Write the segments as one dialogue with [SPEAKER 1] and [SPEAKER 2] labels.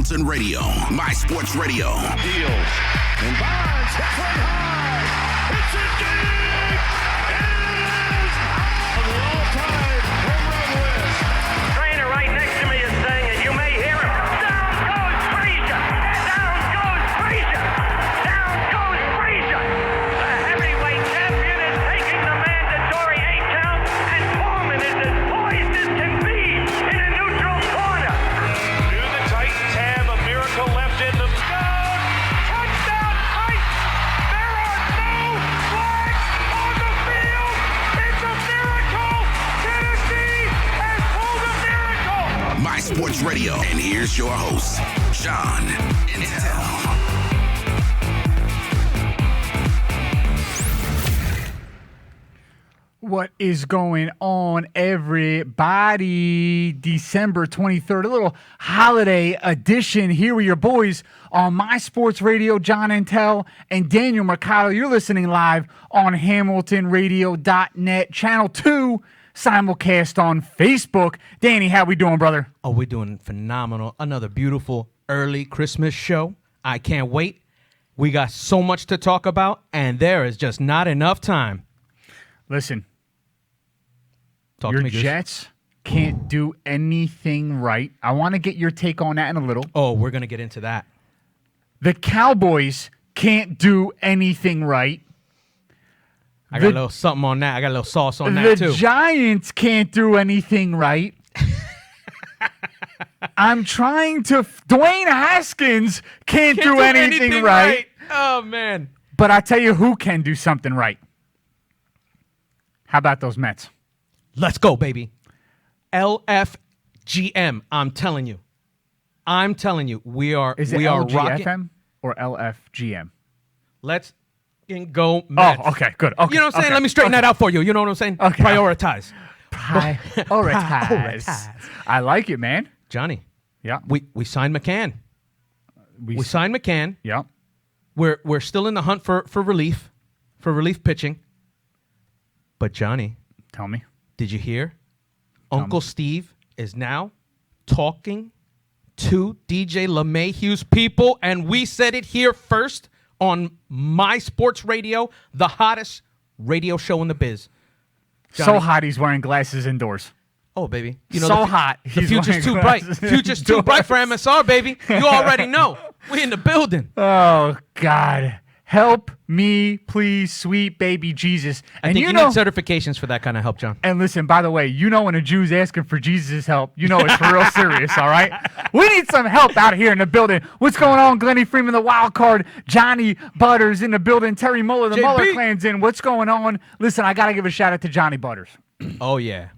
[SPEAKER 1] Hamilton Radio, My Sports Radio.
[SPEAKER 2] Deals. And Bonds hits one high. It's a dig. It is on the all-time home run list.
[SPEAKER 3] Trainer right next to me is saying it. You may hear him. Down goes Frazier. Down goes Frazier. Down goes Frazier. The heavyweight champion is taking the mandatory 8 count, and Foreman is as poised as can be in a neutral corner.
[SPEAKER 2] Do the Titans have a miracle left in them? Touchdown Titans! There are no flags on the field! It's a miracle! Tennessee has pulled a miracle!
[SPEAKER 1] My Sports Radio. And here's your host, John Intel.
[SPEAKER 4] What is going on, everybody? December 23rd, a little holiday edition here with your boys on My Sports Radio, John Intel and Daniel Mercado. You're listening live on HamiltonRadio.net, Channel 2, simulcast on Facebook. Danny, how we doing, brother?
[SPEAKER 5] Oh, we're doing phenomenal. Another beautiful early Christmas show. I can't wait. We got so much to talk about, and there is just not enough time.
[SPEAKER 4] Listen,
[SPEAKER 5] Talk
[SPEAKER 4] your
[SPEAKER 5] to me, Goose.
[SPEAKER 4] Jets can't do anything right. I want to get your take on that in a little.
[SPEAKER 5] Oh, we're going to get into that.
[SPEAKER 4] The Cowboys can't do anything right.
[SPEAKER 5] I got a little something on that. I got a little sauce on
[SPEAKER 4] The
[SPEAKER 5] that, too.
[SPEAKER 4] Giants can't do anything right. I'm trying to... Dwayne Haskins can't do anything right.
[SPEAKER 5] Oh, man.
[SPEAKER 4] But I tell you who can do something right. How about those Mets?
[SPEAKER 5] Let's go, baby. LFGM. I'm telling you. We are
[SPEAKER 4] Is it
[SPEAKER 5] rocking.
[SPEAKER 4] LGFM or LFGM?
[SPEAKER 5] Let's go, Mets.
[SPEAKER 4] Oh, okay, good. Okay,
[SPEAKER 5] You know what I'm saying?
[SPEAKER 4] okay,
[SPEAKER 5] Let me straighten that out for you. You know what I'm saying?
[SPEAKER 4] Okay.
[SPEAKER 5] Prioritize.
[SPEAKER 4] Prioritize. I like it, man.
[SPEAKER 5] Johnny,
[SPEAKER 4] Yeah.
[SPEAKER 5] we signed McCann. We signed McCann.
[SPEAKER 4] Yeah.
[SPEAKER 5] We're still in the hunt for relief pitching. But Johnny,
[SPEAKER 4] Tell me.
[SPEAKER 5] did you hear? Uncle Steve is now talking to DJ LeMahieu's people, and we said it here first on My Sports Radio, the hottest radio show in the biz.
[SPEAKER 4] So
[SPEAKER 5] Johnny.
[SPEAKER 4] hot he's wearing glasses indoors.
[SPEAKER 5] Oh, baby.
[SPEAKER 4] So hot.
[SPEAKER 5] The
[SPEAKER 4] he's
[SPEAKER 5] future's
[SPEAKER 4] wearing
[SPEAKER 5] too bright.
[SPEAKER 4] glasses
[SPEAKER 5] Future's too bright for
[SPEAKER 4] indoors.
[SPEAKER 5] MSR, baby. You already know. We in the building.
[SPEAKER 4] Oh, God. Help me, please, sweet baby Jesus.
[SPEAKER 5] I
[SPEAKER 4] And
[SPEAKER 5] think you
[SPEAKER 4] know,
[SPEAKER 5] need certifications for that kind of help, John.
[SPEAKER 4] and listen, by the way, you know when a Jew's asking for Jesus' help, you know it's for real serious, all right? We need some help out here in the building. What's going on, Glennie Freeman, the wild card? Johnny Butters in the building. Terry Muller, the
[SPEAKER 5] JB.
[SPEAKER 4] Muller clan's in. What's going on? Listen, I got to give a shout out to Johnny Butters.
[SPEAKER 5] Oh, yeah.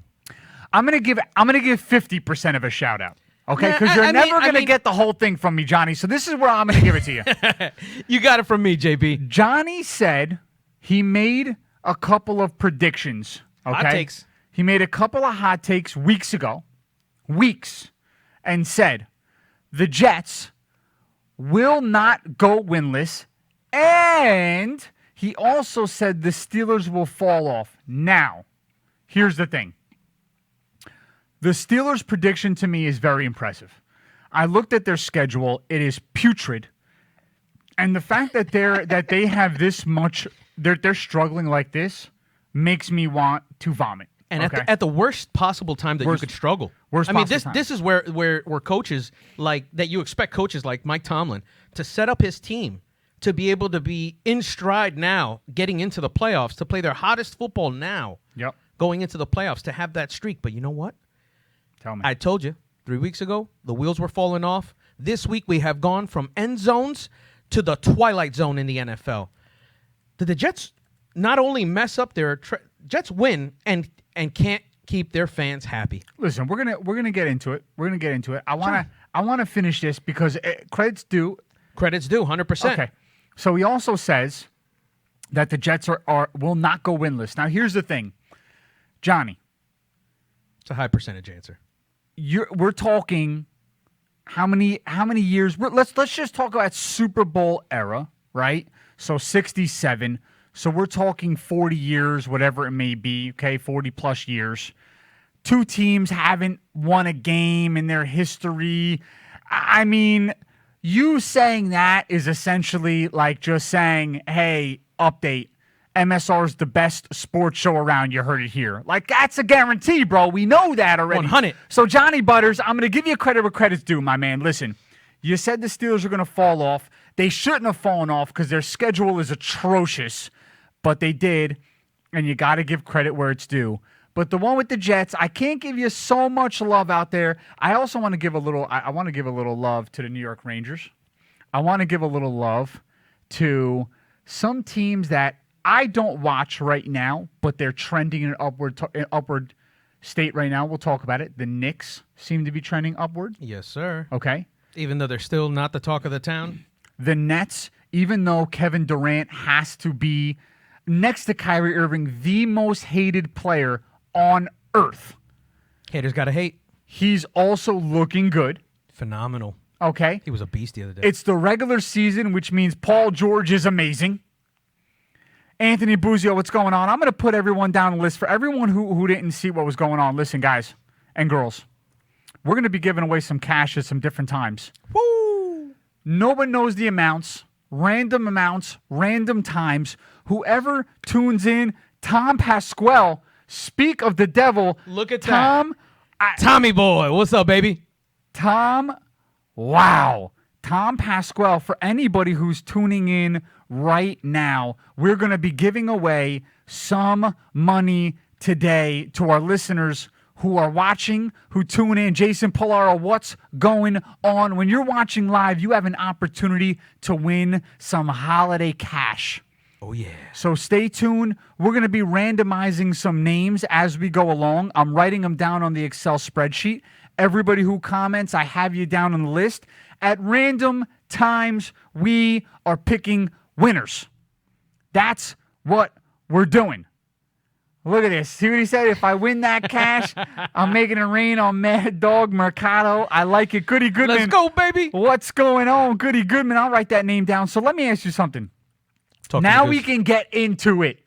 [SPEAKER 4] I'm gonna give 50% of a shout out. Okay,
[SPEAKER 5] Yeah,
[SPEAKER 4] because you're
[SPEAKER 5] I
[SPEAKER 4] never
[SPEAKER 5] mean-
[SPEAKER 4] gonna get the whole thing from me, Johnny. So this is where I'm gonna give it to you.
[SPEAKER 5] You got it from me, JB.
[SPEAKER 4] Johnny said he made a couple of predictions. Okay,
[SPEAKER 5] Hot takes.
[SPEAKER 4] He made a couple of hot takes weeks ago, and said the Jets will not go winless, and he also said the Steelers will fall off. Now, here's the thing. The Steelers' prediction to me is very impressive. I looked at their schedule; it is putrid, and the fact that they have this much, they're struggling like this, makes me want to vomit.
[SPEAKER 5] And
[SPEAKER 4] okay?
[SPEAKER 5] at the worst possible time that
[SPEAKER 4] Worst-
[SPEAKER 5] you could struggle.
[SPEAKER 4] worst
[SPEAKER 5] I mean,
[SPEAKER 4] possible time.
[SPEAKER 5] this is where coaches like that you expect coaches like Mike Tomlin to set up his team to be able to be in stride now, getting into the playoffs, to play their hottest football now,
[SPEAKER 4] Yep.
[SPEAKER 5] going into the playoffs, to have that streak. But you know what?
[SPEAKER 4] Tell me.
[SPEAKER 5] I told you 3 weeks ago, the wheels were falling off. This week, we have gone from end zones to the twilight zone in the NFL. Did the Jets not only mess up their Jets win and can't keep their fans happy?
[SPEAKER 4] Listen, we're gonna get into it. I wanna finish this because credit's due.
[SPEAKER 5] Credits due, 100%.
[SPEAKER 4] Okay. So he also says that the Jets will not go winless. Now here's the thing, Johnny.
[SPEAKER 5] It's a high percentage answer.
[SPEAKER 4] We're talking how many years? Let's just talk about Super Bowl era, right? So 67. So we're talking 40 years, whatever it may be. Okay, 40 plus years. Two teams haven't won a game in their history. I mean, you saying that is essentially like just saying, hey, update. MSR is the best sports show around. You heard it here. Like, that's a guarantee, bro. We know that already.
[SPEAKER 5] 100.
[SPEAKER 4] So, Johnny Butters, I'm going to give you credit where credit's due, my man. Listen, you said the Steelers are going to fall off. They shouldn't have fallen off because their schedule is atrocious, but they did, and you got to give credit where it's due. But the one with the Jets, I can't give you so much love out there. I also want to give a little. I want to give a little love to the New York Rangers. I want to give a little love to some teams that I don't watch right now, but they're trending in an upward state right now. We'll talk about it. The Knicks seem to be trending upward.
[SPEAKER 5] Yes, sir.
[SPEAKER 4] Okay.
[SPEAKER 5] Even though they're still not the talk of the town.
[SPEAKER 4] The Nets, even though Kevin Durant has to be, next to Kyrie Irving, the most hated player on earth.
[SPEAKER 5] Haters gotta hate.
[SPEAKER 4] He's also looking good.
[SPEAKER 5] Phenomenal.
[SPEAKER 4] Okay.
[SPEAKER 5] He was a beast the other day.
[SPEAKER 4] It's the regular season, which means Paul George is amazing. Anthony Buzio, what's going on? I'm going to put everyone down the list. For everyone who didn't see what was going on, listen, guys and girls, we're going to be giving away some cash at some different times.
[SPEAKER 5] Woo!
[SPEAKER 4] No one knows the amounts, random times. Whoever tunes in, Tom Pasquale, speak of the devil.
[SPEAKER 5] Look at
[SPEAKER 4] Tom,
[SPEAKER 5] Tommy boy, what's up, baby?
[SPEAKER 4] Wow. Tom Pasquale, for anybody who's tuning in right now, we're going to be giving away some money today to our listeners who are watching, who tune in. Jason Polaro, what's going on? When you're watching live, you have an opportunity to win some holiday cash.
[SPEAKER 5] Oh, yeah.
[SPEAKER 4] So stay tuned. We're going to be randomizing some names as we go along. I'm writing them down on the Excel spreadsheet. Everybody who comments, I have you down on the list. At random times, we are picking winners. That's what we're doing. Look at this. See what he said? If I win that cash, I'm making it rain on Mad Dog Mercado. I like it. Goody Goodman.
[SPEAKER 5] Let's go, baby.
[SPEAKER 4] What's going on? Goody Goodman. I'll write that name down. So let me ask you something. Now we can get into it.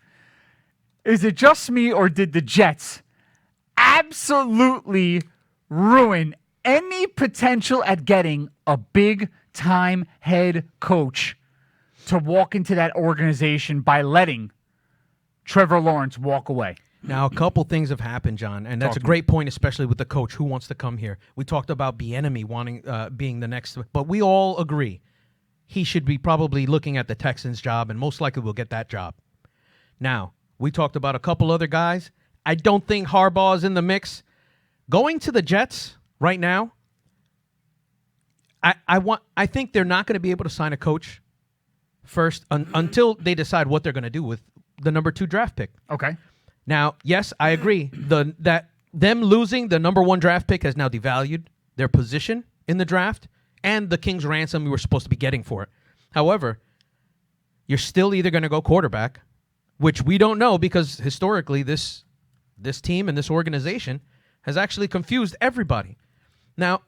[SPEAKER 4] Is it just me, or did the Jets absolutely ruin any potential at getting a big-time head coach to walk into that organization by letting Trevor Lawrence walk away?
[SPEAKER 5] Now, a couple things have happened, John, and that's a great point, especially with the coach who wants to come here. We talked about Bieniemy wanting being the next, but we all agree he should be probably looking at the Texans job, and most likely will get that job. Now, we talked about a couple other guys. I don't think Harbaugh is in the mix. Going to the Jets right now, I think they're not going to be able to sign a coach first until they decide what they're going to do with the number 2 draft pick.
[SPEAKER 4] Okay.
[SPEAKER 5] Now, yes, I agree. That them losing the number 1 draft pick has now devalued their position in the draft and the King's ransom we were supposed to be getting for it. However, you're still either going to go quarterback, which we don't know because historically this team and this organization has actually confused everybody. Now,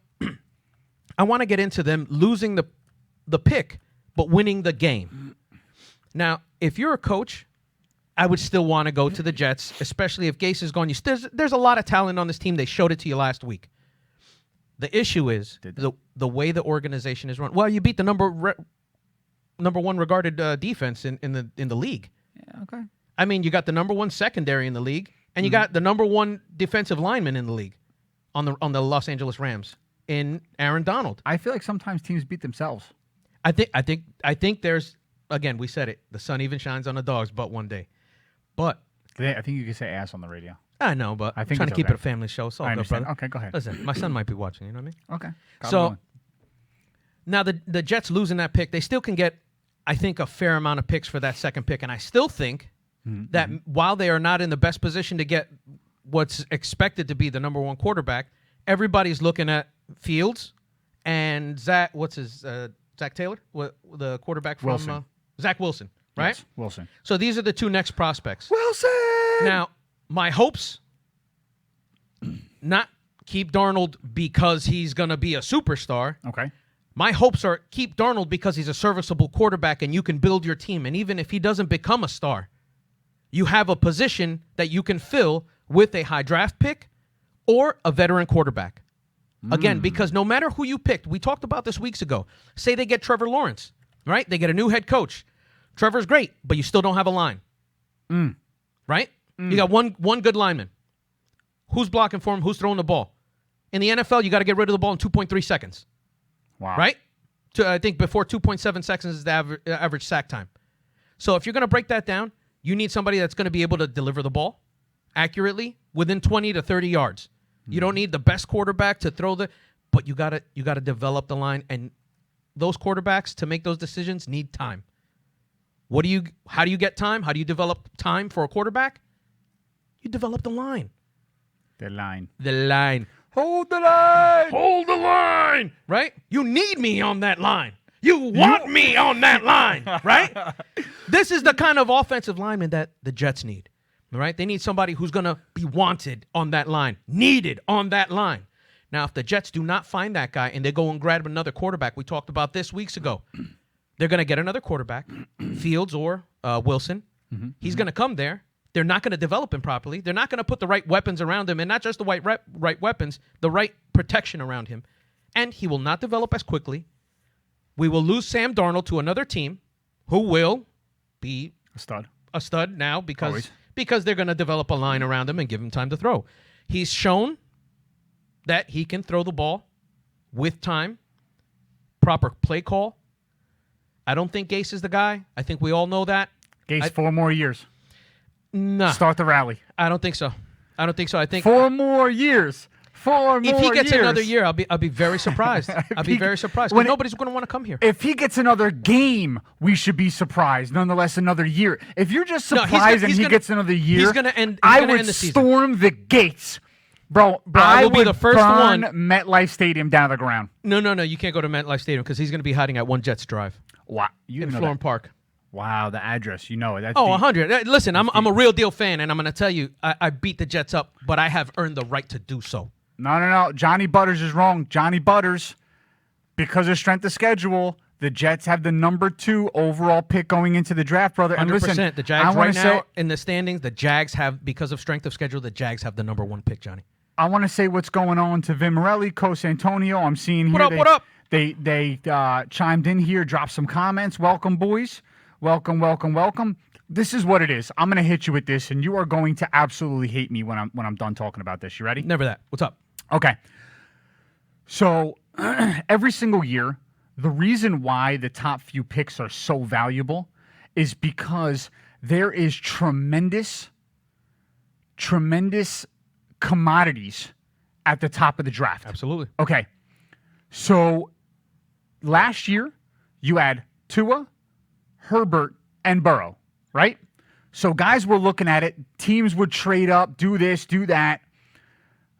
[SPEAKER 5] I want to get into them losing the pick but winning the game. Now, if you're a coach, I would still want to go to the Jets, especially if Gase is gone. There's a lot of talent on this team. They showed it to you last week. The issue is the way the organization is run. Well, you beat the number 1 regarded defense in the league.
[SPEAKER 4] Yeah, okay.
[SPEAKER 5] I mean, you got the number 1 secondary in the league, and you got the number 1 defensive lineman in the league on the Los Angeles Rams in Aaron Donald.
[SPEAKER 4] I feel like sometimes teams beat themselves.
[SPEAKER 5] I think there's, again, we said it, the sun even shines on a dog's butt one day. But
[SPEAKER 4] I think you can say ass on the radio.
[SPEAKER 5] I know, but I'm trying to keep it a family show. So
[SPEAKER 4] I
[SPEAKER 5] good,
[SPEAKER 4] understand.
[SPEAKER 5] brother.
[SPEAKER 4] Okay, go ahead.
[SPEAKER 5] Listen, my son might be watching, you know what I mean?
[SPEAKER 4] Okay.
[SPEAKER 5] So now the Jets losing that pick, they still can get, I think, a fair amount of picks for that second pick. And I still think that while they are not in the best position to get what's expected to be the number 1 quarterback, everybody's looking at Fields and Zach Taylor, the quarterback from
[SPEAKER 4] Wilson.
[SPEAKER 5] Zach Wilson, right?
[SPEAKER 4] Yes, Wilson.
[SPEAKER 5] So these are the 2 next prospects.
[SPEAKER 4] Wilson!
[SPEAKER 5] Now, my hopes, not keep Darnold because he's going to be a superstar.
[SPEAKER 4] Okay.
[SPEAKER 5] My hopes are keep Darnold because he's a serviceable quarterback and you can build your team. And even if he doesn't become a star, you have a position that you can fill with a high draft pick or a veteran quarterback. Again, because no matter who you picked, we talked about this weeks ago. Say they get Trevor Lawrence, right? They get a new head coach. Trevor's great, but you still don't have a line. Right? You got one good lineman. Who's blocking for him? Who's throwing the ball? In the NFL, you got to get rid of the ball in 2.3 seconds.
[SPEAKER 4] Wow.
[SPEAKER 5] Right? I think before 2.7 seconds is the average sack time. So if you're going to break that down, you need somebody that's going to be able to deliver the ball accurately within 20 to 30 yards. You don't need the best quarterback to throw but you got to develop the line, and those quarterbacks to make those decisions need time. How do you get time? How do you develop time for a quarterback? You develop the line.
[SPEAKER 4] The line.
[SPEAKER 5] The line.
[SPEAKER 4] Hold the line.
[SPEAKER 5] Hold the line, right? You need me on that line. You want me on that line, right? This is the kind of offensive lineman that the Jets need, right? They need somebody who's going to be wanted on that line, needed on that line. Now, if the Jets do not find that guy and they go and grab another quarterback, we talked about this weeks ago, they're going to get another quarterback, Fields or Wilson. He's going to come there. They're not going to develop him properly. They're not going to put the right weapons around him, and not just the right weapons, the right protection around him. And he will not develop as quickly. We will lose Sam Darnold to another team who will be
[SPEAKER 4] a stud
[SPEAKER 5] now
[SPEAKER 4] Always.
[SPEAKER 5] because they're going to develop a line around him and give him time to throw. He's shown that he can throw the ball with time, proper play call. I don't think Gase is the guy. I think we all know that.
[SPEAKER 4] Gase, 4 more years.
[SPEAKER 5] Nah,
[SPEAKER 4] Start the rally.
[SPEAKER 5] I don't think so. I think
[SPEAKER 4] 4 more years. 4 more years.
[SPEAKER 5] if he gets another year, I'll be very surprised. I'll be very surprised. 'Cause nobody's going to want to come here.
[SPEAKER 4] If he gets another game, we should be surprised. Nonetheless, another year. If you're just
[SPEAKER 5] No, he's
[SPEAKER 4] surprised
[SPEAKER 5] gonna-
[SPEAKER 4] and
[SPEAKER 5] he's
[SPEAKER 4] he
[SPEAKER 5] gonna-
[SPEAKER 4] gets another year,
[SPEAKER 5] he's gonna end- he's
[SPEAKER 4] I
[SPEAKER 5] gonna
[SPEAKER 4] would
[SPEAKER 5] end the season.
[SPEAKER 4] storm the gates. Bro,
[SPEAKER 5] I
[SPEAKER 4] I
[SPEAKER 5] will be
[SPEAKER 4] would
[SPEAKER 5] the first
[SPEAKER 4] burn
[SPEAKER 5] one-
[SPEAKER 4] MetLife Stadium down to the ground.
[SPEAKER 5] No, you can't go to MetLife Stadium because he's going to be hiding at One Jets Drive
[SPEAKER 4] Wow, you
[SPEAKER 5] in
[SPEAKER 4] know
[SPEAKER 5] Florham
[SPEAKER 4] that.
[SPEAKER 5] Park.
[SPEAKER 4] Wow, the address. You know it. That's
[SPEAKER 5] Oh,
[SPEAKER 4] deep.
[SPEAKER 5] 100. Listen, I'm a real deal fan, and I'm going to tell you, I beat the Jets up, but I have earned the right to do so.
[SPEAKER 4] No. Johnny Butters is wrong. Johnny Butters, because of strength of schedule, the Jets have the number 2 overall pick going into the draft, brother. And
[SPEAKER 5] 100%.
[SPEAKER 4] listen,
[SPEAKER 5] The
[SPEAKER 4] I
[SPEAKER 5] Jags
[SPEAKER 4] wanna
[SPEAKER 5] right
[SPEAKER 4] say,
[SPEAKER 5] now in the standings, the Jags have, because of strength of schedule, the Jags have the number 1 pick, Johnny.
[SPEAKER 4] I want to say what's going on to Vin Morelli, Coach Antonio. I'm seeing here.
[SPEAKER 5] What up?
[SPEAKER 4] They chimed in here, dropped some comments. Welcome, boys. Welcome. This is what it is. I'm going to hit you with this, and you are going to absolutely hate me when I'm done talking about this. You ready?
[SPEAKER 5] Never that. What's up?
[SPEAKER 4] Okay. So every single year, the reason why the top few picks are so valuable is because there is tremendous commodities at the top of the draft.
[SPEAKER 5] Absolutely.
[SPEAKER 4] Okay. So last year, you had Tua, Herbert, and Burrow, right? So guys were looking at it. Teams would trade up, do this, do that.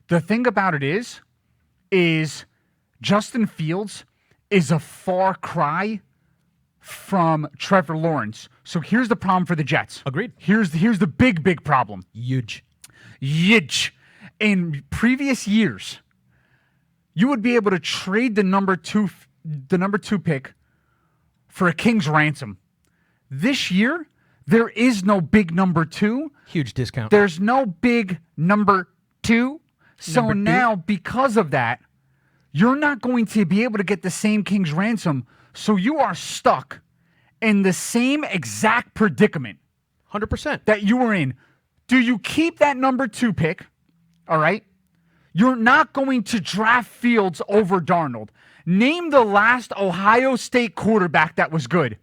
[SPEAKER 4] The thing about it is Justin Fields is a far cry from Trevor Lawrence. So here's the problem for the Jets.
[SPEAKER 5] Agreed.
[SPEAKER 4] Here's the big problem.
[SPEAKER 5] Huge.
[SPEAKER 4] In previous years, you would be able to trade the number two pick for a king's ransom. This year, there is no big number 2.
[SPEAKER 5] Huge discount.
[SPEAKER 4] There's no big number 2. So
[SPEAKER 5] Number two.
[SPEAKER 4] now, because of that, you're not going to be able to get the same king's ransom. So you are stuck in the same exact predicament
[SPEAKER 5] 100%.
[SPEAKER 4] that you were in. Do you keep that number 2 pick? All right. You're not going to draft Fields over Darnold. Name the last Ohio State quarterback that was good.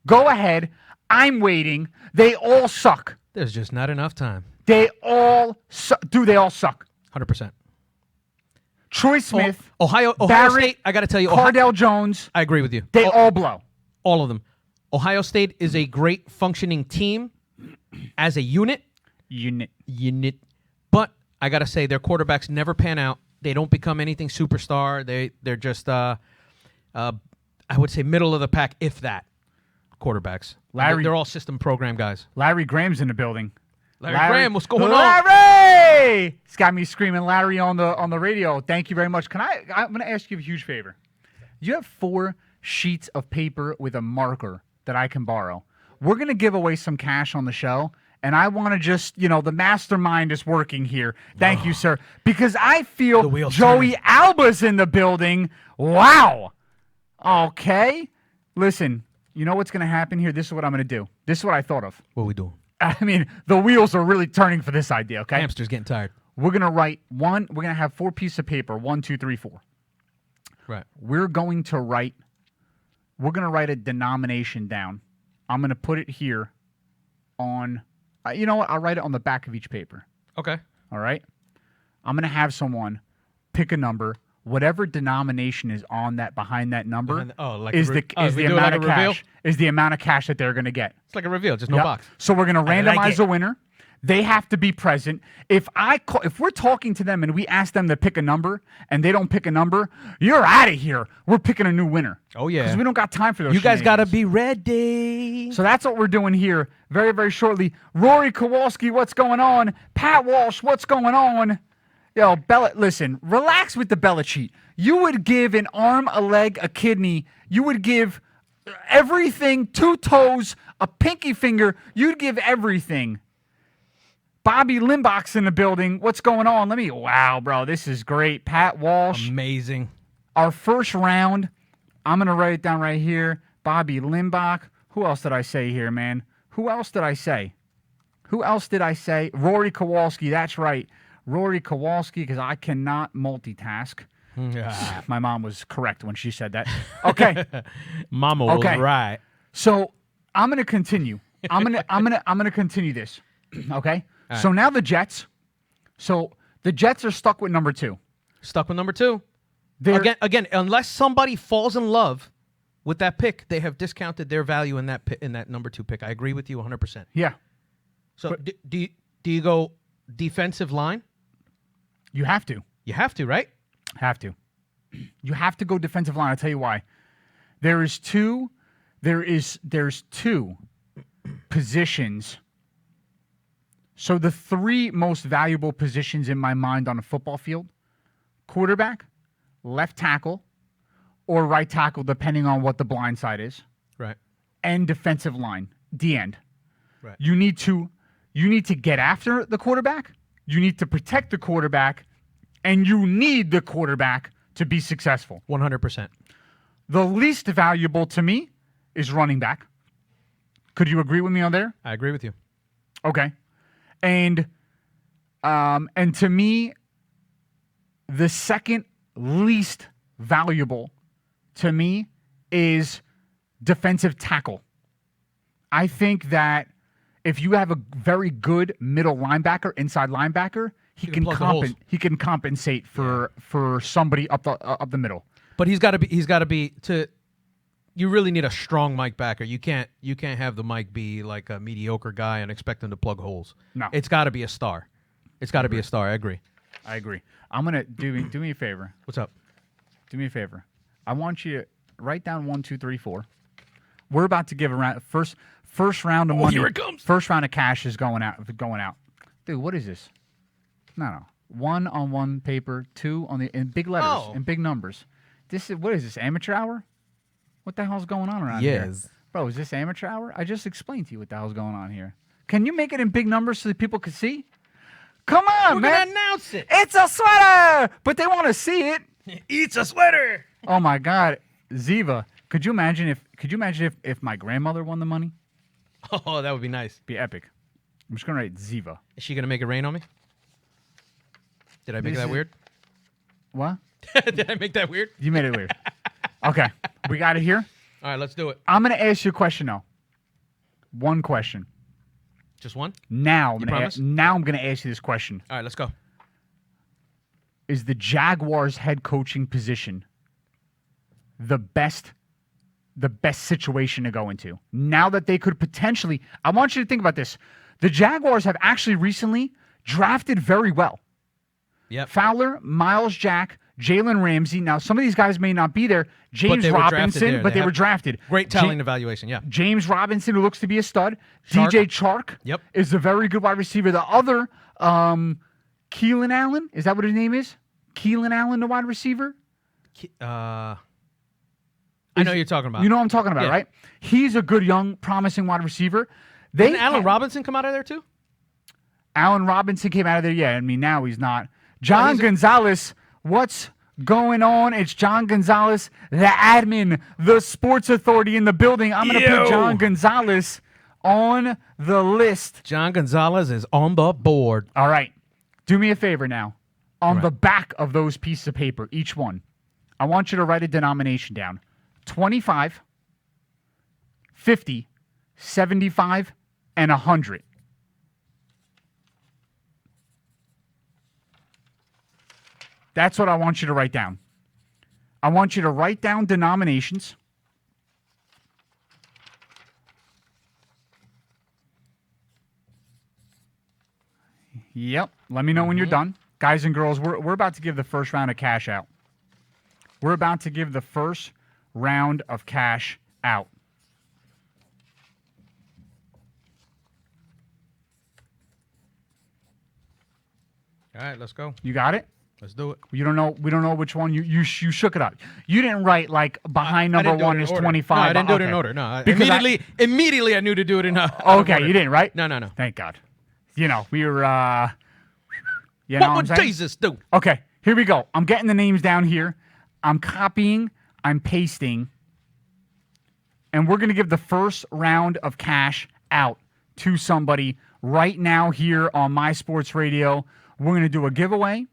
[SPEAKER 4] Go ahead. I'm waiting. They all suck.
[SPEAKER 5] There's just not enough time.
[SPEAKER 4] They all suck. They all suck.
[SPEAKER 5] 100%.
[SPEAKER 4] Troy Smith,
[SPEAKER 5] Ohio
[SPEAKER 4] Barrett,
[SPEAKER 5] State, I got to tell you,
[SPEAKER 4] Cardell Jones,
[SPEAKER 5] I agree with you.
[SPEAKER 4] they all blow.
[SPEAKER 5] All of them. Ohio State is a great functioning team as a unit. But I got to say, their quarterbacks never pan out. They don't become anything superstar. They're just, I would say, middle of the pack, if that, quarterbacks. They're all system program guys.
[SPEAKER 4] Larry Graham's in the building.
[SPEAKER 5] Larry Graham, what's going on?
[SPEAKER 4] Larry! It's got me screaming Larry on the radio. Thank you very much. I'm going to ask you a huge favor. You have 4 sheets of paper with a marker that I can borrow. We're going to give away some cash on the show, And I want to just, the mastermind is working here. Thank you, sir. Because I feel
[SPEAKER 5] The wheel's
[SPEAKER 4] Joey
[SPEAKER 5] turning.
[SPEAKER 4] Alba's in the building. Wow. Okay. Listen, you know what's going to happen here? This is what I'm going to do. This is what I thought of.
[SPEAKER 5] What are we doing?
[SPEAKER 4] I mean, the wheels are really turning for this idea, okay?
[SPEAKER 5] Hamster's getting tired.
[SPEAKER 4] We're going to write we're going to have 4 pieces of paper, 1, 2, 3, 4.
[SPEAKER 5] Right.
[SPEAKER 4] We're going to write a denomination down. I'm going to put it here on, you know what? I'll write it on the back of each paper.
[SPEAKER 5] Okay.
[SPEAKER 4] All right. I'm going to have someone pick a number. Whatever denomination is on that behind that number
[SPEAKER 5] like
[SPEAKER 4] is
[SPEAKER 5] a
[SPEAKER 4] the
[SPEAKER 5] we do it
[SPEAKER 4] amount
[SPEAKER 5] like
[SPEAKER 4] of
[SPEAKER 5] a reveal?
[SPEAKER 4] cash is the amount of cash that they're going to get.
[SPEAKER 5] It's like a reveal, just no
[SPEAKER 4] Yep.
[SPEAKER 5] box.
[SPEAKER 4] So we're going to
[SPEAKER 5] I
[SPEAKER 4] randomize
[SPEAKER 5] like it.
[SPEAKER 4] a winner. They have to be present. If we're talking to them and we ask them to pick a number and they don't pick a number, you're out of here. We're picking a new winner.
[SPEAKER 5] Oh, yeah.
[SPEAKER 4] Because we don't got time for those.
[SPEAKER 5] You guys got to
[SPEAKER 4] shenanigans.
[SPEAKER 5] be ready.
[SPEAKER 4] So that's what we're doing here very, very shortly. Rory Kowalski, what's going on? Pat Walsh, what's going on? Yo, listen, relax with the Bella cheat. You would give an arm, a leg, a kidney. You would give everything, 2 toes, a pinky finger. You'd give everything. Bobby Limbach's in the building. What's going on? Wow, bro, this is great. Pat Walsh.
[SPEAKER 5] Amazing.
[SPEAKER 4] Our first round, I'm going to write it down right here. Bobby Limbach. Who else did I say here, man? Who else did I say? Rory Kowalski, that's right. Rory Kowalski, because I cannot multitask. My mom was correct when she said that. Okay.
[SPEAKER 5] Mama was
[SPEAKER 4] Okay.
[SPEAKER 5] right.
[SPEAKER 4] So I'm gonna continue. I'm gonna continue this. Okay? So now the Jets. So the Jets are stuck with number 2.
[SPEAKER 5] Stuck with number 2.
[SPEAKER 4] They're-
[SPEAKER 5] Again, unless somebody falls in love with that pick, they have discounted their value in that number 2 pick. I agree with you 100%.
[SPEAKER 4] Yeah.
[SPEAKER 5] So do you go defensive line?
[SPEAKER 4] You have to.
[SPEAKER 5] You have to, right?
[SPEAKER 4] Have to. You have to go defensive line. I'll tell you why. There's two positions. So the 3 most valuable positions in my mind on a football field: quarterback, left tackle, or right tackle, depending on what the blind side is,
[SPEAKER 5] Right.
[SPEAKER 4] and defensive line, D end.
[SPEAKER 5] Right.
[SPEAKER 4] You need to get after the quarterback. You need to protect the quarterback, and you need the quarterback to be successful.
[SPEAKER 5] 100%.
[SPEAKER 4] The least valuable to me is running back. Could you agree with me on there?
[SPEAKER 5] I agree with you.
[SPEAKER 4] Okay. And to me, the second least valuable to me is defensive tackle. I think that if you have a very good middle linebacker, inside linebacker, he can
[SPEAKER 5] plug the holes.
[SPEAKER 4] compensate for somebody up the middle.
[SPEAKER 5] But he's got to be you really need a strong Mike backer. You can't have the Mike be like a mediocre guy and expect him to plug holes.
[SPEAKER 4] No.
[SPEAKER 5] It's got to be a star. It's got to be a star. I agree.
[SPEAKER 4] I agree. I'm gonna do me a favor.
[SPEAKER 5] What's up?
[SPEAKER 4] Do me a favor. I want you to write down 1, 2, 3, 4. We're about to give a round. First round of money.
[SPEAKER 5] here it comes.
[SPEAKER 4] First round of cash is going out. Dude, what is this? No. 1 on 1 paper, 2 on in big letters,
[SPEAKER 5] Oh.
[SPEAKER 4] in big numbers. What is this, amateur hour? What the hell's going on around here?
[SPEAKER 5] Yes.
[SPEAKER 4] Bro, is this amateur hour? I just explained to you what the hell's going on here. Can you make it in big numbers so that people can see? Come on,
[SPEAKER 5] We're
[SPEAKER 4] man.
[SPEAKER 5] gonna announce it.
[SPEAKER 4] It's a sweater, but they want to see it.
[SPEAKER 5] It's a sweater.
[SPEAKER 4] Oh my God, Ziva! Could you imagine if my grandmother won the money?
[SPEAKER 5] Oh, that would be nice.
[SPEAKER 4] Be epic. I'm just gonna write Ziva.
[SPEAKER 5] Is she gonna make it rain on me? Did I make
[SPEAKER 4] This
[SPEAKER 5] that
[SPEAKER 4] is-
[SPEAKER 5] weird?
[SPEAKER 4] What?
[SPEAKER 5] Did I make that weird?
[SPEAKER 4] You made it weird. Okay, we got it here.
[SPEAKER 5] All right, let's do it.
[SPEAKER 4] I'm gonna ask you a question now. One question.
[SPEAKER 5] Just one.
[SPEAKER 4] Now I'm
[SPEAKER 5] promise?
[SPEAKER 4] gonna ask you this question.
[SPEAKER 5] All right, let's go.
[SPEAKER 4] Is the Jaguars head coaching position the best situation to go into? Now that they could potentially, I want you to think about this. The Jaguars have actually recently drafted very well.
[SPEAKER 5] Yep.
[SPEAKER 4] Fowler, Miles Jack, Jalen Ramsey. Now, some of these guys may not be there. James
[SPEAKER 5] they were drafted
[SPEAKER 4] Robinson,
[SPEAKER 5] there.
[SPEAKER 4] but
[SPEAKER 5] They
[SPEAKER 4] they were
[SPEAKER 5] have
[SPEAKER 4] drafted.
[SPEAKER 5] Great talent evaluation. Yeah.
[SPEAKER 4] James Robinson, who looks to be a stud.
[SPEAKER 5] Chark.
[SPEAKER 4] DJ Chark
[SPEAKER 5] Yep.
[SPEAKER 4] is a very good wide receiver. The other, Keelan Allen, is that what his name is? Keelan Allen, the wide receiver?
[SPEAKER 5] I know what you're talking about.
[SPEAKER 4] You know what I'm talking about,
[SPEAKER 5] Yeah.
[SPEAKER 4] right? He's a good, young, promising wide receiver.
[SPEAKER 5] Didn't Allen Robinson come out of there too?
[SPEAKER 4] Allen Robinson came out of there. Yeah, I mean, now he's not. John Gonzalez, what's going on? It's John Gonzalez, the admin, the sports authority in the building. I'm going to put John Gonzalez on the list.
[SPEAKER 5] John Gonzalez is on the board.
[SPEAKER 4] All right. Do me a favor now. On the back of those pieces of paper, each one, I want you to write a denomination down. 25, 50, 75, and 100. That's what I want you to write down. I want you to write down denominations. Yep. Let me know when you're done. Guys and girls, we're about to give the first round of cash out. We're about to give the first round of cash out.
[SPEAKER 5] All right, let's go.
[SPEAKER 4] You got it?
[SPEAKER 5] Let's do it.
[SPEAKER 4] You don't know. We don't know which one you shook it up. You didn't write like behind
[SPEAKER 5] I
[SPEAKER 4] number
[SPEAKER 5] didn't do it
[SPEAKER 4] one
[SPEAKER 5] in
[SPEAKER 4] is
[SPEAKER 5] order.
[SPEAKER 4] 25.
[SPEAKER 5] No, I didn't do it in
[SPEAKER 4] Okay.
[SPEAKER 5] order. No,
[SPEAKER 4] Because
[SPEAKER 5] immediately I knew to do it in
[SPEAKER 4] Okay,
[SPEAKER 5] order.
[SPEAKER 4] you didn't, right?
[SPEAKER 5] No.
[SPEAKER 4] Thank God. You know, we were you know
[SPEAKER 5] What
[SPEAKER 4] what I'm
[SPEAKER 5] would
[SPEAKER 4] saying?
[SPEAKER 5] Jesus do?
[SPEAKER 4] Okay, here we go. I'm getting the names down here. I'm copying, I'm pasting, and we're going to give the first round of cash out to somebody right now here on My Sports Radio. We're going to do a giveaway.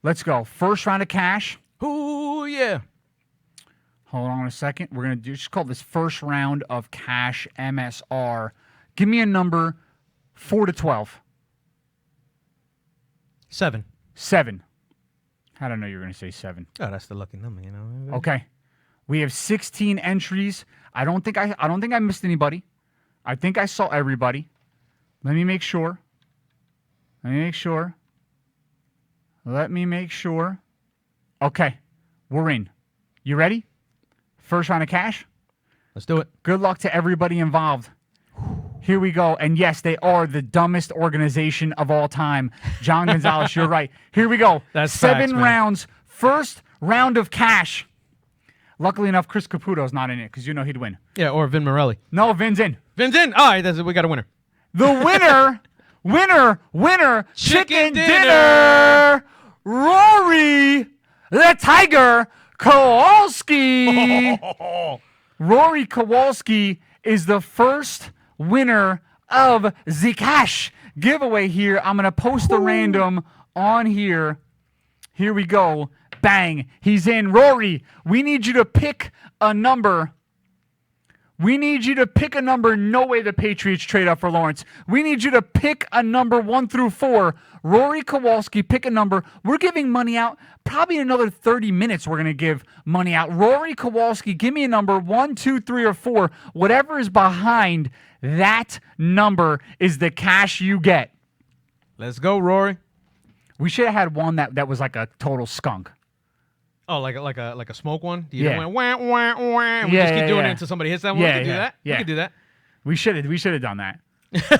[SPEAKER 4] Let's go. First round of cash.
[SPEAKER 5] Ooh, yeah.
[SPEAKER 4] Hold on a second. We're going to just call this first round of cash MSR. Give me a number 4 to 12.
[SPEAKER 5] 7.
[SPEAKER 4] 7. I don't know you were going to say 7.
[SPEAKER 5] Oh, that's the lucky number, you know.
[SPEAKER 4] Okay. We have 16 entries. I don't think I missed anybody. I think I saw everybody. Let me make sure. Okay. We're in. You ready? First round of cash.
[SPEAKER 5] Let's do it.
[SPEAKER 4] Good luck to everybody involved. Here we go. And yes, they are the dumbest organization of all time. John Gonzalez, you're right. Here we go.
[SPEAKER 5] That's
[SPEAKER 4] 7
[SPEAKER 5] facts, man.
[SPEAKER 4] rounds. First round of cash. Luckily enough, Chris Caputo's not in it because you know he'd win.
[SPEAKER 5] Yeah, or Vin Morelli.
[SPEAKER 4] No, Vin's in.
[SPEAKER 5] Vin's in. All right, we got a winner.
[SPEAKER 4] The winner, chicken
[SPEAKER 5] Chicken
[SPEAKER 4] dinner. Rory, the Tiger Kowalski. Rory Kowalski is the first winner of the cash giveaway here. I'm going to post the random on here. Here we go. Bang. He's in. Rory, we need you to pick a number. No way the Patriots trade up for Lawrence. We need you to pick a number 1 through 4. Rory Kowalski, pick a number. We're giving money out. Probably in another 30 minutes, we're going to give money out. Rory Kowalski, give me a number 1, 2, 3, or 4. Whatever is behind that number is the cash you get.
[SPEAKER 5] Let's go, Rory.
[SPEAKER 4] We should have had one that was like a total skunk.
[SPEAKER 5] Oh, like a smoke one? You
[SPEAKER 4] Yeah.
[SPEAKER 5] went wah, wah, wah, and we
[SPEAKER 4] Yeah,
[SPEAKER 5] just keep
[SPEAKER 4] yeah,
[SPEAKER 5] doing
[SPEAKER 4] yeah.
[SPEAKER 5] it until somebody hits that one.
[SPEAKER 4] Yeah,
[SPEAKER 5] We could do
[SPEAKER 4] yeah,
[SPEAKER 5] that.
[SPEAKER 4] yeah.
[SPEAKER 5] We could do that.
[SPEAKER 4] We should have done that.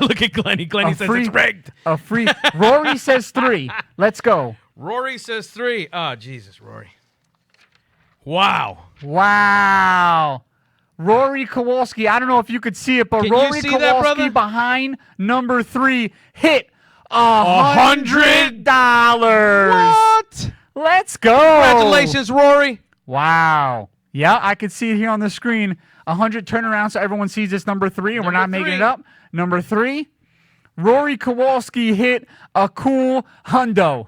[SPEAKER 5] Look at Glenny. Glenny says it's rigged.
[SPEAKER 4] A free. Rory says 3. Let's go.
[SPEAKER 5] Rory says 3. Oh, Jesus, Rory. Wow.
[SPEAKER 4] Wow. Rory Kowalski. I don't know if you could see it, but
[SPEAKER 5] Can you
[SPEAKER 4] Rory
[SPEAKER 5] see
[SPEAKER 4] Kowalski
[SPEAKER 5] that, brother?
[SPEAKER 4] behind number 3 hit $100.
[SPEAKER 5] What?
[SPEAKER 4] Let's go.
[SPEAKER 5] Congratulations, Rory.
[SPEAKER 4] Wow. Yeah, I could see it here on the screen. 100 turnaround so everyone sees this number 3 and we're not
[SPEAKER 5] Number
[SPEAKER 4] making it
[SPEAKER 5] 3.
[SPEAKER 4] up. Number 3, Rory Kowalski hit a cool hundo.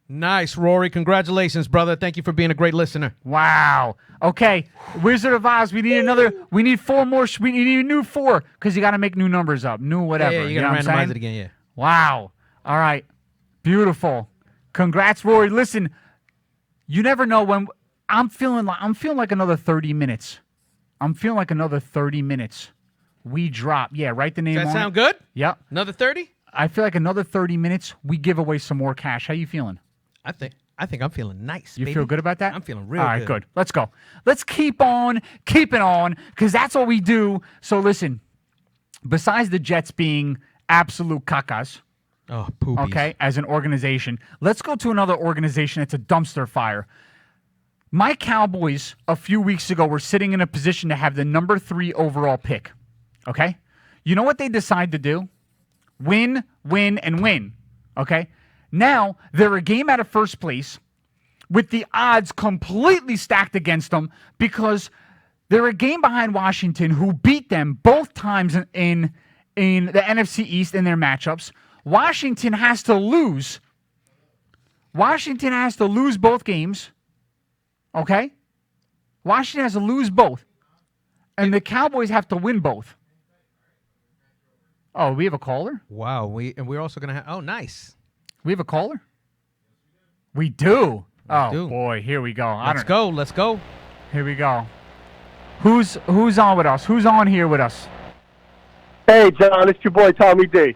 [SPEAKER 5] Nice, Rory. Congratulations, brother. Thank you for being a great listener.
[SPEAKER 4] Wow. Okay, Wizard of Oz. We need 4 more. We need a new 4 because you got to make new numbers up, new whatever.
[SPEAKER 5] Yeah, you
[SPEAKER 4] know
[SPEAKER 5] got
[SPEAKER 4] what
[SPEAKER 5] to
[SPEAKER 4] I'm
[SPEAKER 5] randomize
[SPEAKER 4] saying?
[SPEAKER 5] it again, yeah.
[SPEAKER 4] Wow. All right. Beautiful. Congrats, Rory. Listen, you never know when I'm feeling like another 30 minutes. We drop. Yeah, write the name
[SPEAKER 5] Does that
[SPEAKER 4] on
[SPEAKER 5] sound
[SPEAKER 4] it.
[SPEAKER 5] good?
[SPEAKER 4] Yep.
[SPEAKER 5] Another 30?
[SPEAKER 4] I feel like another 30 minutes, we give away some more cash. How you feeling?
[SPEAKER 5] I think I'm feeling nice,
[SPEAKER 4] You
[SPEAKER 5] baby.
[SPEAKER 4] feel good about that?
[SPEAKER 5] I'm feeling real
[SPEAKER 4] All right,
[SPEAKER 5] good.
[SPEAKER 4] good. Let's go. Let's keep on keeping on because that's what we do. So listen, besides the Jets being absolute cacas,
[SPEAKER 5] Oh, poopies.
[SPEAKER 4] okay, as an organization, let's go to another organization that's a dumpster fire. My Cowboys a few weeks ago were sitting in a position to have the number 3 overall pick, okay? You know what they decide to do? Win, win, and win. Okay? Now, they're a game out of first place with the odds completely stacked against them because they're a game behind Washington, who beat them both times in the NFC East in their matchups. Washington has to lose. Washington has to lose both games. Okay? Washington has to lose both. And the Cowboys have to win both. Oh, we have a caller?
[SPEAKER 5] Wow. We're also gonna have. Oh, nice.
[SPEAKER 4] We have a caller? We do. Oh,
[SPEAKER 5] do.
[SPEAKER 4] boy. Here we go.
[SPEAKER 5] Let's go.
[SPEAKER 4] Here we go. Who's on with us? Who's on here with us?
[SPEAKER 6] Hey, John, it's your boy Tommy D.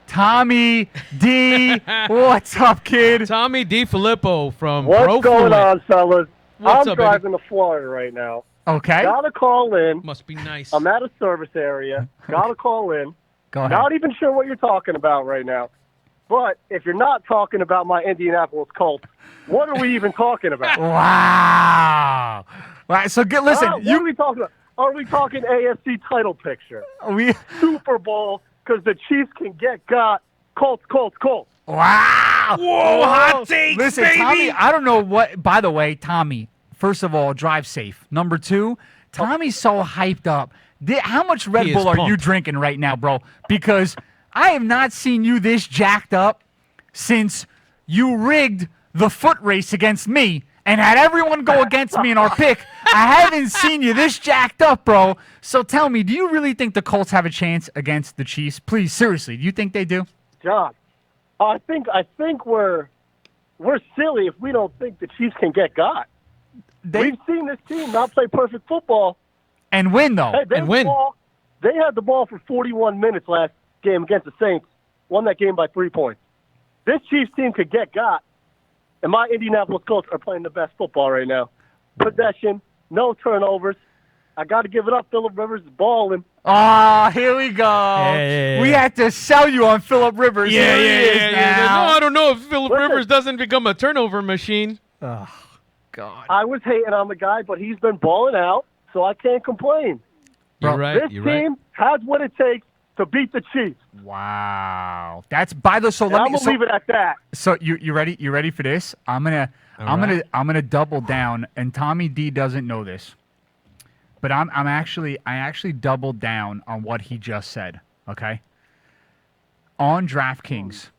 [SPEAKER 4] Tommy D. What's up, kid?
[SPEAKER 5] Tommy DiFilippo from
[SPEAKER 6] What's
[SPEAKER 5] Pro
[SPEAKER 6] going
[SPEAKER 5] Fluent.
[SPEAKER 6] on, fellas?
[SPEAKER 5] What's
[SPEAKER 6] I'm
[SPEAKER 5] up, baby?
[SPEAKER 6] driving to Florida right now.
[SPEAKER 4] Okay.
[SPEAKER 6] Gotta call in.
[SPEAKER 5] Must be nice.
[SPEAKER 6] I'm at a service area. Gotta call in.
[SPEAKER 4] Go ahead.
[SPEAKER 6] Not even sure what you're talking about right now. But if you're not talking about my Indianapolis Colts, what are we even talking about?
[SPEAKER 4] Wow. Right, so listen,
[SPEAKER 6] What are we talking about? Are we talking AFC title picture?
[SPEAKER 4] we
[SPEAKER 6] Super Bowl because the Chiefs can get got. Colts.
[SPEAKER 4] wow.
[SPEAKER 5] Whoa, hot takes,
[SPEAKER 4] Listen,
[SPEAKER 5] baby.
[SPEAKER 4] Tommy, I don't know what. By the way, Tommy, first of all, drive safe. Number two, Tommy's so hyped up. How much Red
[SPEAKER 5] He
[SPEAKER 4] Bull
[SPEAKER 5] is
[SPEAKER 4] are you
[SPEAKER 5] pumped.
[SPEAKER 4] drinking right now, bro? Because I have not seen you this jacked up since you rigged the foot race against me and had everyone go against me in our pick. I haven't seen you this jacked up, bro. So tell me, do you really think the Colts have a chance against the Chiefs? Please, seriously, do you think they do?
[SPEAKER 6] John, I think we're silly if we don't think the Chiefs can get got. We've seen this team not play perfect football.
[SPEAKER 4] And win, though.
[SPEAKER 6] Hey,
[SPEAKER 5] And win.
[SPEAKER 6] They had the ball for 41 minutes last game against the Saints. Won that game by 3 points. This Chiefs team could get got, and my Indianapolis Colts are playing the best football right now. Possession, no turnovers. I got to give it up. Phillip Rivers is balling.
[SPEAKER 4] Oh, here we go.
[SPEAKER 5] Yeah.
[SPEAKER 4] We had to sell you on Phillip Rivers. Here he is
[SPEAKER 5] No,
[SPEAKER 4] now.
[SPEAKER 5] I don't know if Phillip
[SPEAKER 6] Listen.
[SPEAKER 5] Rivers doesn't become a turnover machine.
[SPEAKER 4] God.
[SPEAKER 6] I was hating on the guy, but he's been balling out, so I can't complain.
[SPEAKER 4] Bro,
[SPEAKER 5] You're right.
[SPEAKER 6] This
[SPEAKER 5] You're
[SPEAKER 6] team
[SPEAKER 5] right.
[SPEAKER 6] has what it takes to beat the Chiefs.
[SPEAKER 4] Wow. That's by the so
[SPEAKER 6] And
[SPEAKER 4] let
[SPEAKER 6] I'm
[SPEAKER 4] me
[SPEAKER 6] gonna leave it at that.
[SPEAKER 4] So you ready? You ready for this? I'm gonna double down, and Tommy D doesn't know this, but I actually doubled down on what he just said. Okay. On DraftKings,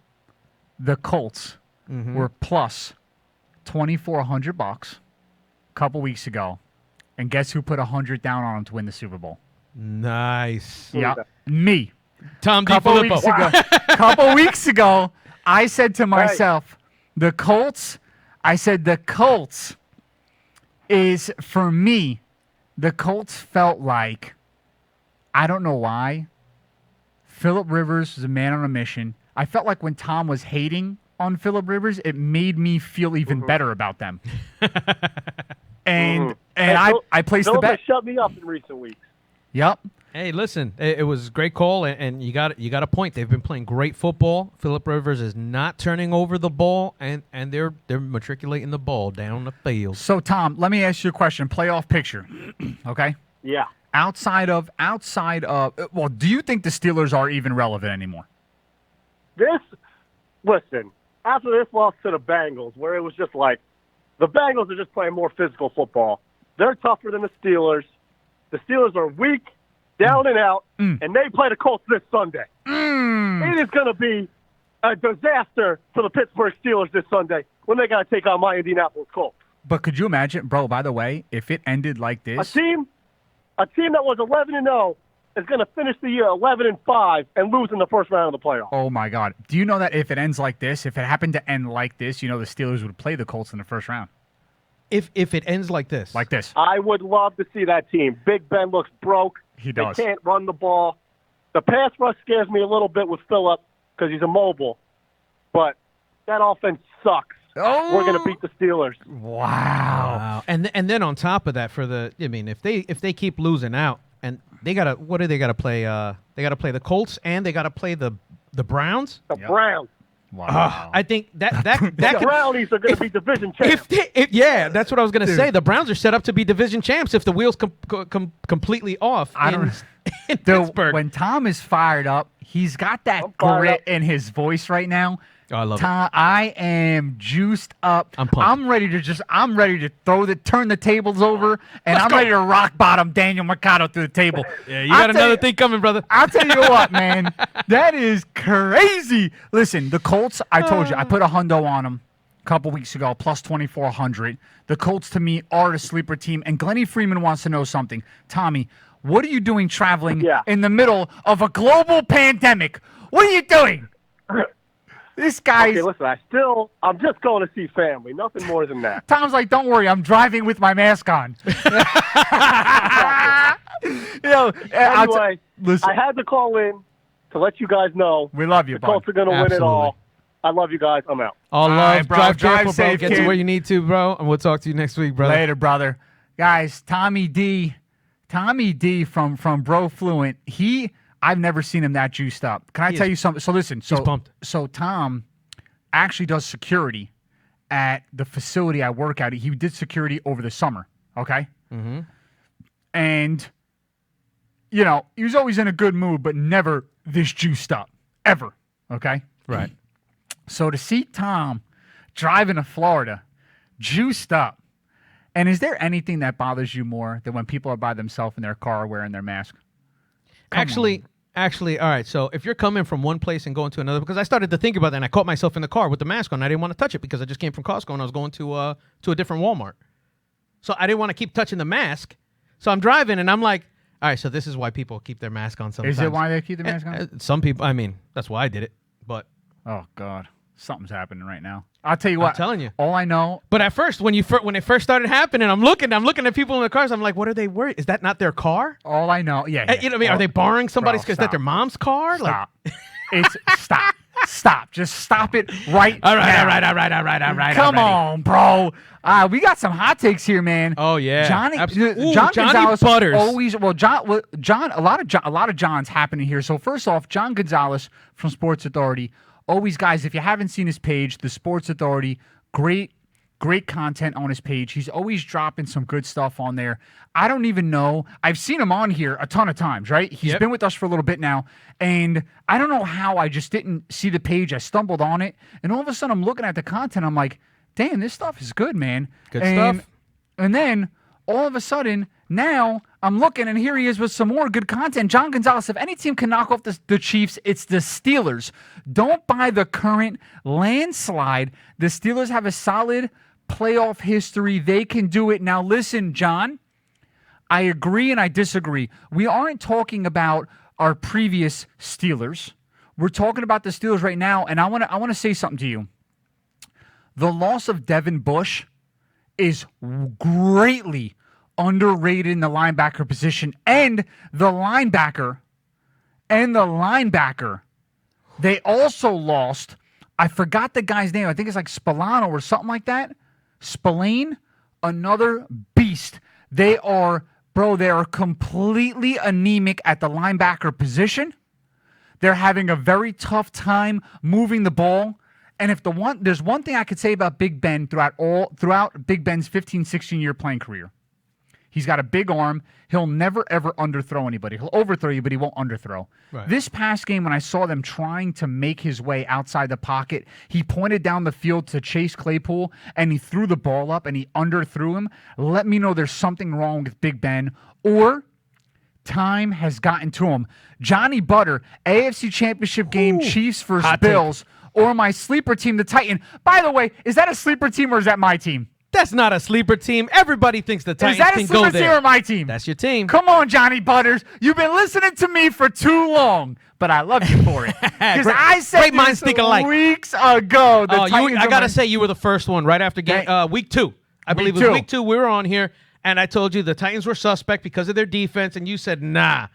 [SPEAKER 4] the Colts were plus $2,400 a couple weeks ago, and guess who put 100 down on them to win the Super Bowl?
[SPEAKER 5] Nice.
[SPEAKER 4] Yeah, me.
[SPEAKER 5] Tom
[SPEAKER 4] Couple
[SPEAKER 5] DiFilippo.
[SPEAKER 4] weeks ago. Couple weeks ago, I said to myself, the Colts is, for me, the Colts felt like, I don't know why, Phillip Rivers was a man on a mission. I felt like when Tom was hating on Phillip Rivers, it made me feel even better about them. And I placed the
[SPEAKER 6] Phillip
[SPEAKER 4] bet.
[SPEAKER 6] has shut me up in recent weeks.
[SPEAKER 4] Yep.
[SPEAKER 5] Hey, listen, it was a great call, and you got a point. They've been playing great football. Phillip Rivers is not turning over the ball, and they're matriculating the ball down the field.
[SPEAKER 4] So, Tom, let me ask you a question. Playoff picture, okay?
[SPEAKER 6] Yeah.
[SPEAKER 4] Outside of, well, do you think the Steelers are even relevant anymore?
[SPEAKER 6] Listen, after this loss to the Bengals, where it was just like, the Bengals are just playing more physical football. They're tougher than the Steelers. The Steelers are weak, down and out, and they play the Colts this Sunday. It is going to be a disaster for the Pittsburgh Steelers this Sunday when they got to take on my Indianapolis Colts.
[SPEAKER 4] But could you imagine, bro, by the way, if it ended like
[SPEAKER 6] A
[SPEAKER 4] this?
[SPEAKER 6] team that was 11-0 is going to finish the year 11-5 and lose in the first round of the playoffs.
[SPEAKER 4] Oh, my God. Do you know that if it ends like this, if it happened to end like this, you know the Steelers would play the Colts in the first round?
[SPEAKER 5] If it ends like this,
[SPEAKER 4] Like this.
[SPEAKER 6] I would love to see that team. Big Ben looks broke.
[SPEAKER 4] He does.
[SPEAKER 6] They can't run the ball. The pass rush scares me a little bit with Phillip because he's immobile. But that offense sucks.
[SPEAKER 4] Oh.
[SPEAKER 6] We're going to beat the Steelers.
[SPEAKER 4] Wow.
[SPEAKER 5] wow. And then on top of that, if they keep losing out, and they gotta play the Colts and they gotta play the Browns.
[SPEAKER 6] The
[SPEAKER 4] Yep.
[SPEAKER 6] Browns.
[SPEAKER 4] Wow.
[SPEAKER 5] I think that
[SPEAKER 6] The
[SPEAKER 5] could,
[SPEAKER 6] Brownies are going to be division champs.
[SPEAKER 5] yeah, that's what I was going to say. The Browns are set up to be division champs if the wheels completely off
[SPEAKER 4] I
[SPEAKER 5] in
[SPEAKER 4] Dude,
[SPEAKER 5] Pittsburgh.
[SPEAKER 4] when Tom is fired up, he's got that
[SPEAKER 6] I'm fired
[SPEAKER 4] grit
[SPEAKER 6] up.
[SPEAKER 4] in his voice right now.
[SPEAKER 5] Oh, I love it.
[SPEAKER 4] Tom, I am juiced up.
[SPEAKER 5] I'm pumped.
[SPEAKER 4] I'm ready to turn the tables over, and
[SPEAKER 5] Let's
[SPEAKER 4] I'm
[SPEAKER 5] go.
[SPEAKER 4] ready to rock bottom Daniel Mercado through the table.
[SPEAKER 5] Yeah, you got another thing coming, brother.
[SPEAKER 4] I'll tell you what, man. That is crazy. Listen, the Colts, I told you, I put a hundo on them a couple weeks ago, plus 2,400. The Colts, to me, are a sleeper team. And Glennie Freeman wants to know something. Tommy, what are you doing traveling in the middle of a global pandemic? What are you doing? This guy's...
[SPEAKER 6] Okay, listen, I'm just going to see family. Nothing more than that.
[SPEAKER 4] Tom's like, don't worry, I'm driving with my mask on.
[SPEAKER 6] Anyway,
[SPEAKER 4] listen,
[SPEAKER 6] I had to call in to let you guys know
[SPEAKER 4] we love you,
[SPEAKER 6] the
[SPEAKER 4] bud.
[SPEAKER 6] Colts are going to win it
[SPEAKER 5] Absolutely.
[SPEAKER 6] all. I love you guys. I'm out.
[SPEAKER 5] All love,
[SPEAKER 4] right, bro.
[SPEAKER 5] drive
[SPEAKER 4] Drive
[SPEAKER 5] careful, bro.
[SPEAKER 4] safe,
[SPEAKER 5] Get to
[SPEAKER 4] kid.
[SPEAKER 5] where you need to, bro, and we'll talk to you next week, brother.
[SPEAKER 4] Later, brother. Guys, Tommy D from Bro Fluent, I've never seen him that juiced up. Can I tell you something? So listen,
[SPEAKER 5] He's pumped.
[SPEAKER 4] So Tom actually does security at the facility I work at. He did security over the summer, okay? Mm-hmm. And, you know, he was always in a good mood, but never this juiced up, ever, okay?
[SPEAKER 5] Right.
[SPEAKER 4] So to see Tom driving to Florida, juiced up, and is there anything that bothers you more than when people are by themselves in their car wearing their mask?
[SPEAKER 5] Actually, all right. So if you're coming from one place and going to another, because I started to think about that, and I caught myself in the car with the mask on. I didn't want to touch it because I just came from Costco and I was going to a different Walmart. So I didn't want to keep touching the mask. So I'm driving and I'm like, all right. So this is why people keep their mask on sometimes.
[SPEAKER 4] Is it why they keep their mask on?
[SPEAKER 5] Some people. I mean, that's why I did it. But
[SPEAKER 4] Oh, God. Something's happening right now. I'll tell you what.
[SPEAKER 5] I'm telling you.
[SPEAKER 4] All I know.
[SPEAKER 5] But at first, when it first started happening, I'm looking at people in the cars. I'm like, what are they worried? Is that not their car?
[SPEAKER 4] All I know. Yeah.
[SPEAKER 5] You know what I mean? Are they borrowing somebody's?
[SPEAKER 4] Bro,
[SPEAKER 5] Is that their
[SPEAKER 4] stop.
[SPEAKER 5] mom's car?
[SPEAKER 4] Stop. Stop. Just stop it right
[SPEAKER 5] All right,
[SPEAKER 4] now.
[SPEAKER 5] all right.
[SPEAKER 4] Come on, bro. We got some hot takes here, man.
[SPEAKER 5] Oh, yeah.
[SPEAKER 4] Johnny.
[SPEAKER 5] Absolutely. Ooh,
[SPEAKER 4] John
[SPEAKER 5] Johnny
[SPEAKER 4] Gonzalez
[SPEAKER 5] Butters.
[SPEAKER 4] always. Well, John. A lot of Johns happening here. So first off, John Gonzalez from Sports Authority. Always, guys, if you haven't seen his page, the Sports Authority, great content on his page. He's always dropping some good stuff on there. I don't even know. I've seen him on here a ton of times, right? He's been with us for a little bit now, and I don't know how I just didn't see the page. I stumbled on it, and all of a sudden I'm looking at the content. I'm like, damn, this stuff is good, man.
[SPEAKER 5] Good stuff.
[SPEAKER 4] And then all of a sudden, now I'm looking, and here he is with some more good content. John Gonzalez, if any team can knock off the Chiefs, it's the Steelers. Don't buy the current landslide. The Steelers have a solid playoff history. They can do it. Now, listen, John, I agree and I disagree. We aren't talking about our previous Steelers. We're talking about the Steelers right now, and I want to say something to you. The loss of Devin Bush is greatly underrated in the linebacker position, and the linebacker, they also lost, I forgot the guy's name, I think it's like Spillane or something like that. Spillane, another beast. They are completely anemic at the linebacker position. They're having a very tough time moving the ball. And there's one thing I could say about Big Ben throughout Big Ben's 15, 16-year playing career. He's got a big arm. He'll never, ever underthrow anybody. He'll overthrow you, but he won't underthrow. Right. This past game, when I saw them trying to make his way outside the pocket, he pointed down the field to Chase Claypool, and he threw the ball up, and he underthrew him. Let me know there's something wrong with Big Ben, or time has gotten to him. Johnny Butter, AFC Championship game, Chiefs versus Bills, or my sleeper team, the Titan. By the way, is that a sleeper team or is that my team?
[SPEAKER 5] That's not a sleeper team. Everybody thinks the Titans
[SPEAKER 4] Is that a
[SPEAKER 5] can go
[SPEAKER 4] sleeper
[SPEAKER 5] there.
[SPEAKER 4] team or my team?
[SPEAKER 5] That's your team.
[SPEAKER 4] Come on, Johnny Butters. You've been listening to me for too long, but I love you for it. Because I said
[SPEAKER 5] great minds
[SPEAKER 4] this
[SPEAKER 5] think alike.
[SPEAKER 4] weeks ago.
[SPEAKER 5] I got to say, you were the first one right after week 2. I believe it was week 2. We were on here, and I told you the Titans were suspect because of their defense, and you said, nah,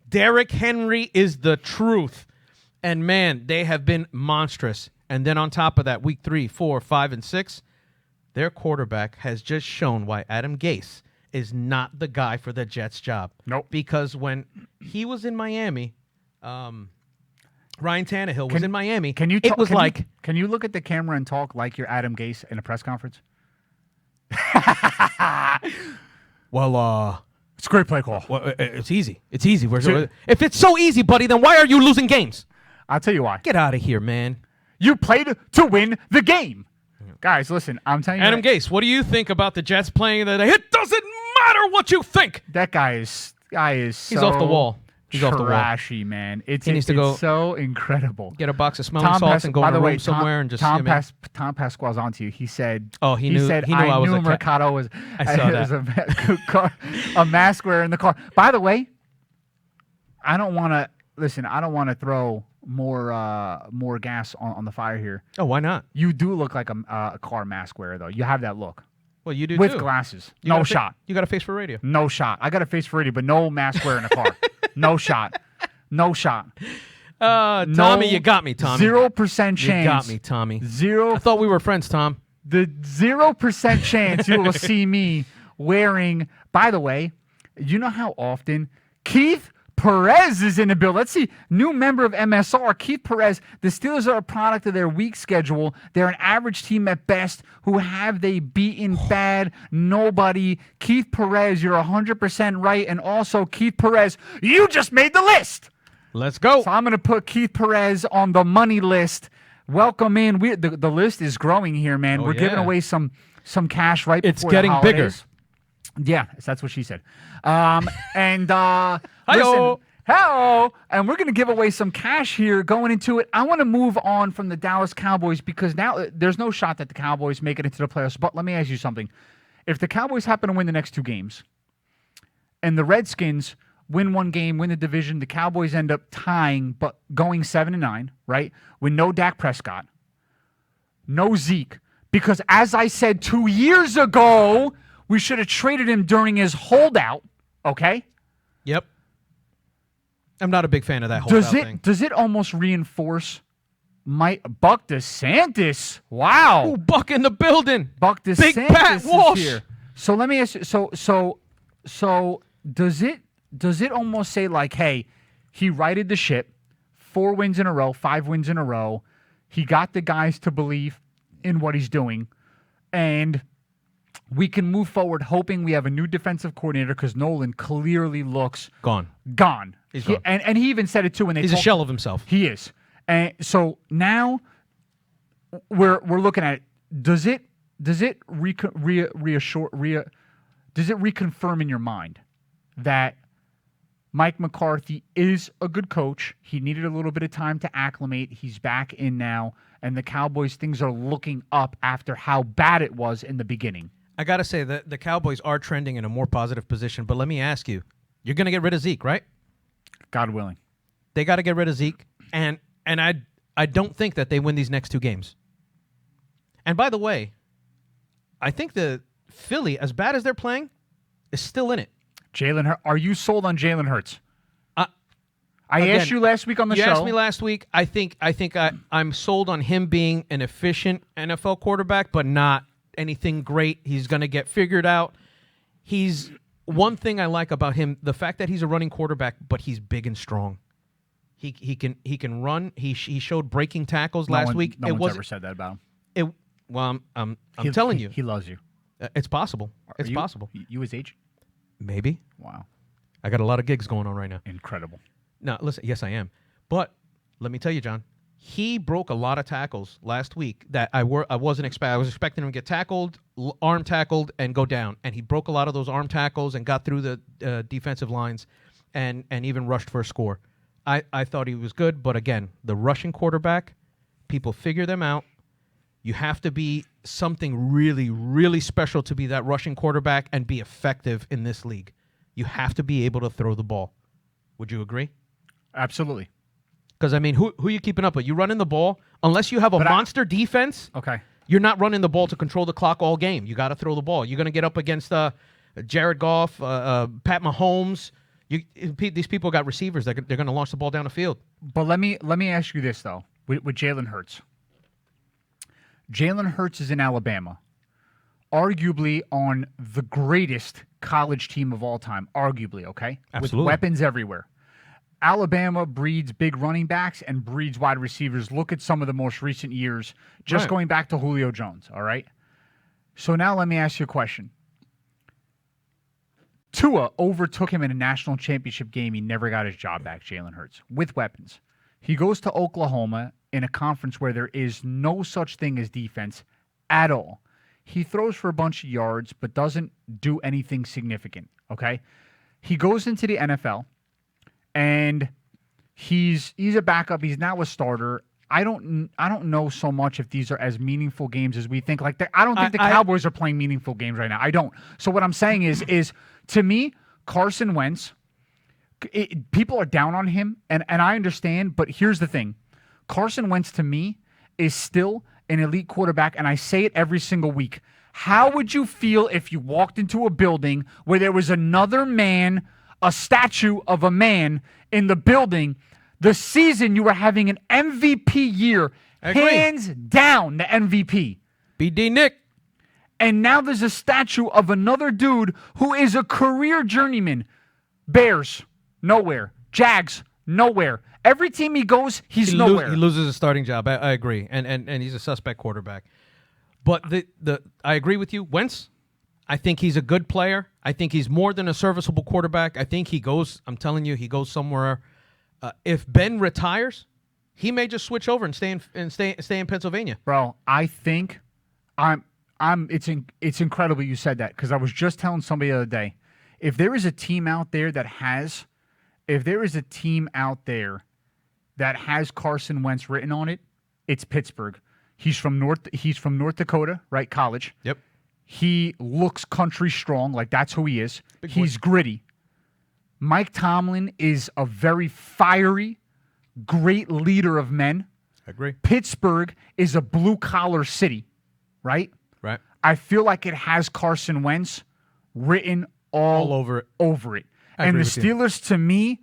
[SPEAKER 5] Derrick Henry is the truth. And, man, they have been monstrous. And then on top of that, week 3, 4, 5, and 6, their quarterback has just shown why Adam Gase is not the guy for the Jets job.
[SPEAKER 4] Nope.
[SPEAKER 5] Because when he was in Miami, Ryan Tannehill was in Miami.
[SPEAKER 4] Can you?
[SPEAKER 5] It was like
[SPEAKER 4] Can you look at the camera and talk like you're Adam Gase in a press conference? It's a great play call.
[SPEAKER 5] It's easy. It's easy. If it's so easy, buddy, then why are you losing games?
[SPEAKER 4] I'll tell you why.
[SPEAKER 5] Get out of here, man.
[SPEAKER 4] You played to win the game. Guys, listen, I'm telling you.
[SPEAKER 5] Adam Gase, what do you think about the Jets playing today? It doesn't matter what you think.
[SPEAKER 4] That guy is
[SPEAKER 5] He's off the wall. He's off the wall.
[SPEAKER 4] Trashy, man.
[SPEAKER 5] He needs to go
[SPEAKER 4] so incredible.
[SPEAKER 5] Get a box of smelling salts and go in a room somewhere and just.
[SPEAKER 4] Tom Pasquale's onto you. He said.
[SPEAKER 5] Oh, he knew.
[SPEAKER 4] Said,
[SPEAKER 5] he knew I was
[SPEAKER 4] knew
[SPEAKER 5] a
[SPEAKER 4] Mercado was.
[SPEAKER 5] I saw
[SPEAKER 4] was a mask wearer in the car. By the way, I don't want to listen. I don't want to throw more gas on the fire here.
[SPEAKER 5] Oh, why not?
[SPEAKER 4] You do look like a car mask wearer, though. You have that look.
[SPEAKER 5] Well, you do
[SPEAKER 4] with
[SPEAKER 5] too.
[SPEAKER 4] Glasses.
[SPEAKER 5] You
[SPEAKER 4] No
[SPEAKER 5] got
[SPEAKER 4] shot.
[SPEAKER 5] You got a face for radio.
[SPEAKER 4] No shot. I got a face for radio, but no mask wearer in a car. No shot. No shot.
[SPEAKER 5] Tommy, you got me, Tommy.
[SPEAKER 4] 0% chance.
[SPEAKER 5] You got me, Tommy.
[SPEAKER 4] Zero.
[SPEAKER 5] I thought we were friends, Tom.
[SPEAKER 4] The 0% chance you will see me wearing. By the way, you know how often Keith Perez is in the bill. Let's see. New member of MSR, Keith Perez. The Steelers are a product of their weak schedule. They're an average team at best. Who have they beaten bad? Nobody. Keith Perez, you're 100% right. And also, Keith Perez, you just made the list.
[SPEAKER 5] Let's go.
[SPEAKER 4] So I'm going to put Keith Perez on the money list. Welcome in. The list is growing here, man. We're giving away some cash right before
[SPEAKER 5] getting
[SPEAKER 4] the
[SPEAKER 5] bigger.
[SPEAKER 4] holidays. Yeah, that's what she said. Listen, hello, and we're going to give away some cash here going into it. I want to move on from the Dallas Cowboys because now there's no shot that the Cowboys make it into the playoffs. But let me ask you something. If the Cowboys happen to win the next two games and the Redskins win one game, win the division, the Cowboys end up tying but going 7-9, right? With no Dak Prescott, no Zeke. Because as I said 2 years ago, we should have traded him during his holdout, okay?
[SPEAKER 5] Yep. I'm not a big fan of that holdout thing.
[SPEAKER 4] Does it almost reinforce Buck DeSantis? Wow.
[SPEAKER 5] Ooh, Buck in the building.
[SPEAKER 4] Buck DeSantis
[SPEAKER 5] Big Pat Walsh.
[SPEAKER 4] is here. So let me ask you, so does it almost say like, hey, he righted the ship, 4 wins in a row, 5 wins in a row. He got the guys to believe in what he's doing, and we can move forward hoping we have a new defensive coordinator because Nolan clearly looks
[SPEAKER 5] Gone.
[SPEAKER 4] He's
[SPEAKER 5] gone.
[SPEAKER 4] And he even said it too when they
[SPEAKER 5] He's a shell of himself.
[SPEAKER 4] He is. And so now we're looking at it. Does it reconfirm in your mind that Mike McCarthy is a good coach? He needed a little bit of time to acclimate. He's back in now, and the Cowboys, things are looking up after how bad it was in the beginning.
[SPEAKER 5] I got to say that the Cowboys are trending in a more positive position, but let me ask you, you're going to get rid of Zeke, right?
[SPEAKER 4] God willing.
[SPEAKER 5] They got to get rid of Zeke, and I don't think that they win these next 2 games. And by the way, I think the Philly, as bad as they're playing, is still in it.
[SPEAKER 4] Jalen Hurts. Are you sold on Jalen Hurts? I
[SPEAKER 5] Again,
[SPEAKER 4] asked you last week on the show.
[SPEAKER 5] You asked me last week. I think I'm sold on him being an efficient NFL quarterback, but not anything great. He's going to get figured out. He's one thing I like about him, the fact that he's a running quarterback, but he's big and strong. He can run. He showed breaking tackles last week.
[SPEAKER 4] No one's ever said that about him.
[SPEAKER 5] I'm telling you,
[SPEAKER 4] he loves you.
[SPEAKER 5] It's possible. It's possible.
[SPEAKER 4] You his age?
[SPEAKER 5] Maybe.
[SPEAKER 4] Wow.
[SPEAKER 5] I got a lot of gigs going on right now.
[SPEAKER 4] Incredible.
[SPEAKER 5] No, listen. Yes, I am. But let me tell you, John, he broke a lot of tackles last week that I wasn't expecting. I was expecting him to get tackled, arm tackled, and go down. And he broke a lot of those arm tackles and got through the defensive lines, and even rushed for a score. I thought he was good, but again, the rushing quarterback, people figure them out. You have to be something really, really special to be that rushing quarterback and be effective in this league. You have to be able to throw the ball. Would you agree?
[SPEAKER 4] Absolutely.
[SPEAKER 5] Because, I mean, who are you keeping up with? You running the ball, unless you have a monster defense,
[SPEAKER 4] Okay.
[SPEAKER 5] you're not running the ball to control the clock all game. You got to throw the ball. You're going to get up against Jared Goff, Pat Mahomes. These people got receivers that they're going to launch the ball down the field.
[SPEAKER 4] But let me ask you this, though, with Jalen Hurts. Jalen Hurts is in Alabama, arguably on the greatest college team of all time, arguably, okay?
[SPEAKER 5] Absolutely.
[SPEAKER 4] With weapons everywhere. Alabama breeds big running backs and breeds wide receivers. Look at some of the most recent years, just
[SPEAKER 5] Right.
[SPEAKER 4] going back to Julio Jones, all right? So now let me ask you a question. Tua overtook him in a national championship game. He never got his job back, Jalen Hurts, with weapons. He goes to Oklahoma in a conference where there is no such thing as defense at all. He throws for a bunch of yards, but doesn't do anything significant, okay? He goes into the NFL, and he's a backup. He's now a starter. I don't know so much if these are as meaningful games as we think. Like, I don't think the Cowboys are playing meaningful games right now. I don't. So what I'm saying is to me, Carson Wentz, people are down on him, and I understand, but here's the thing. Carson Wentz, to me, is still an elite quarterback, and I say it every single week. How would you feel if you walked into a building where there was another man, a statue of a man in the building, the season you were having an MVP year, hands down the MVP?
[SPEAKER 5] BD Nick.
[SPEAKER 4] And now there's a statue of another dude who is a career journeyman. Bears, nowhere. Jags, nowhere. Every team he goes, he's nowhere.
[SPEAKER 5] He loses his starting job. I agree, and he's a suspect quarterback. But I agree with you. Wentz, I think he's a good player. I think he's more than a serviceable quarterback. I think he goes. I'm telling you, he goes somewhere. If Ben retires, he may just switch over and stay in Pennsylvania.
[SPEAKER 4] Bro, I think it's incredible you said that, because I was just telling somebody the other day, if there is a team out there that has Carson Wentz written on it, it's Pittsburgh. He's from North Dakota, right? College.
[SPEAKER 5] Yep.
[SPEAKER 4] He looks country strong, like that's who he is. He's gritty. Mike Tomlin is a very fiery, great leader of men.
[SPEAKER 5] I agree.
[SPEAKER 4] Pittsburgh is a blue-collar city, right?
[SPEAKER 5] Right.
[SPEAKER 4] I feel like it has Carson Wentz written all
[SPEAKER 5] over it.
[SPEAKER 4] And
[SPEAKER 5] agree
[SPEAKER 4] the
[SPEAKER 5] with you.
[SPEAKER 4] Steelers, to me,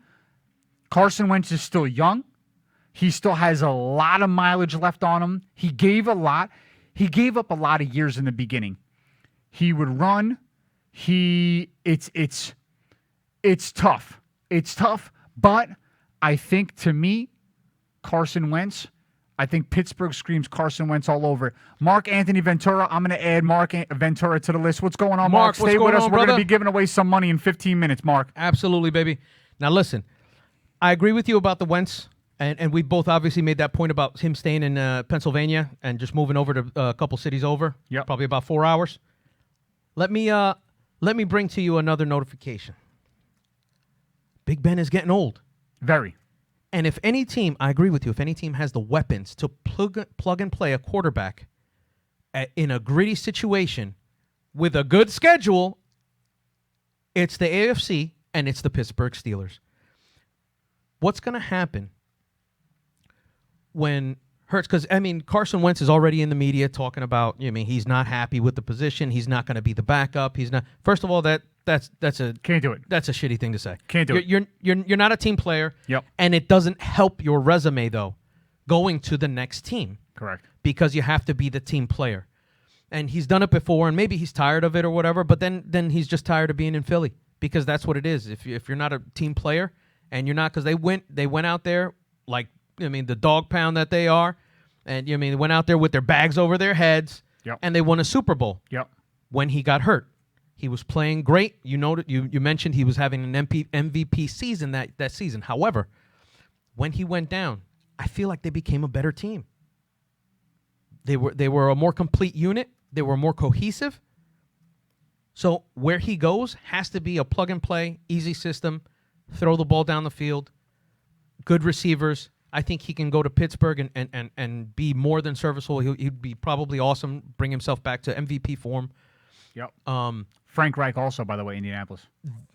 [SPEAKER 4] Carson Wentz is still young. He still has a lot of mileage left on him. He gave a lot. He gave up a lot of years in the beginning. He would run. It's tough. It's tough. But I think, to me, Carson Wentz, I think Pittsburgh screams Carson Wentz all over it. Mark Anthony Ventura, I'm going to add Mark Ventura to the list. What's going on, Mark?
[SPEAKER 5] What's
[SPEAKER 4] Stay with
[SPEAKER 5] going
[SPEAKER 4] us.
[SPEAKER 5] on,
[SPEAKER 4] We're going to
[SPEAKER 5] brother?
[SPEAKER 4] be giving away some money in 15 minutes, Mark.
[SPEAKER 5] Absolutely, baby. Now, listen, I agree with you about the Wentz, and we both obviously made that point about him staying in Pennsylvania and just moving over to a couple cities over.
[SPEAKER 4] Yep.
[SPEAKER 5] Probably about 4 hours. Let me bring to you another notification. Big Ben is getting old.
[SPEAKER 4] Very.
[SPEAKER 5] And if any team, I agree with you, if any team has the weapons to plug and play a quarterback in a gritty situation with a good schedule, it's the AFC and it's the Pittsburgh Steelers. What's going to happen when Hurts? Because, I mean, Carson Wentz is already in the media talking about, he's not happy with the position. He's not going to be the backup. He's not. First of all, that's a
[SPEAKER 4] Can't do it.
[SPEAKER 5] That's a shitty thing to say.
[SPEAKER 4] Can't do it.
[SPEAKER 5] You're not a team player.
[SPEAKER 4] Yep.
[SPEAKER 5] And it doesn't help your resume, though, going to the next team.
[SPEAKER 4] Correct.
[SPEAKER 5] Because you have to be the team player. And he's done it before, and maybe he's tired of it or whatever, but then he's just tired of being in Philly, because that's what it is. If you're not a team player, and you're not, because they went out there like, the dog pound that they are, and they went out there with their bags over their heads,
[SPEAKER 4] Yep.
[SPEAKER 5] and they won a Super Bowl.
[SPEAKER 4] Yep.
[SPEAKER 5] When he got hurt, he was playing great. You mentioned he was having an MVP season that season. However, when he went down, I feel like they became a better team. They were a more complete unit. They were more cohesive. So where he goes has to be a plug and play, easy system, throw the ball down the field, good receivers. I think he can go to Pittsburgh and be more than serviceable. He'd be probably awesome, bring himself back to MVP form.
[SPEAKER 4] Yep. Frank Reich also, by the way, Indianapolis.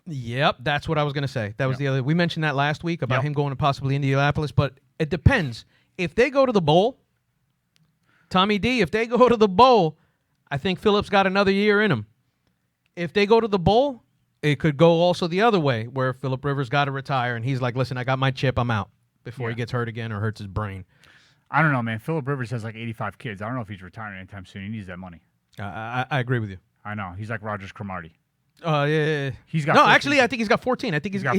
[SPEAKER 5] Yep, that's what I was going to say. That was the other. We mentioned that last week about
[SPEAKER 4] Yep.
[SPEAKER 5] him going to possibly Indianapolis, but it depends. If they go to the bowl, Tommy D, if they go to the bowl, I think Phillips got another year in him. If they go to the bowl, it could go also the other way, where Phillip Rivers got to retire, and he's like, listen, I got my chip, I'm out, before he gets hurt again or hurts his brain.
[SPEAKER 4] I don't know, man. Phillip Rivers has like 85 kids. I don't know if he's retiring anytime soon. He needs that money.
[SPEAKER 5] I agree with you.
[SPEAKER 4] I know. He's like Rogers Cromartie.
[SPEAKER 5] Yeah.
[SPEAKER 4] He's got
[SPEAKER 5] no.
[SPEAKER 4] 14.
[SPEAKER 5] Actually, I think he's got 14. I think he's
[SPEAKER 4] got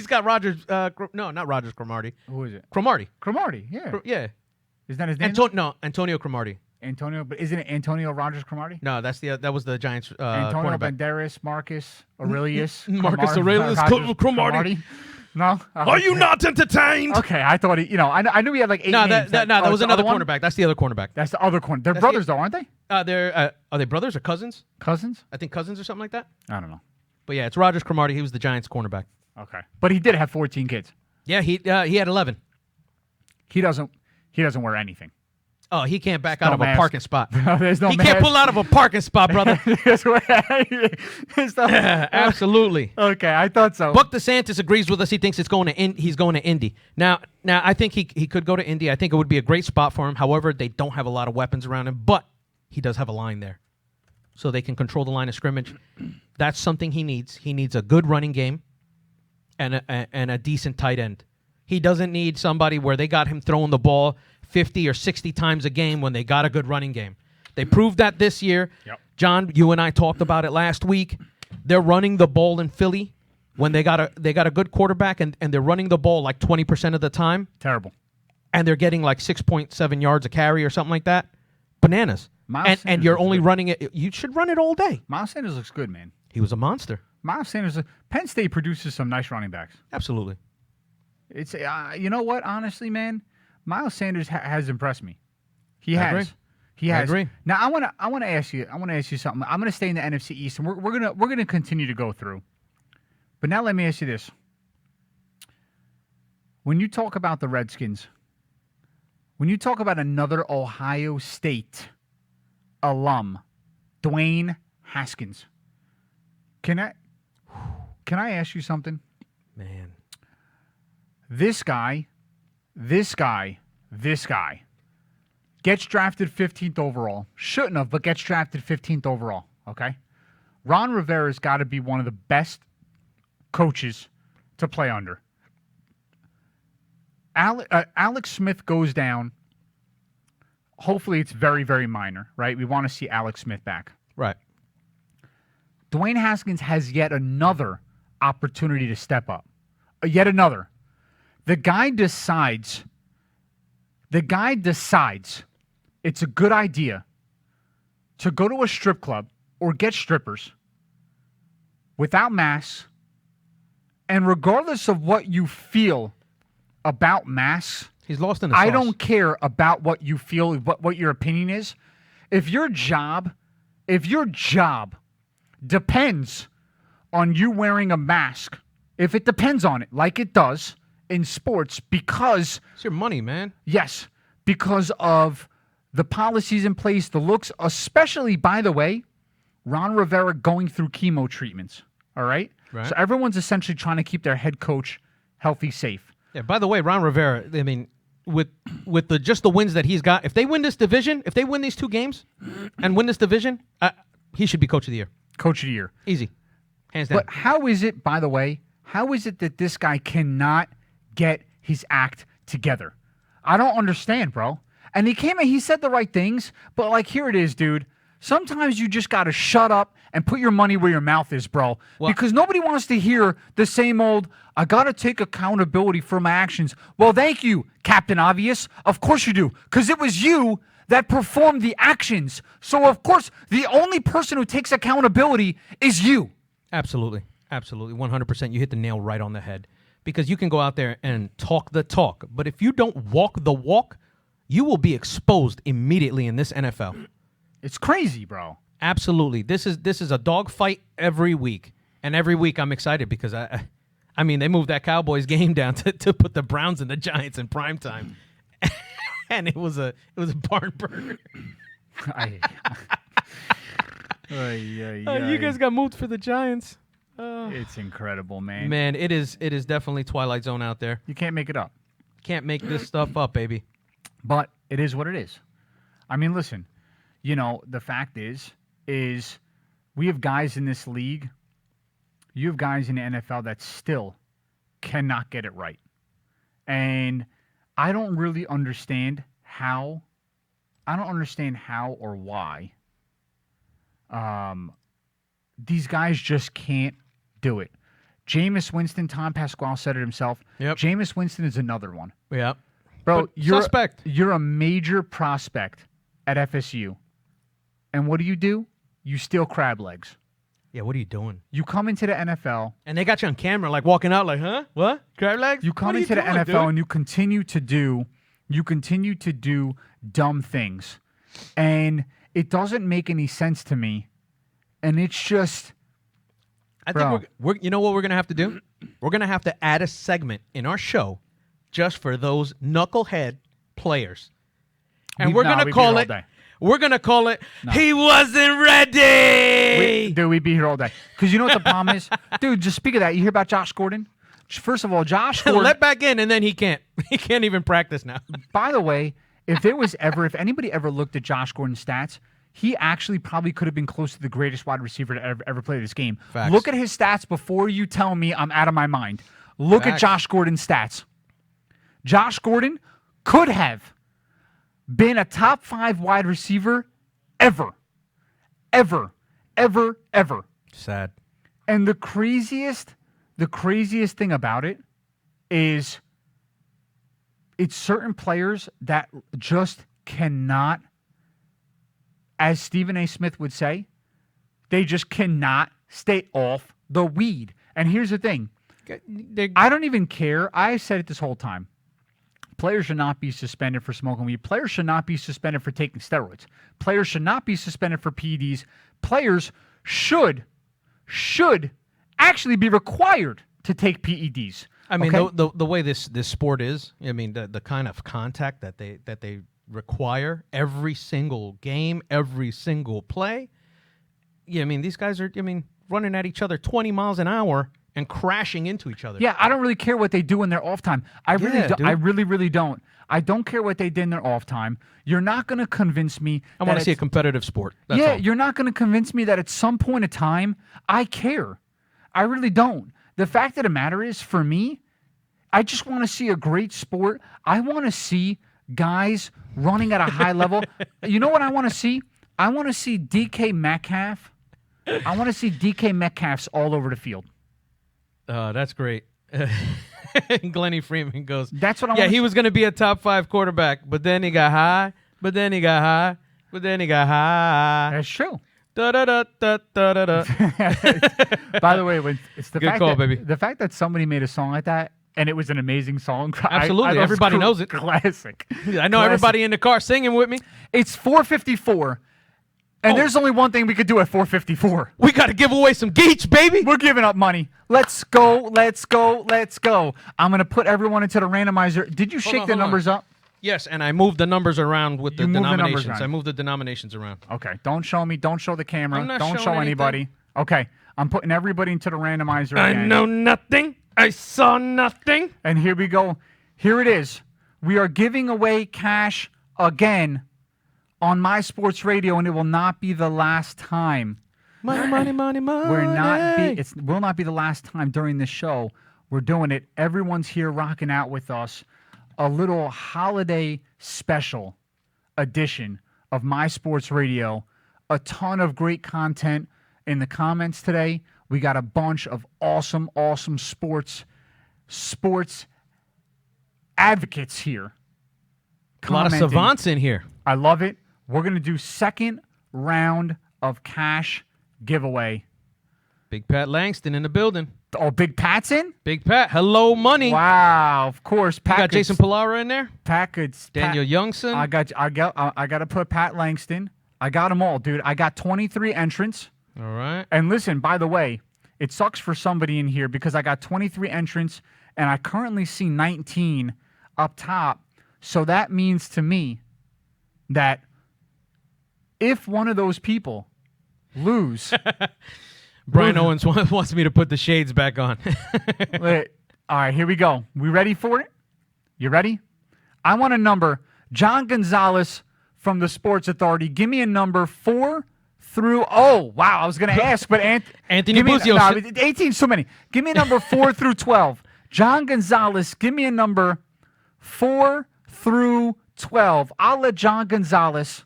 [SPEAKER 5] got Rogers. No, not Rogers Cromartie.
[SPEAKER 4] Who is it?
[SPEAKER 5] Cromartie.
[SPEAKER 4] Cromartie. Yeah.
[SPEAKER 5] Yeah.
[SPEAKER 4] Isn't that his name?
[SPEAKER 5] Antonio Cromartie.
[SPEAKER 4] Antonio, but isn't it Antonio Rogers Cromartie?
[SPEAKER 5] No, that was the Giants
[SPEAKER 4] Antonio
[SPEAKER 5] cornerback.
[SPEAKER 4] Banderas, Marcus Aurelius.
[SPEAKER 5] Marcus Aurelius
[SPEAKER 4] Rogers
[SPEAKER 5] Cromartie.
[SPEAKER 4] No.
[SPEAKER 5] Are you not entertained?
[SPEAKER 4] Okay, I thought he. I knew he had like 8
[SPEAKER 5] No,
[SPEAKER 4] names.
[SPEAKER 5] that was
[SPEAKER 4] the
[SPEAKER 5] another
[SPEAKER 4] other one?
[SPEAKER 5] cornerback. That's the other cornerback.
[SPEAKER 4] That's the other corner. They're
[SPEAKER 5] That's
[SPEAKER 4] brothers, though, aren't they?
[SPEAKER 5] Are they brothers or cousins?
[SPEAKER 4] Cousins?
[SPEAKER 5] I think cousins or something like that.
[SPEAKER 4] I don't know.
[SPEAKER 5] But yeah, it's Rogers Cromartie. He was the Giants cornerback.
[SPEAKER 4] Okay, but he did have 14 kids.
[SPEAKER 5] Yeah, he had 11.
[SPEAKER 4] He doesn't wear anything.
[SPEAKER 5] Oh, he can't back
[SPEAKER 4] No
[SPEAKER 5] out of a
[SPEAKER 4] mask.
[SPEAKER 5] parking spot.
[SPEAKER 4] No, there's no
[SPEAKER 5] He can't
[SPEAKER 4] mask.
[SPEAKER 5] pull out of a parking spot, brother. Absolutely.
[SPEAKER 4] Okay, I thought so.
[SPEAKER 5] Buck DeSantis agrees with us. He thinks he's going to Indy. Now I think he could go to Indy. I think it would be a great spot for him. However, they don't have a lot of weapons around him, but he does have a line there. So they can control the line of scrimmage. That's something he needs. He needs a good running game and a decent tight end. He doesn't need somebody where they got him throwing the ball 50 or 60 times a game when they got a good running game. They proved that this year.
[SPEAKER 4] Yep.
[SPEAKER 5] John, you and I talked about it last week. They're running the ball in Philly when they got a good quarterback and they're running the ball like 20% of the time.
[SPEAKER 4] Terrible.
[SPEAKER 5] And they're getting like 6.7 yards a carry or something like that. Bananas.
[SPEAKER 4] Miles
[SPEAKER 5] And
[SPEAKER 4] Sanders
[SPEAKER 5] you're
[SPEAKER 4] looks
[SPEAKER 5] only
[SPEAKER 4] good.
[SPEAKER 5] running it. You should run it all day.
[SPEAKER 4] Miles Sanders looks good, man.
[SPEAKER 5] He was a monster.
[SPEAKER 4] Miles Sanders. Penn State produces some nice running backs.
[SPEAKER 5] Absolutely.
[SPEAKER 4] It's you know what? Honestly, man, Miles Sanders has impressed me. He
[SPEAKER 5] I
[SPEAKER 4] has.
[SPEAKER 5] agree.
[SPEAKER 4] He
[SPEAKER 5] I
[SPEAKER 4] has.
[SPEAKER 5] agree.
[SPEAKER 4] Now I want to ask you something. I'm gonna stay in the NFC East, and we're gonna continue to go through. But now let me ask you this: when you talk about the Redskins, when you talk about another Ohio State alum, Dwayne Haskins, can I ask you something?
[SPEAKER 5] Man.
[SPEAKER 4] This guy gets drafted 15th overall. Shouldn't have, but gets drafted 15th overall. Okay? Ron Rivera's got to be one of the best coaches to play under. Alex Smith goes down. Hopefully it's very, very minor, right? We want to see Alex Smith back.
[SPEAKER 5] Right.
[SPEAKER 4] Dwayne Haskins has yet another opportunity to step up. Yet another. The guy decides it's a good idea to go to a strip club or get strippers without masks, and regardless of what you feel about masks,
[SPEAKER 5] He's lost in the sauce.
[SPEAKER 4] I don't care about what you feel, what your opinion is. If your job depends on you wearing a mask, if it depends on it, like it does in sports, because
[SPEAKER 5] It's your money, man.
[SPEAKER 4] yes, because of the policies in place, the looks, especially, by the way, Ron Rivera going through chemo treatments. All right?
[SPEAKER 5] Right.
[SPEAKER 4] So everyone's essentially trying to keep their head coach healthy, safe.
[SPEAKER 5] Yeah, by the way, Ron Rivera, I mean, with just the wins that he's got, if they win this division, if they win these 2 games and win this division, he should be coach of the year.
[SPEAKER 4] Coach of the year.
[SPEAKER 5] Easy. Hands down.
[SPEAKER 4] But how is it, by the way, that this guy cannot get his act together? I don't understand, bro. And he came and he said the right things, but like, here it is, dude. Sometimes you just got to shut up and put your money where your mouth is, bro.
[SPEAKER 5] Well-
[SPEAKER 4] because nobody wants to hear the same old, I got to take accountability for my actions. Well, thank you, Captain Obvious. Of course you do. Because it was you that performed the actions. So, of course, the only person who takes accountability is you.
[SPEAKER 5] Absolutely. Absolutely. 100%. You hit the nail right on the head. Because you can go out there and talk the talk. But if you don't walk the walk, you will be exposed immediately in this NFL.
[SPEAKER 4] It's crazy, bro.
[SPEAKER 5] Absolutely. This is a dogfight every week. And every week I'm excited because I mean, they moved that Cowboys game down to put the Browns and the Giants in primetime. And it was a barn burner. You guys got moved for the Giants.
[SPEAKER 4] It's incredible, man.
[SPEAKER 5] Man, it is definitely Twilight Zone out there.
[SPEAKER 4] You can't make it up.
[SPEAKER 5] Can't make this stuff up, baby.
[SPEAKER 4] But it is what it is. I mean, listen, the fact is we have guys in this league, you have guys in the NFL that still cannot get it right. And I don't really understand how or why these guys just can't do it. Jameis Winston, Tom Pasquale said it himself.
[SPEAKER 5] Yep.
[SPEAKER 4] Jameis Winston is another one.
[SPEAKER 5] Yeah.
[SPEAKER 4] Bro,
[SPEAKER 5] But
[SPEAKER 4] you're
[SPEAKER 5] suspect.
[SPEAKER 4] You're a major prospect at FSU. And what do? You steal crab legs.
[SPEAKER 5] Yeah, what are you doing?
[SPEAKER 4] You come into the NFL.
[SPEAKER 5] And they got you on camera, like walking out, like, huh? What? Crab legs?
[SPEAKER 4] You come
[SPEAKER 5] What are
[SPEAKER 4] into the
[SPEAKER 5] doing,
[SPEAKER 4] NFL
[SPEAKER 5] dude?
[SPEAKER 4] and you continue to do dumb things. And it doesn't make any sense to me. And it's just
[SPEAKER 5] I
[SPEAKER 4] Bro.
[SPEAKER 5] think we're you know what we're gonna have to do? We're gonna have to add a segment in our show just for those knucklehead players, and we're
[SPEAKER 4] we'd
[SPEAKER 5] gonna
[SPEAKER 4] be
[SPEAKER 5] call
[SPEAKER 4] here all
[SPEAKER 5] it.
[SPEAKER 4] day.
[SPEAKER 5] We're gonna call it. He wasn't ready.
[SPEAKER 4] Dude, we'd be here all day. Because you know what the problem is? Dude, just speak of that. You hear about Josh Gordon? First of all, Josh Gordon.
[SPEAKER 5] Let back in, and then he can't. He can't even practice now.
[SPEAKER 4] By the way, if anybody ever looked at Josh Gordon's stats, he actually probably could have been close to the greatest wide receiver to ever play this game.
[SPEAKER 5] Facts.
[SPEAKER 4] Look at his stats before you tell me I'm out of my mind. Look at
[SPEAKER 5] Facts.
[SPEAKER 4] Josh Gordon's stats. Josh Gordon could have been a top 5 wide receiver ever.
[SPEAKER 5] Sad.
[SPEAKER 4] And the craziest thing about it is it's certain players that just cannot, as Stephen A. Smith would say, they just cannot stay off the weed. And here's the thing. I don't even care. I said it this whole time. Players should not be suspended for smoking weed. Players should not be suspended for taking steroids. Players should not be suspended for PEDs. Players should actually be required to take PEDs.
[SPEAKER 5] I mean,
[SPEAKER 4] okay?
[SPEAKER 5] the way this sport is, I mean, the kind of contact that they require every single game, every single play. Yeah, I mean, these guys are, running at each other 20 miles an hour and crashing into each other.
[SPEAKER 4] Yeah, I don't really care what they do in their off time. I really don't. I don't care what they did in their off time. You're not going to convince me.
[SPEAKER 5] I want to see a competitive sport. That's all.
[SPEAKER 4] You're not going to convince me that at some point in time I care. I really don't. The fact of the matter is, for me, I just want to see a great sport. I want to see guys running at a high level. You know what I want to see? I want to see DK Metcalf. I want to see DK Metcalfs all over the field.
[SPEAKER 5] That's great. Glennie Freeman goes,
[SPEAKER 4] That's what I
[SPEAKER 5] yeah,
[SPEAKER 4] want.
[SPEAKER 5] he was going to be a top 5 quarterback, but then he got high, but then he got high, but then he got high.
[SPEAKER 4] That's true.
[SPEAKER 5] Da, da, da, da, da, da, da.
[SPEAKER 4] By the way, it's the
[SPEAKER 5] Good
[SPEAKER 4] fact
[SPEAKER 5] call,
[SPEAKER 4] that,
[SPEAKER 5] baby.
[SPEAKER 4] The fact that somebody made a song like that and it was an amazing song.
[SPEAKER 5] Absolutely. Everybody knows it.
[SPEAKER 4] Classic.
[SPEAKER 5] I know everybody in the car singing with me.
[SPEAKER 4] It's 4:54, and there's only one thing we could do at 4:54.
[SPEAKER 5] We got to give away some geets, baby.
[SPEAKER 4] We're giving up money. Let's go. I'm going to put everyone into the randomizer. Did you shake the numbers up?
[SPEAKER 5] Yes, and I moved the numbers around with the
[SPEAKER 4] You moved the numbers
[SPEAKER 5] denominations.
[SPEAKER 4] around.
[SPEAKER 5] I moved the denominations around.
[SPEAKER 4] Okay. Don't show me. Don't show the camera.
[SPEAKER 5] I'm not
[SPEAKER 4] Don't
[SPEAKER 5] showing
[SPEAKER 4] show
[SPEAKER 5] anything.
[SPEAKER 4] anybody. Okay. I'm putting everybody into the randomizer
[SPEAKER 5] I
[SPEAKER 4] again.
[SPEAKER 5] know nothing. I saw nothing.
[SPEAKER 4] And here we go. Here it is. We are giving away cash again on My Sports Radio, and it will not be the last time.
[SPEAKER 5] Money, money, money, money.
[SPEAKER 4] It will not be the last time during this show. We're doing it. Everyone's here rocking out with us. A little holiday special edition of My Sports Radio. A ton of great content in the comments today. We got a bunch of awesome sports advocates here.
[SPEAKER 5] A lot of
[SPEAKER 4] commenting.
[SPEAKER 5] savants in here.
[SPEAKER 4] I love it. We're going to do second round of cash giveaway.
[SPEAKER 5] Big Pat Langston in the building.
[SPEAKER 4] Oh, Big Pat's in?
[SPEAKER 5] Big Pat, hello, money.
[SPEAKER 4] Wow, of course.
[SPEAKER 5] You
[SPEAKER 4] Pat
[SPEAKER 5] got Jason Pilara in there? Daniel Youngson.
[SPEAKER 4] I got to put Pat Langston. I got them all, dude. I got 23 entrants.
[SPEAKER 5] All right.
[SPEAKER 4] And listen, by the way, it sucks for somebody in here because I got 23 entrants and I currently see 19 up top. So that means to me that if one of those people lose,
[SPEAKER 5] Brian Owens wants me to put the shades back on.
[SPEAKER 4] All right, here we go. We ready for it? You ready? I want a number. John Gonzalez from the Sports Authority. Give me a number 4 through. Oh, wow. I was going to ask, but
[SPEAKER 5] Anthony Buzios.
[SPEAKER 4] No, 18 so many. Give me a number 4 through 12. John Gonzalez, give me a number 4 through 12. I'll let John Gonzalez,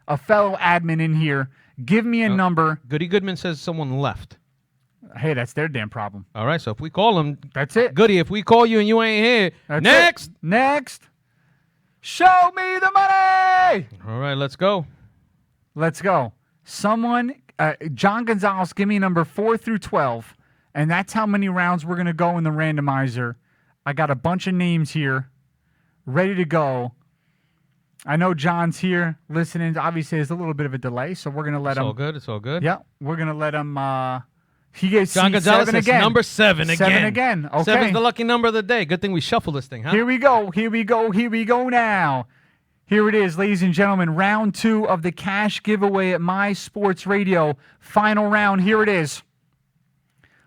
[SPEAKER 4] a fellow admin in here, Give me a number.
[SPEAKER 5] Goody Goodman says someone left.
[SPEAKER 4] Hey, that's their damn problem.
[SPEAKER 5] All right, so if we call him,
[SPEAKER 4] That's it.
[SPEAKER 5] Goody, if we call you and you ain't here,
[SPEAKER 4] That's
[SPEAKER 5] next.
[SPEAKER 4] it. Next. Show me the money.
[SPEAKER 5] All right, let's go.
[SPEAKER 4] Let's go. Someone, John Gonzalez, give me number 4 through 12. And that's how many rounds we're going to go in the randomizer. I got a bunch of names here ready to go. I know John's here listening. Obviously, there's a little bit of a delay, so we're going to let
[SPEAKER 5] It's
[SPEAKER 4] him.
[SPEAKER 5] all good. It's all good.
[SPEAKER 4] Yeah, we're going to let him. He gets
[SPEAKER 5] John Gonzalez
[SPEAKER 4] 7
[SPEAKER 5] says
[SPEAKER 4] again.
[SPEAKER 5] number 7 again.
[SPEAKER 4] 7 again. Okay.
[SPEAKER 5] 7's the lucky number of the day. Good thing we shuffle this thing, huh?
[SPEAKER 4] Here we go. Here we go. Here we go now. Here it is, ladies and gentlemen. Round 2 of the cash giveaway at My Sports Radio. Final round. Here it is.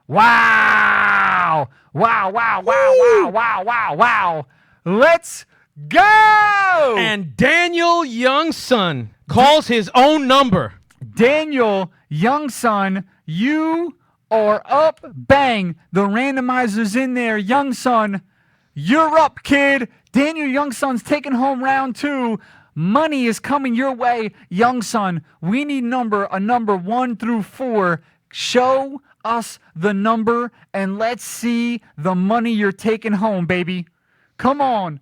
[SPEAKER 4] Wow. Wow, wow, wow, wow, wow, wow, wow. Let's go.
[SPEAKER 5] And Daniel Youngson calls his own number.
[SPEAKER 4] Daniel Youngson, you are up. Bang. The randomizer's in there. Youngson, you're up, kid. Daniel Youngson's taking home round 2. Money is coming your way. Youngson, we need a number 1 through 4. Show us the number and let's see the money you're taking home, baby. Come on.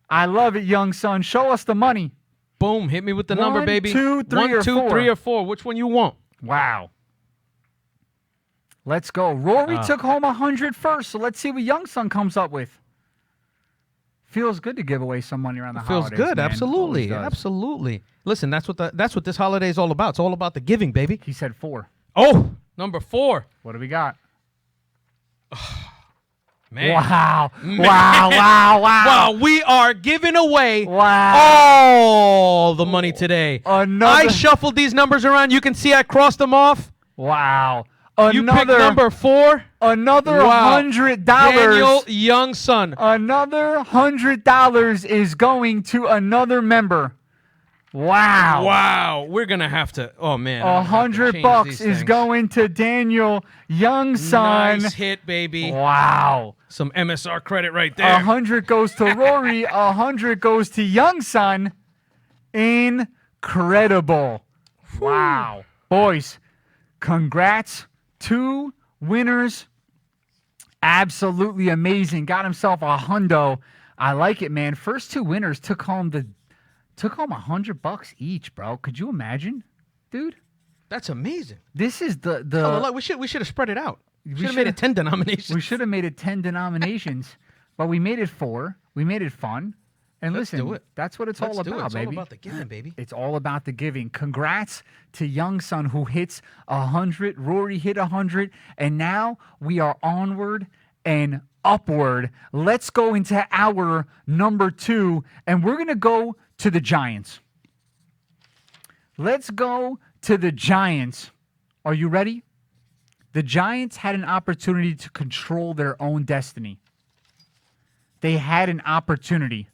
[SPEAKER 4] I love it, Youngson. Show us the money.
[SPEAKER 5] Boom. Hit me with the number,
[SPEAKER 4] 1,
[SPEAKER 5] baby.
[SPEAKER 4] 2, 3,
[SPEAKER 5] 1,
[SPEAKER 4] or
[SPEAKER 5] 2,
[SPEAKER 4] 4.
[SPEAKER 5] 3, or 4. Which one you want?
[SPEAKER 4] Wow. Let's go. Rory took home 100 first, so let's see what Youngson comes up with. Feels good to give away some money around the
[SPEAKER 5] Feels
[SPEAKER 4] holidays.
[SPEAKER 5] good.
[SPEAKER 4] man.
[SPEAKER 5] Absolutely.
[SPEAKER 4] Always does.
[SPEAKER 5] Absolutely. Listen, that's what this holiday is all about. It's all about the giving, baby.
[SPEAKER 4] He said 4.
[SPEAKER 5] Oh, number 4.
[SPEAKER 4] What do we got?
[SPEAKER 5] Man.
[SPEAKER 4] Wow. Wow, wow, wow.
[SPEAKER 5] Wow, we are giving away
[SPEAKER 4] Wow.
[SPEAKER 5] all the money today.
[SPEAKER 4] Another-
[SPEAKER 5] I shuffled these numbers around. You can see I crossed them off.
[SPEAKER 4] Wow.
[SPEAKER 5] You picked number 4.
[SPEAKER 4] Another
[SPEAKER 5] Wow.
[SPEAKER 4] $100.
[SPEAKER 5] Daniel Youngson.
[SPEAKER 4] Another $100 is going to another member. Wow.
[SPEAKER 5] Wow, we're gonna have to. Oh man, I'm gonna have to change
[SPEAKER 4] $100
[SPEAKER 5] these
[SPEAKER 4] is
[SPEAKER 5] things.
[SPEAKER 4] going to Daniel Youngson.
[SPEAKER 5] Nice hit, baby.
[SPEAKER 4] Wow.
[SPEAKER 5] Some MSR credit right there.
[SPEAKER 4] 100 goes to Rory. 100 goes to Youngson. Incredible. Wow. Boys, congrats. 2 winners. Absolutely amazing. Got himself a hundo. I like it, man. First 2 winners took home $100 each, bro. Could you imagine, dude?
[SPEAKER 5] That's amazing.
[SPEAKER 4] This is the
[SPEAKER 5] Oh, look, we should have spread it out. We should have made it 10 denominations.
[SPEAKER 4] We should have made it 10 denominations, but we made it 4. We made it fun. And
[SPEAKER 5] Let's
[SPEAKER 4] listen,
[SPEAKER 5] do it.
[SPEAKER 4] that's what it's
[SPEAKER 5] Let's
[SPEAKER 4] all
[SPEAKER 5] do it.
[SPEAKER 4] about,
[SPEAKER 5] It's
[SPEAKER 4] baby.
[SPEAKER 5] all about the giving, baby.
[SPEAKER 4] It's all about the giving. Congrats to Youngson who hits 100. Rory hit 100, and now we are onward and upward. Let's go into our number 2, and we're gonna go to the Giants. Let's go to the Giants. Are you ready? The Giants had an opportunity to control their own destiny. They had an opportunity,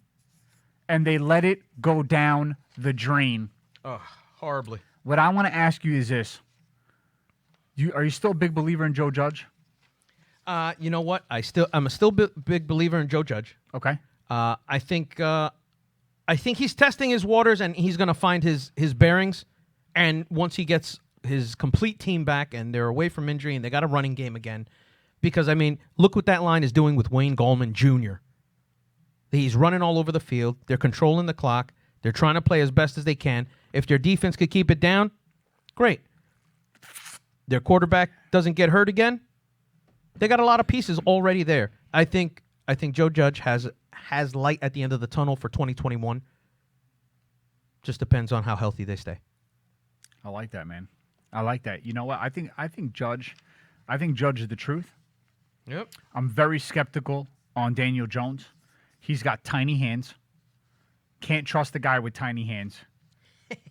[SPEAKER 4] and they let it go down the drain.
[SPEAKER 5] Oh, horribly.
[SPEAKER 4] What I want to ask you is this. Are you still a big believer in Joe Judge?
[SPEAKER 5] You know what? I'm a still big believer in Joe Judge.
[SPEAKER 4] Okay.
[SPEAKER 5] I think he's testing his waters and he's going to find his bearings. And once he gets his complete team back and they're away from injury and they got a running game again, because I mean, look what that line is doing with Wayne Gallman Jr. He's running all over the field. They're controlling the clock. They're trying to play as best as they can. If their defense could keep it down, great. Their quarterback doesn't get hurt again. They got a lot of pieces already there. I think Joe Judge has light at the end of the tunnel for 2021. Just depends on how healthy they stay.
[SPEAKER 4] I like that, man. I like that. You know what? I think Judge is the truth.
[SPEAKER 5] Yep.
[SPEAKER 4] I'm very skeptical on Daniel Jones. He's got tiny hands. Can't trust a guy with tiny hands.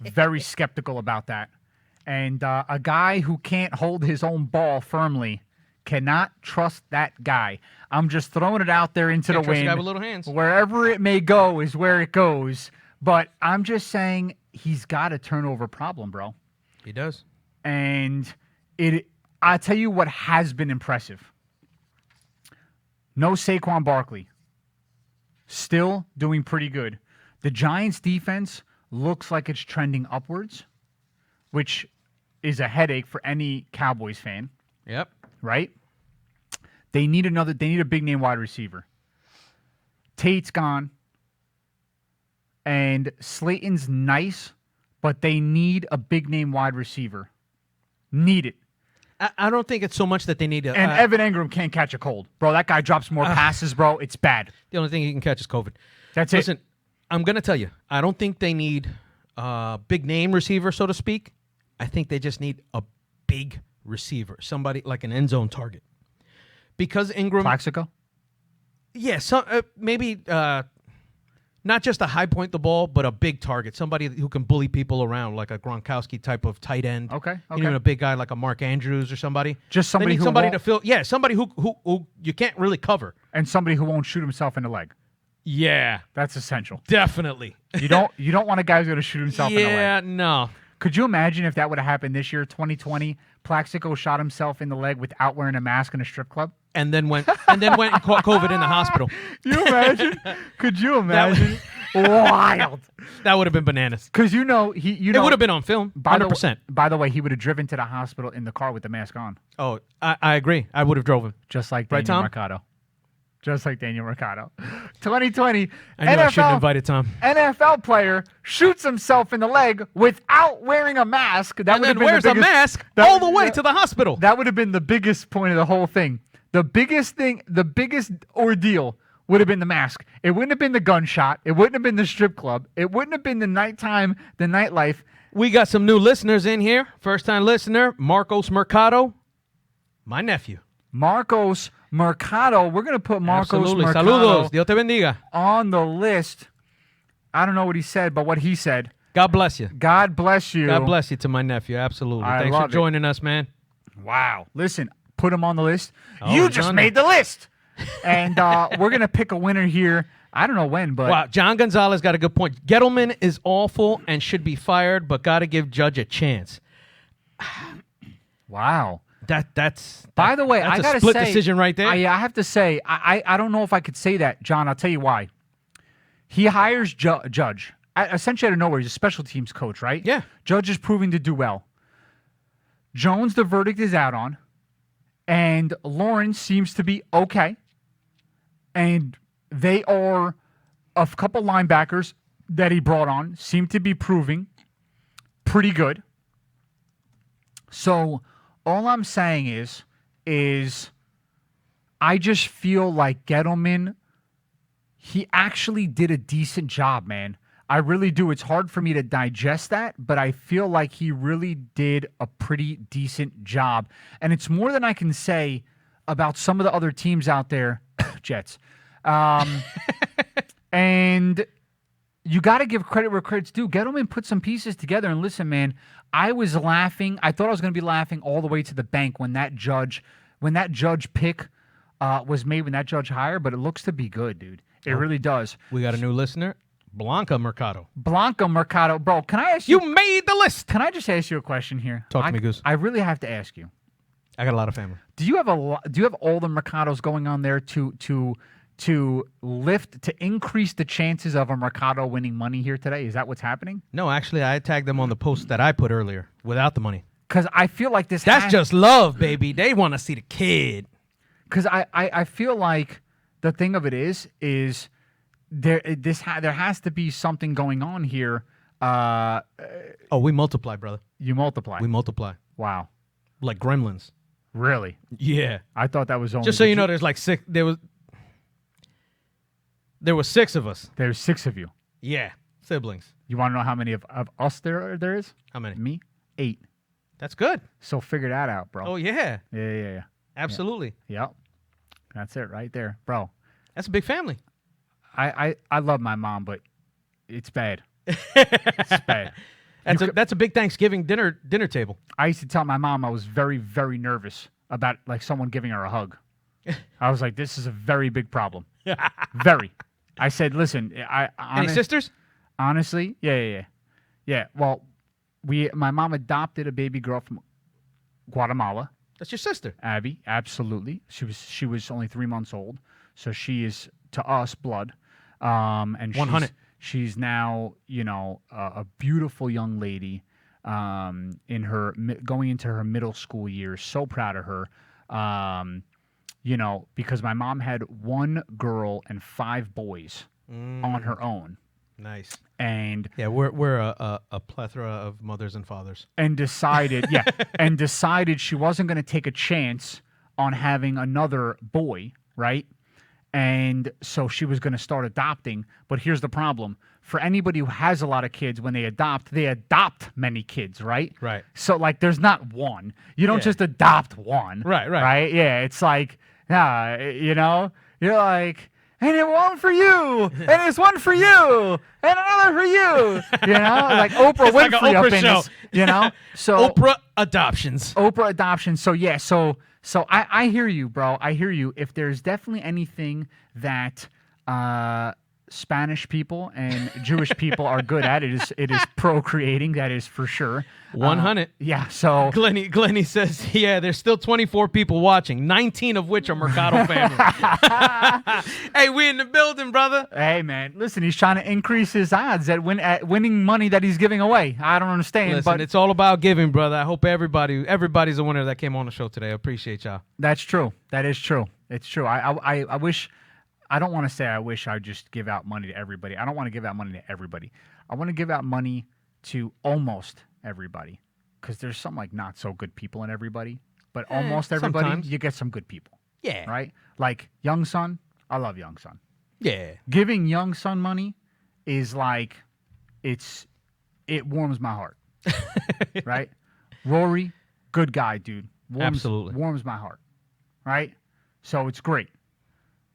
[SPEAKER 4] Very skeptical about that. And a guy who can't hold his own ball firmly, cannot trust that guy. I'm just throwing it out there into
[SPEAKER 5] Can't
[SPEAKER 4] the
[SPEAKER 5] trust a
[SPEAKER 4] wind.
[SPEAKER 5] guy with little hands.
[SPEAKER 4] Wherever it may go is where it goes. But I'm just saying he's got a turnover problem, bro.
[SPEAKER 5] He does.
[SPEAKER 4] And I tell you what has been impressive. No Saquon Barkley. Still doing pretty good. The Giants defense looks like it's trending upwards. which is a headache for any Cowboys fan,
[SPEAKER 5] Yep.
[SPEAKER 4] right? They need a big name wide receiver. Tate's gone. And Slayton's nice, but they need a big name wide receiver. Need it.
[SPEAKER 5] I don't think it's so much that they need to.
[SPEAKER 4] And Evan Engram can't catch a cold. Bro, that guy drops more passes, bro. It's bad.
[SPEAKER 5] The only thing he can catch is COVID.
[SPEAKER 4] That's
[SPEAKER 5] Listen,
[SPEAKER 4] it.
[SPEAKER 5] I'm going to tell you, I don't think they need a big name receiver, so to speak. I think they just need a big receiver, somebody like an end zone target. Because Ingram,
[SPEAKER 4] Plaxico?
[SPEAKER 5] yeah, maybe not just a high point the ball, but a big target, somebody who can bully people around, like a Gronkowski type of tight end.
[SPEAKER 4] Okay,
[SPEAKER 5] You
[SPEAKER 4] okay.
[SPEAKER 5] know, a big guy like a Mark Andrews or somebody.
[SPEAKER 4] Just somebody
[SPEAKER 5] They need
[SPEAKER 4] who
[SPEAKER 5] somebody
[SPEAKER 4] won't-
[SPEAKER 5] to fill. Yeah, somebody who you can't really cover.
[SPEAKER 4] And somebody who won't shoot himself in the leg.
[SPEAKER 5] Yeah,
[SPEAKER 4] That's essential.
[SPEAKER 5] definitely.
[SPEAKER 4] You don't want a guy who's going to shoot himself in the leg.
[SPEAKER 5] Yeah, no.
[SPEAKER 4] Could you imagine if that would have happened this year, 2020? Plaxico shot himself in the leg without wearing a mask in a strip club?
[SPEAKER 5] And then went and caught COVID in the hospital.
[SPEAKER 4] You imagine? Could you imagine? Wild.
[SPEAKER 5] That would have been bananas.
[SPEAKER 4] Because
[SPEAKER 5] It would have been on film, 100%.
[SPEAKER 4] By the way, he would have driven to the hospital in the car with the mask on,
[SPEAKER 5] Oh, I agree. I would have drove him.
[SPEAKER 4] just like
[SPEAKER 5] Right,
[SPEAKER 4] Daniel
[SPEAKER 5] Tom?
[SPEAKER 4] Mercado. Just like Daniel Mercado. 2020,
[SPEAKER 5] I knew I shouldn't have invited Tom.
[SPEAKER 4] NFL player shoots himself in the leg without wearing a mask. That
[SPEAKER 5] And
[SPEAKER 4] would have
[SPEAKER 5] then
[SPEAKER 4] been
[SPEAKER 5] wears
[SPEAKER 4] the
[SPEAKER 5] a
[SPEAKER 4] biggest,
[SPEAKER 5] mask
[SPEAKER 4] that-
[SPEAKER 5] all the way
[SPEAKER 4] yeah.
[SPEAKER 5] to the hospital.
[SPEAKER 4] That would have been the biggest point of the whole thing. The biggest ordeal would have been the mask. It wouldn't have been the gunshot. It wouldn't have been the strip club. It wouldn't have been the nighttime, the nightlife.
[SPEAKER 5] We got some new listeners in here. First-time listener, Marcos Mercado, my nephew.
[SPEAKER 4] Marcos Mercado. We're going to put Marcos
[SPEAKER 5] Absolutely.
[SPEAKER 4] Mercado
[SPEAKER 5] Saludos. Dios te bendiga.
[SPEAKER 4] on the list. I don't know what he said, but what he said.
[SPEAKER 5] God bless you.
[SPEAKER 4] God bless you.
[SPEAKER 5] God bless you to my nephew. Absolutely.
[SPEAKER 4] I
[SPEAKER 5] Thanks for
[SPEAKER 4] love it.
[SPEAKER 5] joining us, man.
[SPEAKER 4] Wow. Listen, put him on the list.
[SPEAKER 5] Oh,
[SPEAKER 4] You
[SPEAKER 5] he's
[SPEAKER 4] just
[SPEAKER 5] on
[SPEAKER 4] made the list. And we're going to pick a winner here. I don't know when, but
[SPEAKER 5] Wow, John Gonzalez got a good point. Gettleman is awful and should be fired, but got to give Judge a chance.
[SPEAKER 4] wow.
[SPEAKER 5] That's
[SPEAKER 4] By the way,
[SPEAKER 5] that's
[SPEAKER 4] I
[SPEAKER 5] a
[SPEAKER 4] gotta
[SPEAKER 5] split
[SPEAKER 4] say,
[SPEAKER 5] decision right there.
[SPEAKER 4] I have to say, I don't know if I could say that, John. I'll tell you why. He hires Judge essentially out of nowhere. He's a special teams coach, right?
[SPEAKER 5] Yeah.
[SPEAKER 4] Judge is proving to do well. Jones, the verdict is out on, and Lawrence seems to be okay. And they are a couple linebackers that he brought on seem to be proving pretty good. So all I'm saying is I just feel like Gettleman, he actually did a decent job, man. I really do. It's hard for me to digest that, but I feel like he really did a pretty decent job. And it's more than I can say about some of the other teams out there, Jets. And you got to give credit where credit's due. Gettleman put some pieces together. And listen, man, I was laughing. I thought I was going to be laughing all the way to the bank when that judge pick was made, when that judge hired. But it looks to be good, dude. It really does.
[SPEAKER 5] We got a new listener, Blanca Mercado.
[SPEAKER 4] Blanca Mercado, bro. Can I ask you?
[SPEAKER 5] You made the list.
[SPEAKER 4] Can I just ask you a question here?
[SPEAKER 5] Talk to me, Goose.
[SPEAKER 4] I really have to ask you.
[SPEAKER 5] I got a lot of family.
[SPEAKER 4] Do you have all the Mercados going on there to lift, to increase the chances of a Mercado winning money here today? Is that what's happening?
[SPEAKER 5] No, actually, I tagged them on the post that I put earlier without the money.
[SPEAKER 4] Because I feel like this.
[SPEAKER 5] That's just love, baby. They want to see the kid.
[SPEAKER 4] Because I feel like the thing of it is there has to be something going on here.
[SPEAKER 5] Oh, we multiply, brother.
[SPEAKER 4] You multiply.
[SPEAKER 5] We multiply
[SPEAKER 4] Wow.
[SPEAKER 5] like gremlins.
[SPEAKER 4] Really?
[SPEAKER 5] Yeah.
[SPEAKER 4] I thought that was only.
[SPEAKER 5] Just so you know, there's like six. There was 6 of us.
[SPEAKER 4] There's 6 of you.
[SPEAKER 5] Yeah, siblings.
[SPEAKER 4] You want to know how many of us there is?
[SPEAKER 5] How many?
[SPEAKER 4] Me? 8.
[SPEAKER 5] That's good.
[SPEAKER 4] So figure that out, bro.
[SPEAKER 5] Oh yeah,
[SPEAKER 4] Yeah.
[SPEAKER 5] absolutely.
[SPEAKER 4] Yep. That's it right there, bro.
[SPEAKER 5] That's a big family.
[SPEAKER 4] I love my mom, but it's bad. It's bad.
[SPEAKER 5] That's a big Thanksgiving dinner table.
[SPEAKER 4] I used to tell my mom I was very, very nervous about like someone giving her a hug. I was like, this is a very big problem. Very. I said, listen,
[SPEAKER 5] Any sisters?
[SPEAKER 4] honestly, yeah. Well, my mom adopted a baby girl from Guatemala,
[SPEAKER 5] That's your sister.
[SPEAKER 4] Abby. Absolutely, she was only 3 months old, so she is to us blood. And
[SPEAKER 5] 100.
[SPEAKER 4] she's now a beautiful young lady. in her going into her middle school years. So proud of her. You know, because my mom had 1 girl and 5 boys on her own.
[SPEAKER 5] Nice.
[SPEAKER 4] And
[SPEAKER 5] Yeah, we're a plethora of mothers and fathers.
[SPEAKER 4] and decided and decided she wasn't going to take a chance on having another boy, right? And so she was going to start adopting. But here's the problem. For anybody who has a lot of kids, when they adopt many kids, right?
[SPEAKER 5] Right.
[SPEAKER 4] So, like, there's not one. You don't
[SPEAKER 5] Yeah.
[SPEAKER 4] just adopt one.
[SPEAKER 5] Right.
[SPEAKER 4] Right? Yeah, it's like, you know, you're like, and it one for you, and there's one for you, and another for you. You know, like Oprah
[SPEAKER 5] It's like
[SPEAKER 4] Winfrey
[SPEAKER 5] an
[SPEAKER 4] up
[SPEAKER 5] Oprah
[SPEAKER 4] in
[SPEAKER 5] show.
[SPEAKER 4] this, you know? So
[SPEAKER 5] Oprah adoptions.
[SPEAKER 4] Oprah adoption. So yeah, so I hear you, bro. I hear you. If there's definitely anything that Spanish people and Jewish people are good at, it is procreating. That is for sure.
[SPEAKER 5] 100.
[SPEAKER 4] Yeah. So
[SPEAKER 5] Glenny says, yeah, there's still 24 people watching, 19 of which are Mercado family. Hey, we in the building, brother.
[SPEAKER 4] hey, man, listen. He's trying to increase his odds at winning money that he's giving away. I don't understand,
[SPEAKER 5] Listen,
[SPEAKER 4] but
[SPEAKER 5] it's all about giving, brother. I hope everybody's a winner that came on the show today. I appreciate y'all.
[SPEAKER 4] that's true. That is true. It's true. I wish. I don't want to say I wish I'd just give out money to everybody. I don't want to give out money to everybody. I want to give out money to almost everybody because there's some like not so good people in everybody, but almost everybody,
[SPEAKER 5] sometimes.
[SPEAKER 4] you get some good people,
[SPEAKER 5] Yeah.
[SPEAKER 4] right? Like Young Son, I love Young Son.
[SPEAKER 5] Yeah.
[SPEAKER 4] Giving Young Son money is like, it warms my heart, right? Rory, good guy, dude.
[SPEAKER 5] Absolutely.
[SPEAKER 4] Warms my heart, right? So it's great.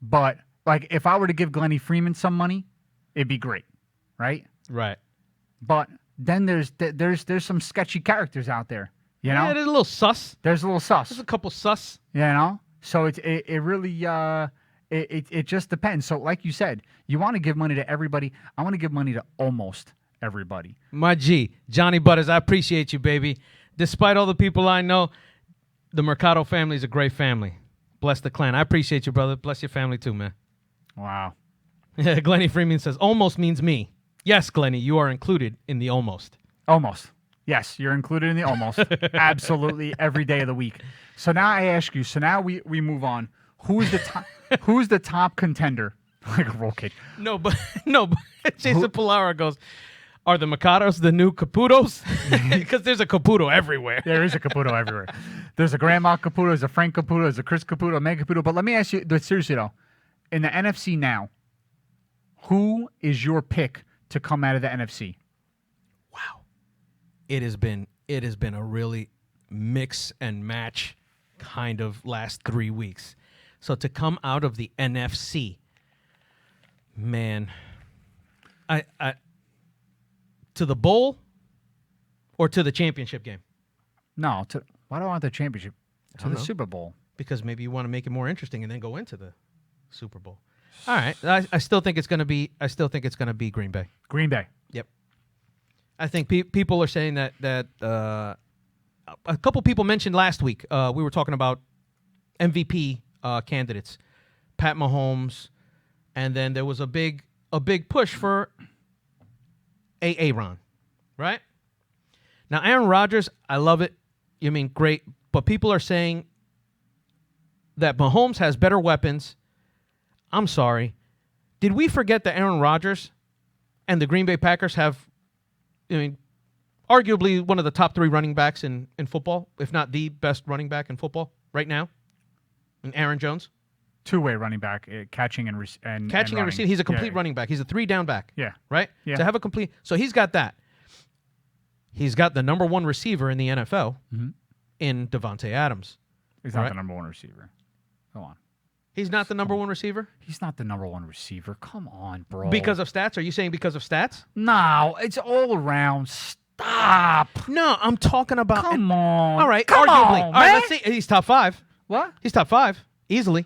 [SPEAKER 4] But like, if I were to give Glennie Freeman some money, it'd be great, right?
[SPEAKER 5] Right.
[SPEAKER 4] But then there's some sketchy characters out there, you know.
[SPEAKER 5] Yeah, there's a little sus.
[SPEAKER 4] There's a little sus,
[SPEAKER 5] There's a couple sus.
[SPEAKER 4] you know. So it really it just depends. So like you said, you want to give money to everybody. I want to give money to almost everybody.
[SPEAKER 5] My G, Johnny Butters, I appreciate you, baby. Despite all the people I know, the Mercado family is a great family. Bless the clan. I appreciate you, brother. Bless your family too, man.
[SPEAKER 4] Wow.
[SPEAKER 5] Glennie Freeman says, almost means me. Yes, Glennie, you are included in the almost.
[SPEAKER 4] Almost. Yes, you're included in the almost. Absolutely every day of the week. So now I ask you, so now we move on. Who's the top contender? Like a roll cake.
[SPEAKER 5] No, but Jason Pilara goes, are the Mercados the new Caputos? Because there's a Caputo everywhere.
[SPEAKER 4] There is a Caputo everywhere. There's a Grandma Caputo, there's a Frank Caputo, there's a Chris Caputo, a Meg Caputo. But let me ask you, seriously though, in the NFC now, who is your pick to come out of the NFC?
[SPEAKER 5] Wow. It has been a really mix and match kind of last 3 weeks. So to come out of the NFC, man, I to the bowl or to the championship game?
[SPEAKER 4] No, why do I want the championship? To
[SPEAKER 5] don't
[SPEAKER 4] the
[SPEAKER 5] know.
[SPEAKER 4] Super Bowl.
[SPEAKER 5] Because maybe you want to make it more interesting and then go into the Super Bowl. All right, I still think it's going to be. I still think it's going to be Green Bay.
[SPEAKER 4] Green Bay.
[SPEAKER 5] Yep. I think people are saying that a couple people mentioned last week. We were talking about MVP candidates, Pat Mahomes, and then there was a big push for Aaron, right? Now Aaron Rodgers, I love it. You mean great, but people are saying that Mahomes has better weapons. I'm sorry. Did we forget that Aaron Rodgers and the Green Bay Packers have, I mean, arguably one of the top 3 running backs in football, if not the best running back in football right now, and Aaron Jones?
[SPEAKER 4] Two-way running back, catching and
[SPEAKER 5] Catching and
[SPEAKER 4] running.
[SPEAKER 5] receiving. He's a complete
[SPEAKER 4] Yeah.
[SPEAKER 5] running back. He's a 3-down back.
[SPEAKER 4] Yeah.
[SPEAKER 5] Right?
[SPEAKER 4] Yeah.
[SPEAKER 5] To have a complete. So he's got that. He's got the number 1 receiver in the NFL in Devontae Adams.
[SPEAKER 4] He's not
[SPEAKER 5] Right.
[SPEAKER 4] the number 1 receiver. Come on.
[SPEAKER 5] He's not the number 1 receiver?
[SPEAKER 4] He's not the number 1 receiver. Come on, bro.
[SPEAKER 5] Because of stats? Are you saying because of stats?
[SPEAKER 4] No, it's all around. Stop.
[SPEAKER 5] No, I'm talking about.
[SPEAKER 4] Come on.
[SPEAKER 5] All right,
[SPEAKER 4] Come
[SPEAKER 5] arguably.
[SPEAKER 4] on,
[SPEAKER 5] All right,
[SPEAKER 4] man.
[SPEAKER 5] let's see. He's top 5.
[SPEAKER 4] What?
[SPEAKER 5] He's top 5 easily.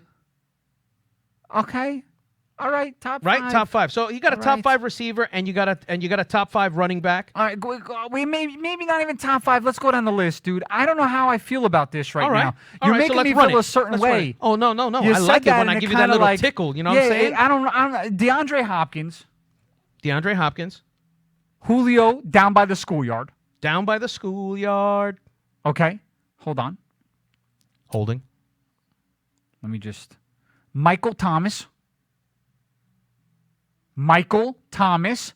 [SPEAKER 4] Okay. All right. Top
[SPEAKER 5] Right,
[SPEAKER 4] 5.
[SPEAKER 5] top 5. So you got a
[SPEAKER 4] All
[SPEAKER 5] top
[SPEAKER 4] right.
[SPEAKER 5] 5 receiver, and you got a top 5 running back.
[SPEAKER 4] All right. We maybe not even top 5. Let's go down the list, dude. I don't know how I feel about this right
[SPEAKER 5] All right.
[SPEAKER 4] now.
[SPEAKER 5] All
[SPEAKER 4] You're
[SPEAKER 5] right, so
[SPEAKER 4] making
[SPEAKER 5] let's
[SPEAKER 4] me
[SPEAKER 5] run
[SPEAKER 4] feel
[SPEAKER 5] it.
[SPEAKER 4] a certain
[SPEAKER 5] Let's run
[SPEAKER 4] way.
[SPEAKER 5] it. Oh no.
[SPEAKER 4] You
[SPEAKER 5] I
[SPEAKER 4] said
[SPEAKER 5] like it
[SPEAKER 4] that
[SPEAKER 5] when
[SPEAKER 4] and
[SPEAKER 5] I give you that
[SPEAKER 4] kinda
[SPEAKER 5] little
[SPEAKER 4] like,
[SPEAKER 5] tickle. You know what I'm saying?
[SPEAKER 4] I don't. DeAndre Hopkins,
[SPEAKER 5] DeAndre Hopkins.
[SPEAKER 4] Julio down by the schoolyard.
[SPEAKER 5] Down by the schoolyard.
[SPEAKER 4] Okay, hold on.
[SPEAKER 5] Holding.
[SPEAKER 4] Let me just. Michael Thomas. Michael Thomas.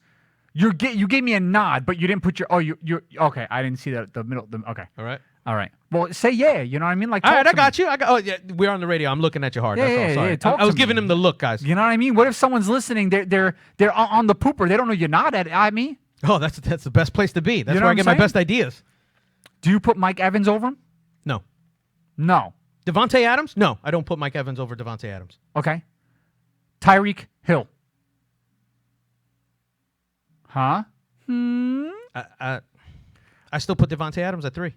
[SPEAKER 4] You gave me a nod, but you didn't put your. Oh, you okay? I didn't see that the middle. Okay.
[SPEAKER 5] All right.
[SPEAKER 4] All right. Well, say yeah. You know what I mean? Like.
[SPEAKER 5] All right, I
[SPEAKER 4] talk to
[SPEAKER 5] got
[SPEAKER 4] me.
[SPEAKER 5] you. Oh, yeah, we're on the radio. I'm looking at you hard.
[SPEAKER 4] Yeah,
[SPEAKER 5] That's all.
[SPEAKER 4] yeah,
[SPEAKER 5] Sorry.
[SPEAKER 4] yeah, talk
[SPEAKER 5] I was
[SPEAKER 4] to
[SPEAKER 5] giving
[SPEAKER 4] me.
[SPEAKER 5] him the look, guys.
[SPEAKER 4] You know what I mean? What if someone's listening? They're on the pooper. They don't know you're not at me.
[SPEAKER 5] Oh, that's the best place to be. That's
[SPEAKER 4] know
[SPEAKER 5] where
[SPEAKER 4] what
[SPEAKER 5] I
[SPEAKER 4] I'm
[SPEAKER 5] get my
[SPEAKER 4] saying?
[SPEAKER 5] best ideas.
[SPEAKER 4] Do you put Mike Evans over him?
[SPEAKER 5] No.
[SPEAKER 4] No.
[SPEAKER 5] Devontae Adams? No, I don't put Mike Evans over Devontae Adams.
[SPEAKER 4] Okay. Tyreek Hill. Huh?
[SPEAKER 5] I still put Devontae Adams at 3.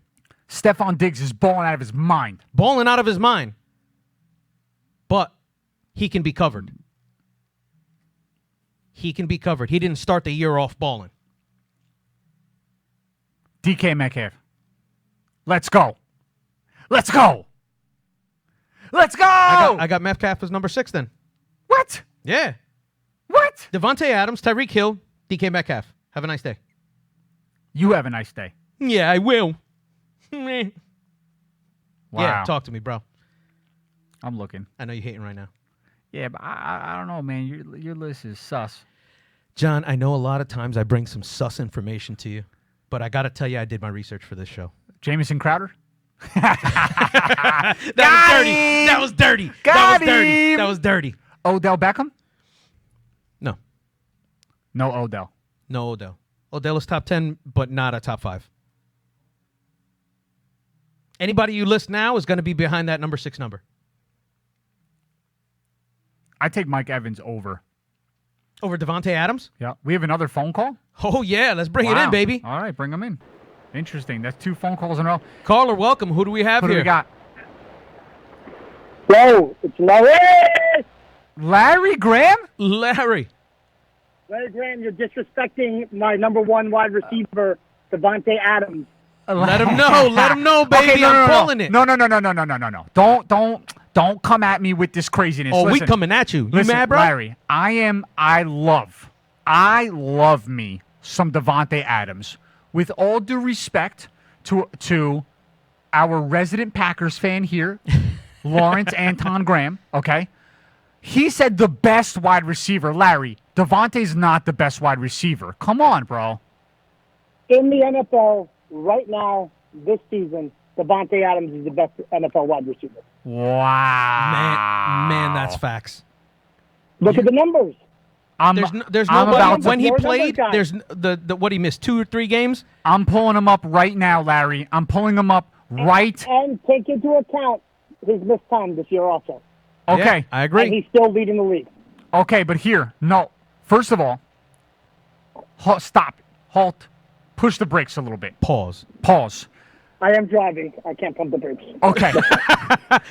[SPEAKER 4] Stephon Diggs is balling out of his mind.
[SPEAKER 5] Balling out of his mind. But he can be covered. He can be covered. He didn't start the year off balling.
[SPEAKER 4] DK Metcalf. Let's go. Let's go. Let's go.
[SPEAKER 5] I got Metcalf as number 6 then.
[SPEAKER 4] What?
[SPEAKER 5] Yeah.
[SPEAKER 4] What?
[SPEAKER 5] Devontae Adams, Tyreek Hill, DK Metcalf. Have a nice day.
[SPEAKER 4] You have a nice day.
[SPEAKER 5] Yeah, I will. Wow.
[SPEAKER 4] Wow.
[SPEAKER 5] Yeah, talk to me, bro.
[SPEAKER 4] I'm looking.
[SPEAKER 5] I know you're hating right now.
[SPEAKER 4] Yeah, but I don't know, man. Your list is sus.
[SPEAKER 5] John, I know a lot of times I bring some sus information to you, but I got to tell you I did my research for this show.
[SPEAKER 4] Jamison Crowder?
[SPEAKER 5] That was
[SPEAKER 4] Got
[SPEAKER 5] dirty.
[SPEAKER 4] him.
[SPEAKER 5] That was dirty.
[SPEAKER 4] Got
[SPEAKER 5] That was dirty.
[SPEAKER 4] him.
[SPEAKER 5] That was dirty.
[SPEAKER 4] Odell Beckham?
[SPEAKER 5] No.
[SPEAKER 4] No Odell.
[SPEAKER 5] No Odell. Odell is top 10, but not a top 5. Anybody you list now is going to be behind that number 6 number.
[SPEAKER 4] I take Mike Evans over.
[SPEAKER 5] Over Devontae Adams?
[SPEAKER 4] Yeah. We have another phone call?
[SPEAKER 5] Oh, yeah. Let's bring it
[SPEAKER 4] Wow.
[SPEAKER 5] in, baby.
[SPEAKER 4] All right, bring him in. Interesting. That's 2 phone calls in a row.
[SPEAKER 5] Caller, welcome. Who do we have
[SPEAKER 4] Who
[SPEAKER 5] here?
[SPEAKER 4] do we got?
[SPEAKER 6] Hello, it's Larry.
[SPEAKER 4] Larry Graham?
[SPEAKER 5] Larry.
[SPEAKER 6] Larry Graham, you're disrespecting my number 1 wide receiver, Devontae Adams.
[SPEAKER 5] Let him know. Let him know, baby.
[SPEAKER 4] Okay, no,
[SPEAKER 5] I'm
[SPEAKER 4] no,
[SPEAKER 5] pulling it.
[SPEAKER 4] No. Don't come at me with this craziness.
[SPEAKER 5] Oh, we
[SPEAKER 4] Listen,
[SPEAKER 5] coming at you. You
[SPEAKER 4] listen,
[SPEAKER 5] mad, bro?
[SPEAKER 4] Larry, I love me some Devontae Adams. With all due respect to our resident Packers fan here, Lawrence Anton Graham, okay? He said the best wide receiver. Larry, Devontae's not the best wide receiver. Come on, bro.
[SPEAKER 6] In the NFL right now, this season, Devontae Adams is the best NFL wide receiver.
[SPEAKER 4] Wow.
[SPEAKER 5] Man, that's facts.
[SPEAKER 6] Look at the numbers.
[SPEAKER 5] There's
[SPEAKER 4] I'm
[SPEAKER 5] no
[SPEAKER 4] about to-
[SPEAKER 5] when he
[SPEAKER 6] More numbers,
[SPEAKER 5] played.
[SPEAKER 6] guys.
[SPEAKER 5] There's the what he missed 2 or 3 games.
[SPEAKER 4] I'm pulling him up right now, Larry. I'm pulling him up right.
[SPEAKER 6] And take into account his missed time this year also.
[SPEAKER 4] Okay.
[SPEAKER 5] Yeah, I agree.
[SPEAKER 6] And he's still leading the league.
[SPEAKER 4] Okay, but here, no. First of all, stop. Halt. Push the brakes a little bit.
[SPEAKER 5] Pause.
[SPEAKER 4] Pause.
[SPEAKER 6] I am driving. I can't pump the brakes.
[SPEAKER 4] Okay.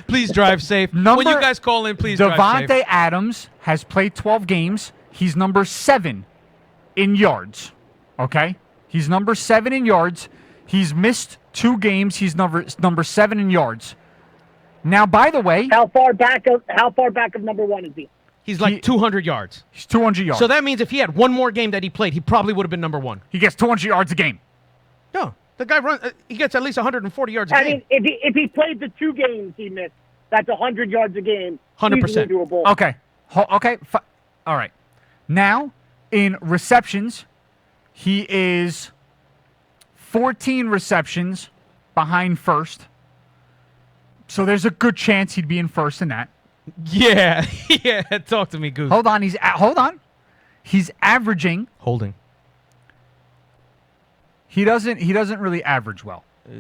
[SPEAKER 5] Please drive safe. when
[SPEAKER 4] Number-
[SPEAKER 5] you guys call in, please drive safe.
[SPEAKER 4] Devontae Adams has played 12 games. He's number 7 in yards. Okay? He's number 7 in yards. He's missed 2 games. He's number 7 in yards. Now, by the way,
[SPEAKER 6] How far back of number 1 is he?
[SPEAKER 5] He's like
[SPEAKER 4] He-
[SPEAKER 5] 200 yards.
[SPEAKER 4] he's 200 yards.
[SPEAKER 5] So that means if he had one more game that he played, he probably would have been number 1.
[SPEAKER 4] he gets 200 yards a game.
[SPEAKER 5] No, the guy runs. He gets at least 140 yards a
[SPEAKER 6] I
[SPEAKER 5] game.
[SPEAKER 6] mean, if he played the 2 games he missed, that's 100 yards a game.
[SPEAKER 5] 100%.
[SPEAKER 6] Easily doable.
[SPEAKER 4] Okay. All right. Now, in receptions, he is 14 receptions behind first. So there's a good chance he'd be in first in that.
[SPEAKER 5] Yeah, yeah. Talk to me, Goose.
[SPEAKER 4] Hold on. He's averaging.
[SPEAKER 5] Holding.
[SPEAKER 4] He doesn't really average well. No,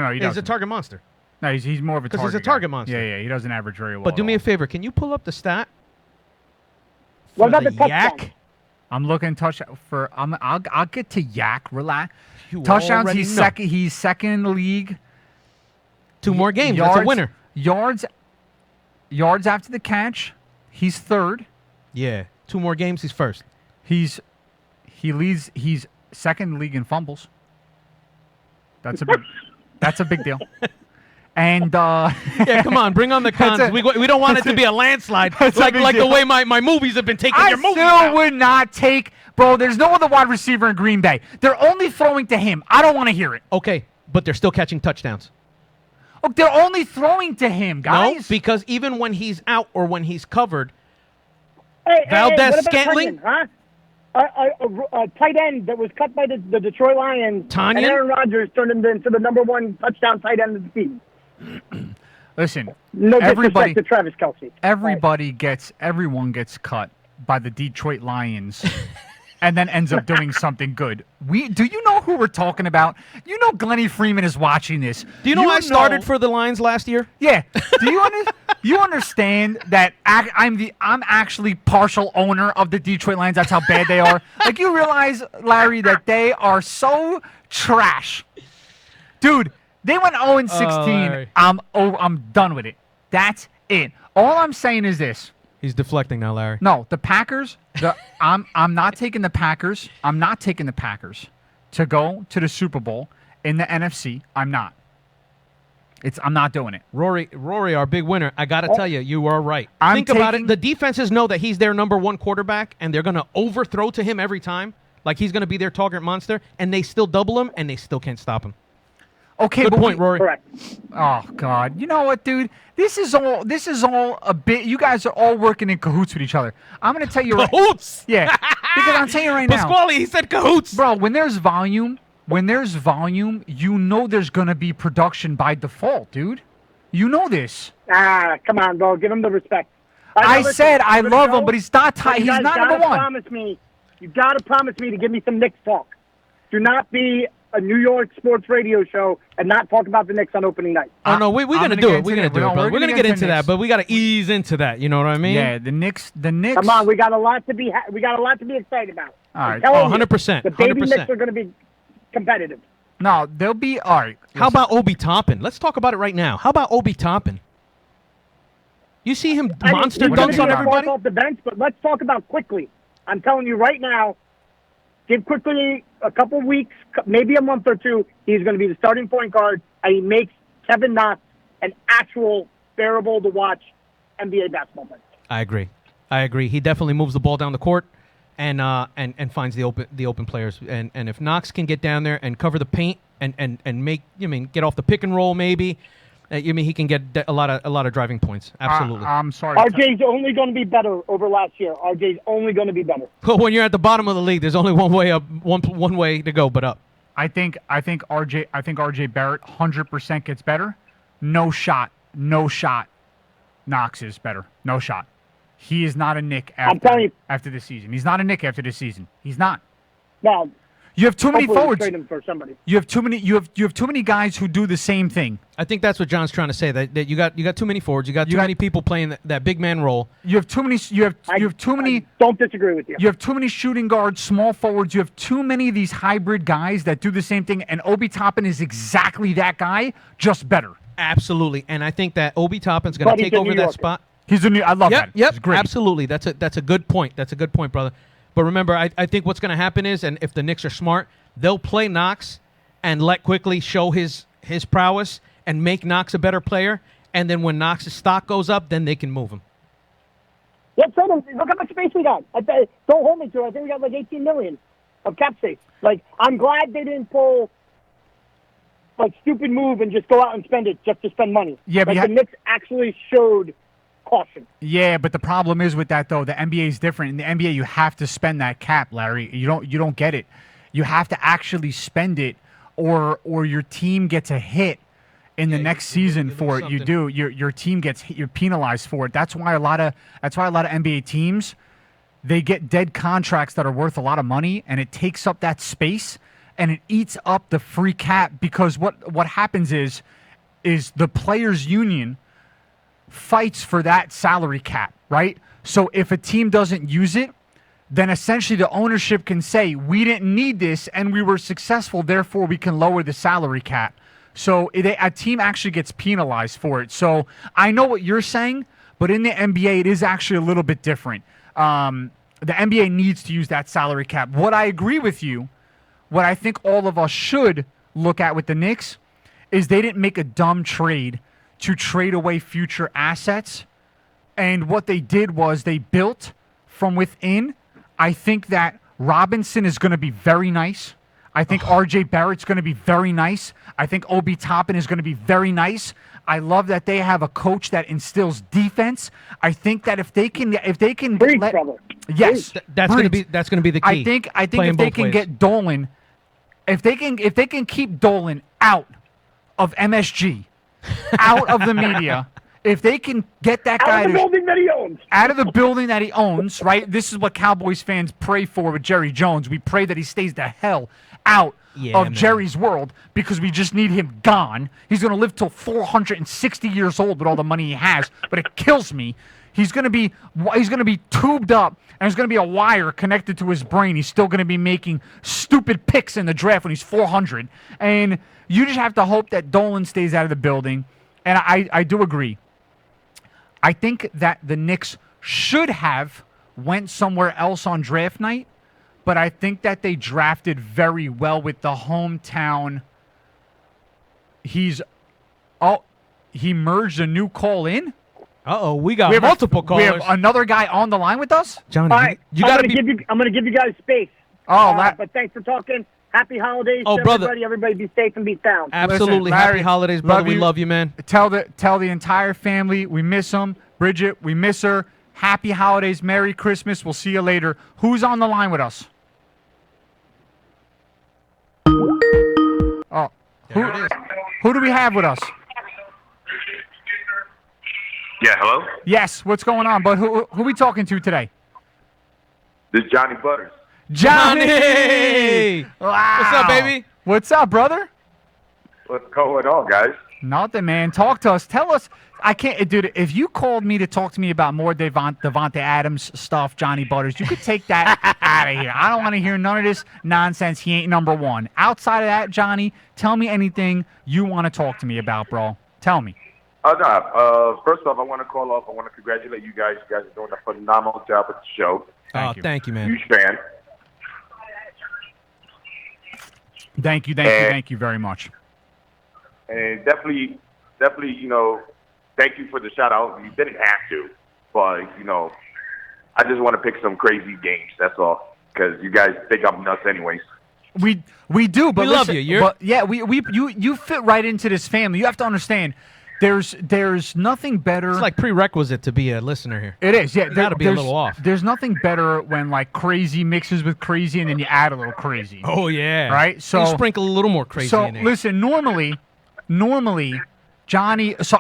[SPEAKER 4] he
[SPEAKER 5] He's
[SPEAKER 4] doesn't.
[SPEAKER 5] a target monster.
[SPEAKER 4] No, he's more of a
[SPEAKER 5] 'Cause
[SPEAKER 4] target
[SPEAKER 5] he's a target
[SPEAKER 4] guy.
[SPEAKER 5] monster.
[SPEAKER 4] Yeah, he doesn't average very well.
[SPEAKER 5] But do
[SPEAKER 4] at
[SPEAKER 5] me
[SPEAKER 4] all.
[SPEAKER 5] a favor. Can you pull up the stat?
[SPEAKER 6] What
[SPEAKER 5] for
[SPEAKER 6] about the touchdown?
[SPEAKER 5] yak?
[SPEAKER 4] I'm looking touchdown for. I'll get to Yak. Relax.
[SPEAKER 5] You
[SPEAKER 4] Touchdowns.
[SPEAKER 5] already
[SPEAKER 4] He's
[SPEAKER 5] know.
[SPEAKER 4] second. He's second in the league.
[SPEAKER 5] 2 more games. That's a winner.
[SPEAKER 4] Yards after the catch. He's third.
[SPEAKER 5] Yeah. 2 more games. He's first.
[SPEAKER 4] He leads. He's second in the league in fumbles. That's a big deal. And
[SPEAKER 5] Yeah, come on, bring on the cons.
[SPEAKER 4] That's
[SPEAKER 5] We don't want it to be a landslide,
[SPEAKER 4] That's a
[SPEAKER 5] like
[SPEAKER 4] big
[SPEAKER 5] the
[SPEAKER 4] deal.
[SPEAKER 5] way my movies have been taking
[SPEAKER 4] I
[SPEAKER 5] your movies
[SPEAKER 4] still
[SPEAKER 5] out.
[SPEAKER 4] would not take, bro. There's no other wide receiver in Green Bay. They're only throwing to him. I don't want to hear it.
[SPEAKER 5] Okay, but they're still catching touchdowns.
[SPEAKER 4] Oh, they're only throwing to him, guys.
[SPEAKER 5] No, because even when he's out or when he's covered,
[SPEAKER 7] Hey,
[SPEAKER 5] Valdez
[SPEAKER 7] what about
[SPEAKER 5] Scantling?
[SPEAKER 7] Tunyon, huh? A tight end that was cut by the Detroit Lions.
[SPEAKER 5] Tunyon?
[SPEAKER 7] And Aaron Rodgers turned him into the #1 touchdown tight end of the team.
[SPEAKER 4] Listen,
[SPEAKER 7] No disrespect
[SPEAKER 4] everybody,
[SPEAKER 7] to Travis Kelce.
[SPEAKER 4] everyone gets cut by the Detroit Lions, and then ends up doing something good. Do you know who we're talking about? You know, Glennie Freeman is watching this.
[SPEAKER 5] do you know I started for the Lions last year?
[SPEAKER 4] Yeah. Do you understand that I'm actually partial owner of the Detroit Lions? That's how bad they are. Like, you realize, Larry, that they are so trash, dude. They went 0-16.
[SPEAKER 5] Larry.
[SPEAKER 4] I'm done with it. That's it. All I'm saying is this.
[SPEAKER 5] He's deflecting now, Larry.
[SPEAKER 4] No, the Packers. I'm not taking the Packers. I'm not taking the Packers to go to the Super Bowl in the NFC. I'm not. I'm not doing it.
[SPEAKER 5] Rory, our big winner. I got to tell you are right.
[SPEAKER 4] I'm
[SPEAKER 5] Think about
[SPEAKER 4] taking-
[SPEAKER 5] it. The defenses know that he's their #1 quarterback, and they're going to overthrow to him every time. Like, he's going to be their target monster, and they still double him, and they still can't stop him.
[SPEAKER 4] Okay,
[SPEAKER 5] Good
[SPEAKER 4] but
[SPEAKER 5] point, Rory.
[SPEAKER 7] Correct.
[SPEAKER 4] Oh God! You know what, dude? This is all a bit. You guys are all working in cahoots with each other. I'm gonna tell you right.
[SPEAKER 5] Cahoots.
[SPEAKER 4] Yeah, because I'm telling you right now,
[SPEAKER 5] Pasquale, he said cahoots.
[SPEAKER 4] bro. When there's volume, you know there's gonna be production by default, dude. You know this.
[SPEAKER 7] Come on, bro. Give him the respect.
[SPEAKER 4] I
[SPEAKER 7] listen,
[SPEAKER 4] said I
[SPEAKER 7] I'm gonna
[SPEAKER 4] love
[SPEAKER 7] go,
[SPEAKER 4] him, but he's not.
[SPEAKER 7] but you
[SPEAKER 4] He's
[SPEAKER 7] guys
[SPEAKER 4] not
[SPEAKER 7] gotta
[SPEAKER 4] number one.
[SPEAKER 7] You got to promise me to give me some Knicks talk. Do not be a New York sports radio show and not talk about the Knicks on opening night.
[SPEAKER 5] Oh, no, we're
[SPEAKER 4] I'm
[SPEAKER 5] going to
[SPEAKER 4] gonna
[SPEAKER 5] do
[SPEAKER 4] get
[SPEAKER 5] it. We're
[SPEAKER 4] into
[SPEAKER 5] going to
[SPEAKER 4] that.
[SPEAKER 5] do it, brother. We're going to get into that,
[SPEAKER 4] Knicks.
[SPEAKER 5] but we got to ease into that. You know what I mean?
[SPEAKER 4] Yeah, the Knicks.
[SPEAKER 7] Come on, we got a lot to be excited about.
[SPEAKER 4] All right.
[SPEAKER 7] I'm telling you,
[SPEAKER 5] 100%,
[SPEAKER 7] The baby
[SPEAKER 5] 100%.
[SPEAKER 7] Knicks are going to be competitive.
[SPEAKER 4] No, they'll be all right.
[SPEAKER 5] How about Obi Toppin? Let's talk about it right now. How about Obi Toppin? You see him
[SPEAKER 7] I mean,
[SPEAKER 5] monster
[SPEAKER 7] he's gonna
[SPEAKER 5] dunks
[SPEAKER 7] be
[SPEAKER 5] on
[SPEAKER 7] a
[SPEAKER 5] everybody?
[SPEAKER 7] spark off the bench, but let's talk about Quickly. I'm telling you right now, give Quickly a couple weeks, maybe a month or two. He's going to be the starting point guard, and he makes Kevin Knox an actual bearable to watch NBA basketball player.
[SPEAKER 5] I agree. He definitely moves the ball down the court and finds the open players. And if Knox can get down there and cover the paint and make get off the pick and roll maybe, he can get a lot of driving points. Absolutely.
[SPEAKER 4] I'm sorry.
[SPEAKER 7] RJ's only going to be better over last year. RJ's only going to be better.
[SPEAKER 5] But when you're at the bottom of the league, there's only one way up, one way to go, but up.
[SPEAKER 4] I think RJ Barrett 100% gets better. No shot. Knox is better. No shot. He is not a Knick
[SPEAKER 7] I'm telling you.
[SPEAKER 4] after this season. He's not a Knick after this season. He's not.
[SPEAKER 7] Now,
[SPEAKER 4] You have too many
[SPEAKER 7] hopefully we
[SPEAKER 4] forwards.
[SPEAKER 7] trade him for somebody.
[SPEAKER 4] You have too many. You have too many guys who do the same thing.
[SPEAKER 5] I think that's what John's trying to say. That you got too many forwards. You got too
[SPEAKER 4] You got-
[SPEAKER 5] many people playing that big man role.
[SPEAKER 4] You have too many. You have too many.
[SPEAKER 7] I don't disagree with you.
[SPEAKER 4] You have too many shooting guards, small forwards. You have too many of these hybrid guys that do the same thing. And Obi Toppin is exactly that guy, just better.
[SPEAKER 5] Absolutely, and I think that Obi Toppin's going
[SPEAKER 7] But
[SPEAKER 5] to
[SPEAKER 7] he's
[SPEAKER 5] take
[SPEAKER 7] a
[SPEAKER 5] over
[SPEAKER 7] New
[SPEAKER 5] that
[SPEAKER 7] Yorker.
[SPEAKER 5] spot.
[SPEAKER 4] He's a new. I love that.
[SPEAKER 5] Yep,
[SPEAKER 4] He's great.
[SPEAKER 5] absolutely. That's a good point. That's a good point, brother. But remember, I think what's going to happen is, and if the Knicks are smart, they'll play Knox and let Quickly show his prowess and make Knox a better player. And then when Knox's stock goes up, then they can move him.
[SPEAKER 7] Yeah, trade him. Look how much space we got. Don't hold me to it. I think we got like $18 million of cap space. Like, I'm glad they didn't pull like stupid move and just go out and spend it just to spend money.
[SPEAKER 4] Yeah, but
[SPEAKER 7] like, the Knicks actually showed caution.
[SPEAKER 4] Yeah, but the problem is with that though, the NBA is different. In the NBA, you have to spend that cap, Larry. You don't get it. You have to actually spend it, or your team gets a hit in the next season for it. You
[SPEAKER 5] something.
[SPEAKER 4] do. Your team gets hit, you're penalized for it. That's why a lot of NBA teams, they get dead contracts that are worth a lot of money, and it takes up that space and it eats up the free cap, because what happens is the players union fights for that salary cap, right? So if a team doesn't use it, then essentially the ownership can say, we didn't need this and we were successful, therefore we can lower the salary cap. So a team actually gets penalized for it. So I know what you're saying, but in the NBA, it is actually a little bit different. The NBA needs to use that salary cap. What I agree with you, what I think all of us should look at with the Knicks, is they didn't make a dumb trade to trade away future assets. And what they did was they built from within. I think that Robinson is going to be very nice. I think R.J. Barrett's going to be very nice. I think Obi Toppin is going to be very nice. I love that they have a coach that instills defense. I think that if they can
[SPEAKER 7] Breathe,
[SPEAKER 4] let,
[SPEAKER 7] brother.
[SPEAKER 4] yes,
[SPEAKER 5] That's going to be the key.
[SPEAKER 4] I think
[SPEAKER 5] playing
[SPEAKER 4] if they
[SPEAKER 5] both
[SPEAKER 4] can
[SPEAKER 5] ways.
[SPEAKER 4] get Dolan, if they can keep Dolan out of MSG, out of the media, if they can get that guy
[SPEAKER 7] Out of the building that he owns.
[SPEAKER 4] out of the building that he owns, right? This is what Cowboys fans pray for with Jerry Jones. We pray that he stays the hell out of
[SPEAKER 5] man.
[SPEAKER 4] Jerry's world because we just need him gone. He's going to live till 460 years old with all the money he has, but it kills me. He's going to be tubed up, and there's going to be a wire connected to his brain. He's still going to be making stupid picks in the draft when he's 400. And you just have to hope that Dolan stays out of the building. And I do agree. I think that the Knicks should have went somewhere else on draft night, but I think that they drafted very well with the hometown. He merged a new call in.
[SPEAKER 5] We got multiple callers.
[SPEAKER 4] We have another guy on the line with us.
[SPEAKER 5] Johnny,
[SPEAKER 7] All right,
[SPEAKER 5] you got to be.
[SPEAKER 7] I'm going to give you guys space.
[SPEAKER 4] Oh,
[SPEAKER 7] but thanks for talking. Happy holidays,
[SPEAKER 5] Oh,
[SPEAKER 7] to
[SPEAKER 5] brother.
[SPEAKER 7] everybody. Everybody be safe and be sound.
[SPEAKER 5] Absolutely.
[SPEAKER 4] Listen,
[SPEAKER 5] Happy
[SPEAKER 4] Larry,
[SPEAKER 5] holidays, brother. We
[SPEAKER 4] you.
[SPEAKER 5] love you, man.
[SPEAKER 4] Tell the entire family we miss them. Bridget, we miss her. Happy holidays, Merry Christmas. We'll see you later. Who's on the line with us? Oh, who do we have with us?
[SPEAKER 8] Yeah, hello?
[SPEAKER 4] Yes, what's going on? But who we talking to today?
[SPEAKER 8] This is Johnny Butters.
[SPEAKER 5] Johnny!
[SPEAKER 4] Wow.
[SPEAKER 5] What's up, baby?
[SPEAKER 4] What's up, brother?
[SPEAKER 8] What's going on, guys?
[SPEAKER 4] Nothing, man. Talk to us. Tell us. I can't, dude. If you called me to talk to me about more Devontae Adams stuff, Johnny Butters, you could take that out of here. I don't want to hear none of this nonsense. He ain't number one. Outside of that, Johnny, tell me anything you want to talk to me about, bro. Tell me.
[SPEAKER 8] No. First off, I want to call off. I want to congratulate you guys. You guys are doing a phenomenal job with the show.
[SPEAKER 5] Thank you, man.
[SPEAKER 8] Huge fan.
[SPEAKER 4] Thank you very much.
[SPEAKER 8] And definitely, thank you for the shout out. You didn't have to, but I just want to pick some crazy games. That's all, because you guys think I'm nuts, anyways.
[SPEAKER 4] We do, but
[SPEAKER 5] We love
[SPEAKER 4] listen,
[SPEAKER 5] you.
[SPEAKER 4] But yeah, you fit right into this family. You have to understand. There's nothing better.
[SPEAKER 5] It's like prerequisite to be a listener here.
[SPEAKER 4] It is, yeah.
[SPEAKER 5] Gotta be a little off.
[SPEAKER 4] There's nothing better when like crazy mixes with crazy, and then you add a little crazy.
[SPEAKER 5] Oh yeah.
[SPEAKER 4] Right? So
[SPEAKER 5] you sprinkle a little more crazy
[SPEAKER 4] So
[SPEAKER 5] in there.
[SPEAKER 4] listen, normally, Johnny. So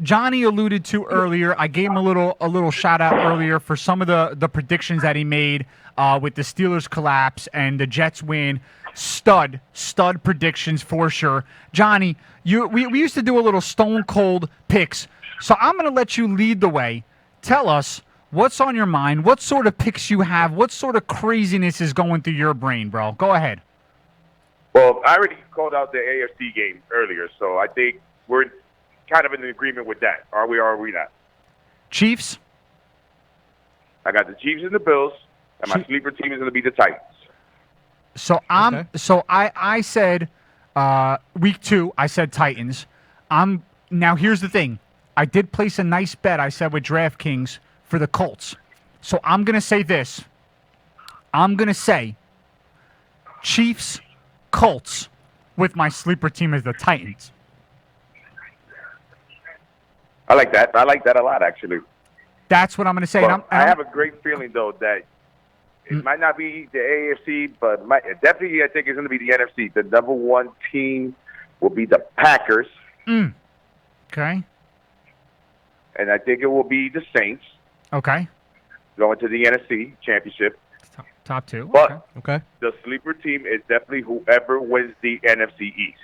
[SPEAKER 4] Johnny alluded to earlier. I gave him a little shout out earlier for some of the predictions that he made with the Steelers collapse and the Jets win. Stud predictions for sure. Johnny, we used to do a little stone cold picks. So I'm going to let you lead the way. Tell us what's on your mind, what sort of picks you have, what sort of craziness is going through your brain, bro. Go ahead.
[SPEAKER 8] Well, I already called out the AFC game earlier, so I think we're kind of in agreement with that. Are we or are we not?
[SPEAKER 4] Chiefs?
[SPEAKER 8] I got the Chiefs and the Bills, and my sleeper team is going to be the Titans.
[SPEAKER 4] So I said week 2, I said Titans. Now here's the thing. I did place a nice bet, I said, with DraftKings for the Colts. So I'm going to say this. I'm going to say Chiefs, Colts with my sleeper team as the Titans.
[SPEAKER 8] I like that. I like that a lot, actually.
[SPEAKER 4] That's what I'm going to say.
[SPEAKER 8] But I have a great feeling, though, that it might not be the AFC, but definitely I think it's going to be the NFC. The number one team will be the Packers.
[SPEAKER 4] Okay.
[SPEAKER 8] And I think it will be the Saints
[SPEAKER 4] Okay.
[SPEAKER 8] going to the NFC Championship.
[SPEAKER 4] Top 2.
[SPEAKER 8] But
[SPEAKER 5] Okay.
[SPEAKER 8] the sleeper team is definitely whoever wins the NFC East.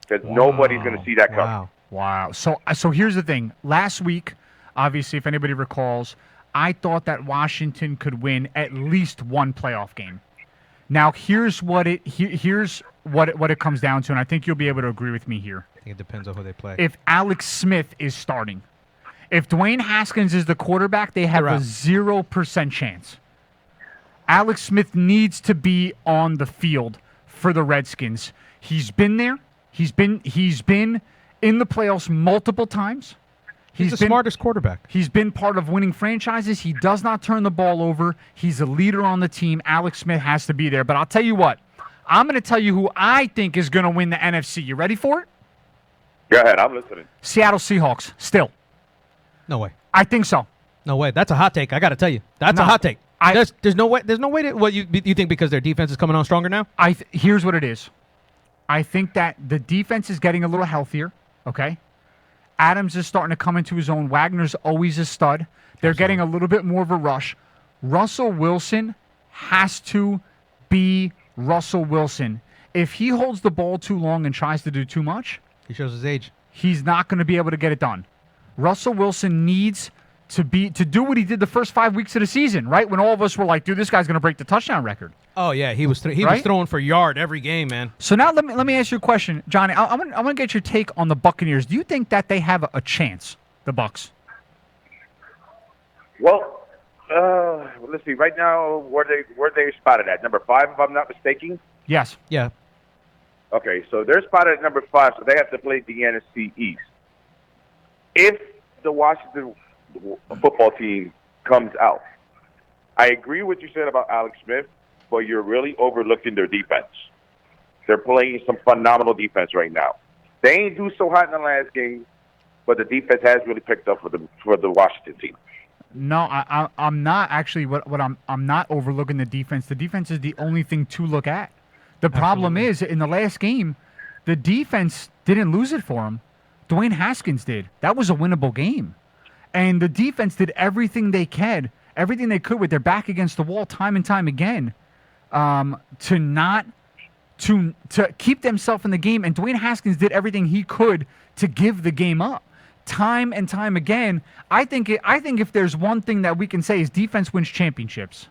[SPEAKER 8] Because nobody's going to see that coming.
[SPEAKER 4] Wow. So here's the thing. Last week, obviously, if anybody recalls, I thought that Washington could win at least one playoff game. Now, here's what it comes down to, and I think you'll be able to agree with me here.
[SPEAKER 5] I think it depends on who they play.
[SPEAKER 4] If Alex Smith is starting, if Dwayne Haskins is the quarterback, they have
[SPEAKER 5] They're
[SPEAKER 4] a
[SPEAKER 5] out.
[SPEAKER 4] 0% chance. Alex Smith needs to be on the field for the Redskins. He's been there. He's been in the playoffs multiple times.
[SPEAKER 5] He's the smartest quarterback.
[SPEAKER 4] He's been part of winning franchises. He does not turn the ball over. He's a leader on the team. Alex Smith has to be there. But I'll tell you what. I'm going to tell you who I think is going to win the NFC. You ready for it?
[SPEAKER 8] Go ahead. I'm listening.
[SPEAKER 4] Seattle Seahawks. Still.
[SPEAKER 5] No way.
[SPEAKER 4] I think so.
[SPEAKER 5] No way. That's a hot take. I got to tell you. That's
[SPEAKER 4] No,
[SPEAKER 5] a hot take.
[SPEAKER 4] I-
[SPEAKER 5] There's no way. There's no way to. What you think because their defense is coming on stronger now?
[SPEAKER 4] Here's what it is. I think that the defense is getting a little healthier. Okay. Adams is starting to come into his own. Wagner's always a stud. They're getting a little bit more of a rush. Russell Wilson has to be Russell Wilson. If he holds the ball too long and tries to do too much,
[SPEAKER 5] He shows his age.
[SPEAKER 4] he's not going to be able to get it done. Russell Wilson needs to do what he did the first 5 weeks of the season, right? When all of us were like, dude, this guy's going to break the touchdown record.
[SPEAKER 5] Oh yeah, he was was
[SPEAKER 4] Right?
[SPEAKER 5] throwing for yard every game, man.
[SPEAKER 4] So now let me ask you a question, Johnny. I'm gonna get your take on the Buccaneers. Do you think that they have a chance, the Bucs?
[SPEAKER 8] Well, let's see. Right now, where they spotted at number 5, if I'm not mistaken.
[SPEAKER 4] Yes.
[SPEAKER 5] Yeah.
[SPEAKER 8] Okay, so they're spotted at number 5, so they have to play the NFC East. If the Washington football team comes out, I agree with what you said about Alex Smith, but you're really overlooking their defense. They're playing some phenomenal defense right now. They ain't do so hot in the last game, but the defense has really picked up for the Washington team.
[SPEAKER 4] No, I'm not actually. I'm not overlooking the defense. The defense is the only thing to look at. The problem is in the last game, the defense didn't lose it for him. Dwayne Haskins did. That was a winnable game, and the defense did everything they could with their back against the wall, time and time again, to keep themselves in the game. And Dwayne Haskins did everything he could to give the game up. Time and time again, I think if there's one thing that we can say is defense wins championships.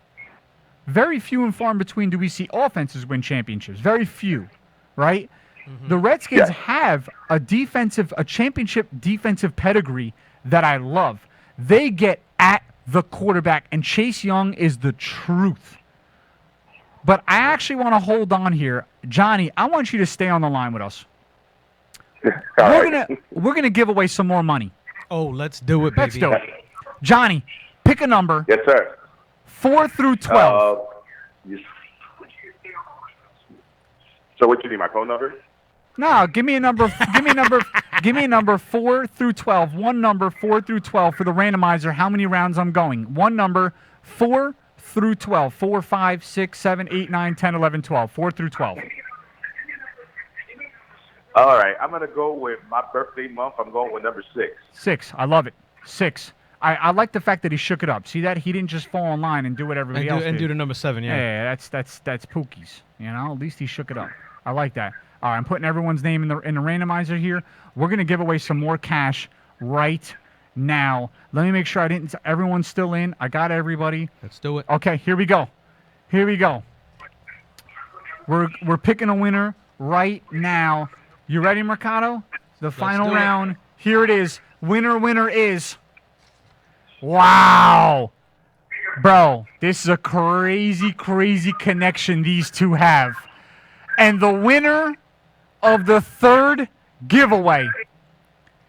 [SPEAKER 4] Very few and far in between do we see offenses win championships. Very few, right? Mm-hmm. The Redskins have a championship defensive pedigree that I love. They get at the quarterback, and Chase Young is the truth. But I actually want to hold on here. Johnny, I want you to stay on the line with us. We're gonna give away some more money.
[SPEAKER 5] Oh, let's do it, baby.
[SPEAKER 4] Let's do it. Johnny, pick a number.
[SPEAKER 8] Yes, sir.
[SPEAKER 4] 4 through 12.
[SPEAKER 8] So what you need, my phone number?
[SPEAKER 4] No, give me a number. Give me a number 4 through 12. One number 4 through 12 for the randomizer. How many rounds I'm going? One number 4 through 12. 4, 5, 6, 7, 8, 9, 10, 11, 12. 4 through 12.
[SPEAKER 8] All right, I'm going to go with my birthday month. I'm going with number 6.
[SPEAKER 4] 6. I love it. 6. I like the fact that he shook it up. See that? He didn't just fall in line and do what everybody else did.
[SPEAKER 5] And do the number 7, yeah.
[SPEAKER 4] Yeah, that's Pookie's. You know, at least he shook it up. I like that. All right, I'm putting everyone's name in the randomizer here. We're gonna give away some more cash right now. Let me make sure everyone's still in. I got everybody.
[SPEAKER 5] Let's do it.
[SPEAKER 4] Okay, here we go. We're picking a winner right now. You ready, Mercado? The final round. Here it is. Winner is. Wow. Bro, this is a crazy, crazy connection these two have. And the winner of the third giveaway,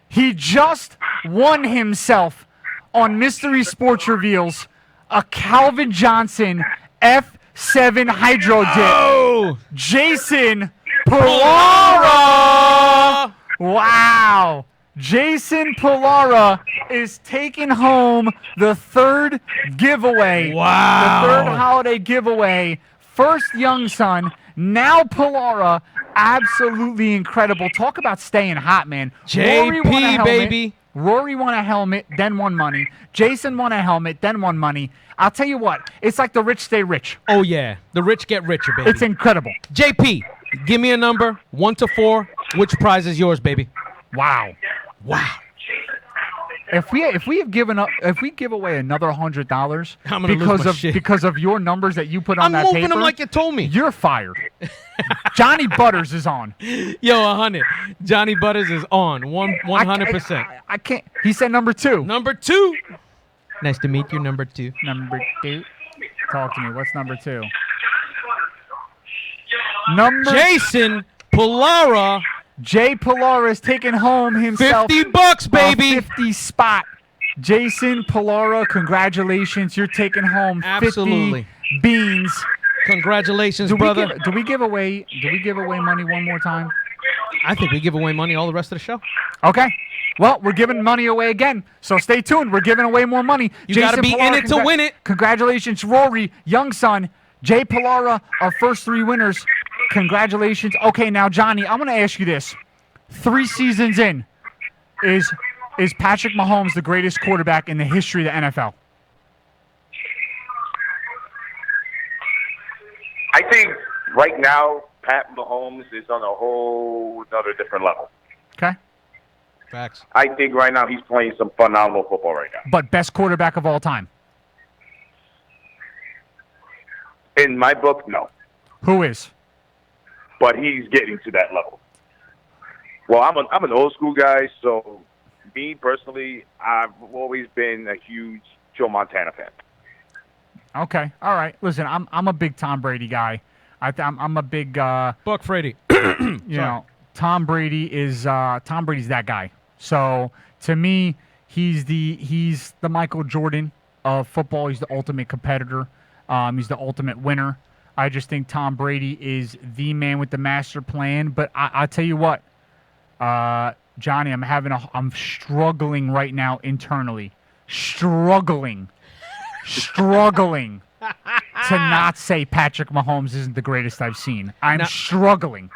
[SPEAKER 4] he just won himself on Mystery Sports Reveals a Calvin Johnson F7 Hydro Dip.
[SPEAKER 5] Oh!
[SPEAKER 4] Jason Pilara! Wow. Jason Pilara is taking home the third giveaway.
[SPEAKER 5] Wow.
[SPEAKER 4] The third holiday giveaway. First young son, now Pilara. Absolutely incredible. Talk about staying hot, man. Rory won a
[SPEAKER 5] JP,
[SPEAKER 4] helmet.
[SPEAKER 5] baby.
[SPEAKER 4] Rory won a helmet, then won money. Jason won a helmet, then won money. I'll tell you what, it's like the rich stay rich.
[SPEAKER 5] Oh, yeah. The rich get richer, baby.
[SPEAKER 4] It's incredible.
[SPEAKER 5] JP, give me a number, 1 to 4. Which prize is yours, baby?
[SPEAKER 4] Wow.
[SPEAKER 5] Wow.
[SPEAKER 4] If we give away another $100
[SPEAKER 5] I'm gonna lose my shit.
[SPEAKER 4] because of your numbers that you put on
[SPEAKER 5] I'm
[SPEAKER 4] that
[SPEAKER 5] moving
[SPEAKER 4] paper,
[SPEAKER 5] them like you told me.
[SPEAKER 4] you're fired. Johnny Butters is on.
[SPEAKER 5] Yo, 100. Johnny Butters is on. 100%.
[SPEAKER 4] I can't. He said number 2.
[SPEAKER 5] Number 2. Nice to meet you, number 2.
[SPEAKER 4] Number 2. Talk to me. What's number 2?
[SPEAKER 5] Jason Pilara
[SPEAKER 4] Jay Pilar is taking home himself
[SPEAKER 5] $50, baby.
[SPEAKER 4] a 50 spot. Jason Pilara, congratulations. You're taking home 50
[SPEAKER 5] Absolutely.
[SPEAKER 4] beans.
[SPEAKER 5] Congratulations,
[SPEAKER 4] Do
[SPEAKER 5] brother.
[SPEAKER 4] we give away money one more time?
[SPEAKER 5] I think we give away money all the rest of the show.
[SPEAKER 4] Okay. Well, we're giving money away again, so stay tuned. We're giving away more money.
[SPEAKER 5] You got to be in it to win it.
[SPEAKER 4] Congratulations, Rory, young son, Jay Pilara, our first 3 winners. Congratulations. Okay, now, Johnny, I'm going to ask you this. 3 seasons in, is Patrick Mahomes the greatest quarterback in the history of the NFL?
[SPEAKER 8] I think right now, Pat Mahomes is on a whole another different level.
[SPEAKER 4] Okay.
[SPEAKER 5] Facts.
[SPEAKER 8] I think right now he's playing some phenomenal football right now.
[SPEAKER 4] But best quarterback of all time?
[SPEAKER 8] In my book, no.
[SPEAKER 4] Who is?
[SPEAKER 8] But he's getting to that level. Well, I'm an old school guy, so me personally, I've always been a huge Joe Montana fan.
[SPEAKER 4] Okay. All right. Listen, I'm a big Tom Brady guy. I'm a big
[SPEAKER 5] Buck Frady.
[SPEAKER 4] you know, Tom Brady's that guy. So to me, he's the Michael Jordan of football. He's the ultimate competitor. He's the ultimate winner. I just think Tom Brady is the man with the master plan. But I'll tell you what, Johnny, I'm struggling right now internally. Struggling to not say Patrick Mahomes isn't the greatest I've seen. I'm struggling.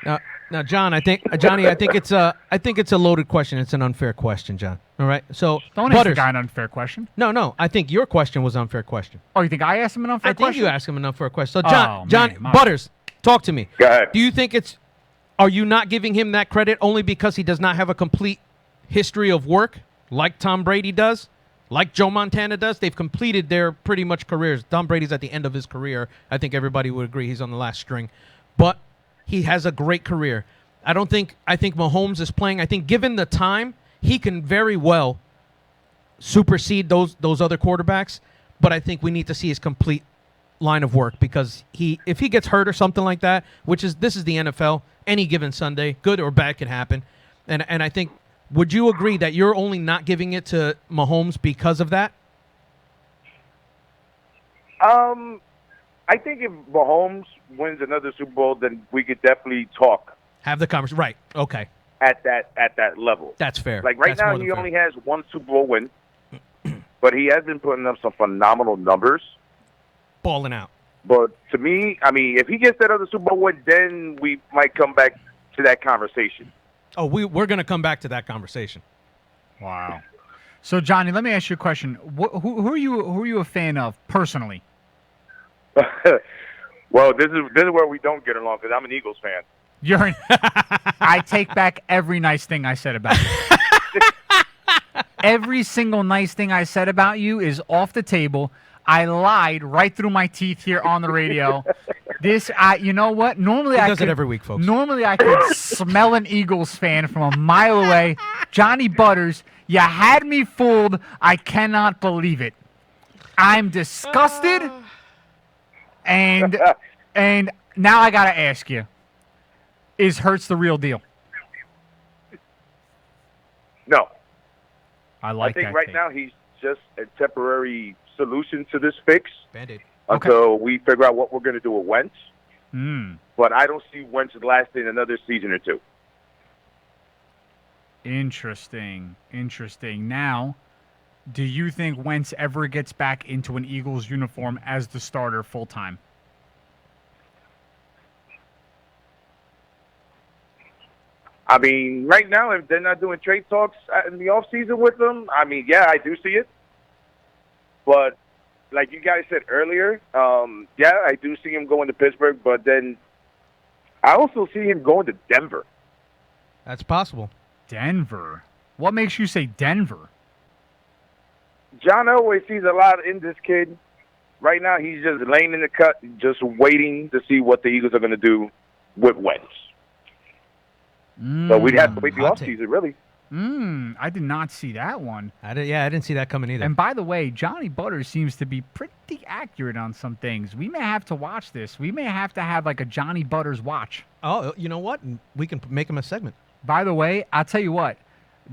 [SPEAKER 5] Now, John, Johnny, I think it's a loaded question. It's an unfair question, John. All right, so
[SPEAKER 4] Don't ask the guy an unfair question.
[SPEAKER 5] No, I think your question was an unfair question.
[SPEAKER 4] Oh, you think I asked him an unfair question?
[SPEAKER 5] I think you asked him an unfair question. So,
[SPEAKER 4] Oh,
[SPEAKER 5] John,
[SPEAKER 4] man,
[SPEAKER 5] Butters, talk to me.
[SPEAKER 8] Go ahead.
[SPEAKER 5] Do you think are you not giving him that credit only because he does not have a complete history of work like Tom Brady does? Like Joe Montana does? They've completed their pretty much careers. Tom Brady's at the end of his career. I think everybody would agree he's on the last string. But he has a great career. I think Mahomes is playing. I think given the time, he can very well supersede those other quarterbacks. But I think we need to see his complete line of work because if he gets hurt or something like that, this is the NFL, any given Sunday, good or bad can happen. And I think, would you agree that you're only not giving it to Mahomes because of that?
[SPEAKER 8] I think if Mahomes wins another Super Bowl, then we could definitely talk.
[SPEAKER 5] Have the conversation. Right. Okay.
[SPEAKER 8] At that level.
[SPEAKER 5] That's fair.
[SPEAKER 8] Like right
[SPEAKER 5] That's
[SPEAKER 8] now,
[SPEAKER 5] more than
[SPEAKER 8] he
[SPEAKER 5] fair.
[SPEAKER 8] only has 1 Super Bowl win, but he has been putting up some phenomenal numbers.
[SPEAKER 5] Balling out.
[SPEAKER 8] But to me, I mean, if he gets that other Super Bowl win, then we might come back to that conversation.
[SPEAKER 5] Oh, we're going to come back to that conversation.
[SPEAKER 4] Wow. So, Johnny, let me ask you a question. Who are you a fan of personally?
[SPEAKER 8] Well, this is where we don't get along because I'm an Eagles fan.
[SPEAKER 4] I take back every nice thing I said about you. Every single nice thing I said about you is off the table. I lied right through my teeth here on the radio. You know what? Normally
[SPEAKER 5] He does it every week, folks.
[SPEAKER 4] Normally I could smell an Eagles fan from a mile away. Johnny Butters, you had me fooled. I cannot believe it. I'm disgusted. And now I got to ask you, is Hurts the real deal?
[SPEAKER 8] No.
[SPEAKER 4] I
[SPEAKER 8] think
[SPEAKER 4] that
[SPEAKER 8] right
[SPEAKER 4] take.
[SPEAKER 8] now he's just a temporary solution to this fix
[SPEAKER 5] Band-Aid.
[SPEAKER 8] until we figure out what we're going to do with Wentz.
[SPEAKER 4] Mm.
[SPEAKER 8] But I don't see Wentz lasting another season or two.
[SPEAKER 4] Interesting. Now, do you think Wentz ever gets back into an Eagles uniform as the starter full time?
[SPEAKER 8] I mean, right now, if they're not doing trade talks in the offseason with them, I mean, yeah, I do see it. But like you guys said earlier, yeah, I do see him going to Pittsburgh, but then I also see him going to Denver.
[SPEAKER 5] That's possible.
[SPEAKER 4] Denver? What makes you say Denver?
[SPEAKER 8] John Elway sees a lot in this kid. Right now, he's just laying in the cut, just waiting to see what the Eagles are going to do with Wentz. So we'd have to wait the
[SPEAKER 5] hot take.
[SPEAKER 8] offseason, really.
[SPEAKER 4] I did not see that one.
[SPEAKER 5] I didn't see that coming either.
[SPEAKER 4] And by the way, Johnny Butters seems to be pretty accurate on some things. We may have to watch this. We may have to have like a Johnny Butters watch.
[SPEAKER 5] Oh, you know what? We can make him a segment.
[SPEAKER 4] By the way, I'll tell you what,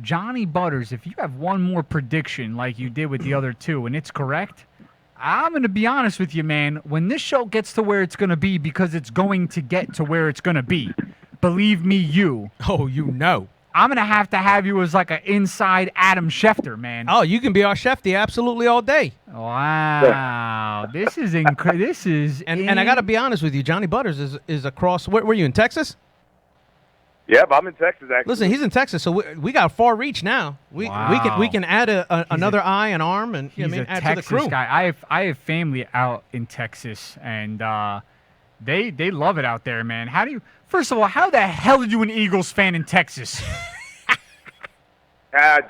[SPEAKER 4] Johnny Butters, if you have one more prediction like you did with the other two and it's correct, I'm going to be honest with you, man. When this show gets to where it's going to be, because it's going to get to where it's going to be, believe me,
[SPEAKER 5] Oh, you know.
[SPEAKER 4] I'm going to have you as like an inside Adam Schefter, man.
[SPEAKER 5] Oh, you can be our Shefty absolutely all day.
[SPEAKER 4] Wow. This is incredible. This is
[SPEAKER 5] And I got to be honest with you, Johnny Butters is across. Where were you, in Texas?
[SPEAKER 8] Yep, I'm in Texas, actually.
[SPEAKER 5] Listen, he's in Texas, so we got far reach now. We can add another eye and arm and
[SPEAKER 4] He's a
[SPEAKER 5] add
[SPEAKER 4] Texas
[SPEAKER 5] to the crew.
[SPEAKER 4] guy. I have family out in Texas, and they love it out there, man. First of all, how the hell are you an Eagles fan in Texas?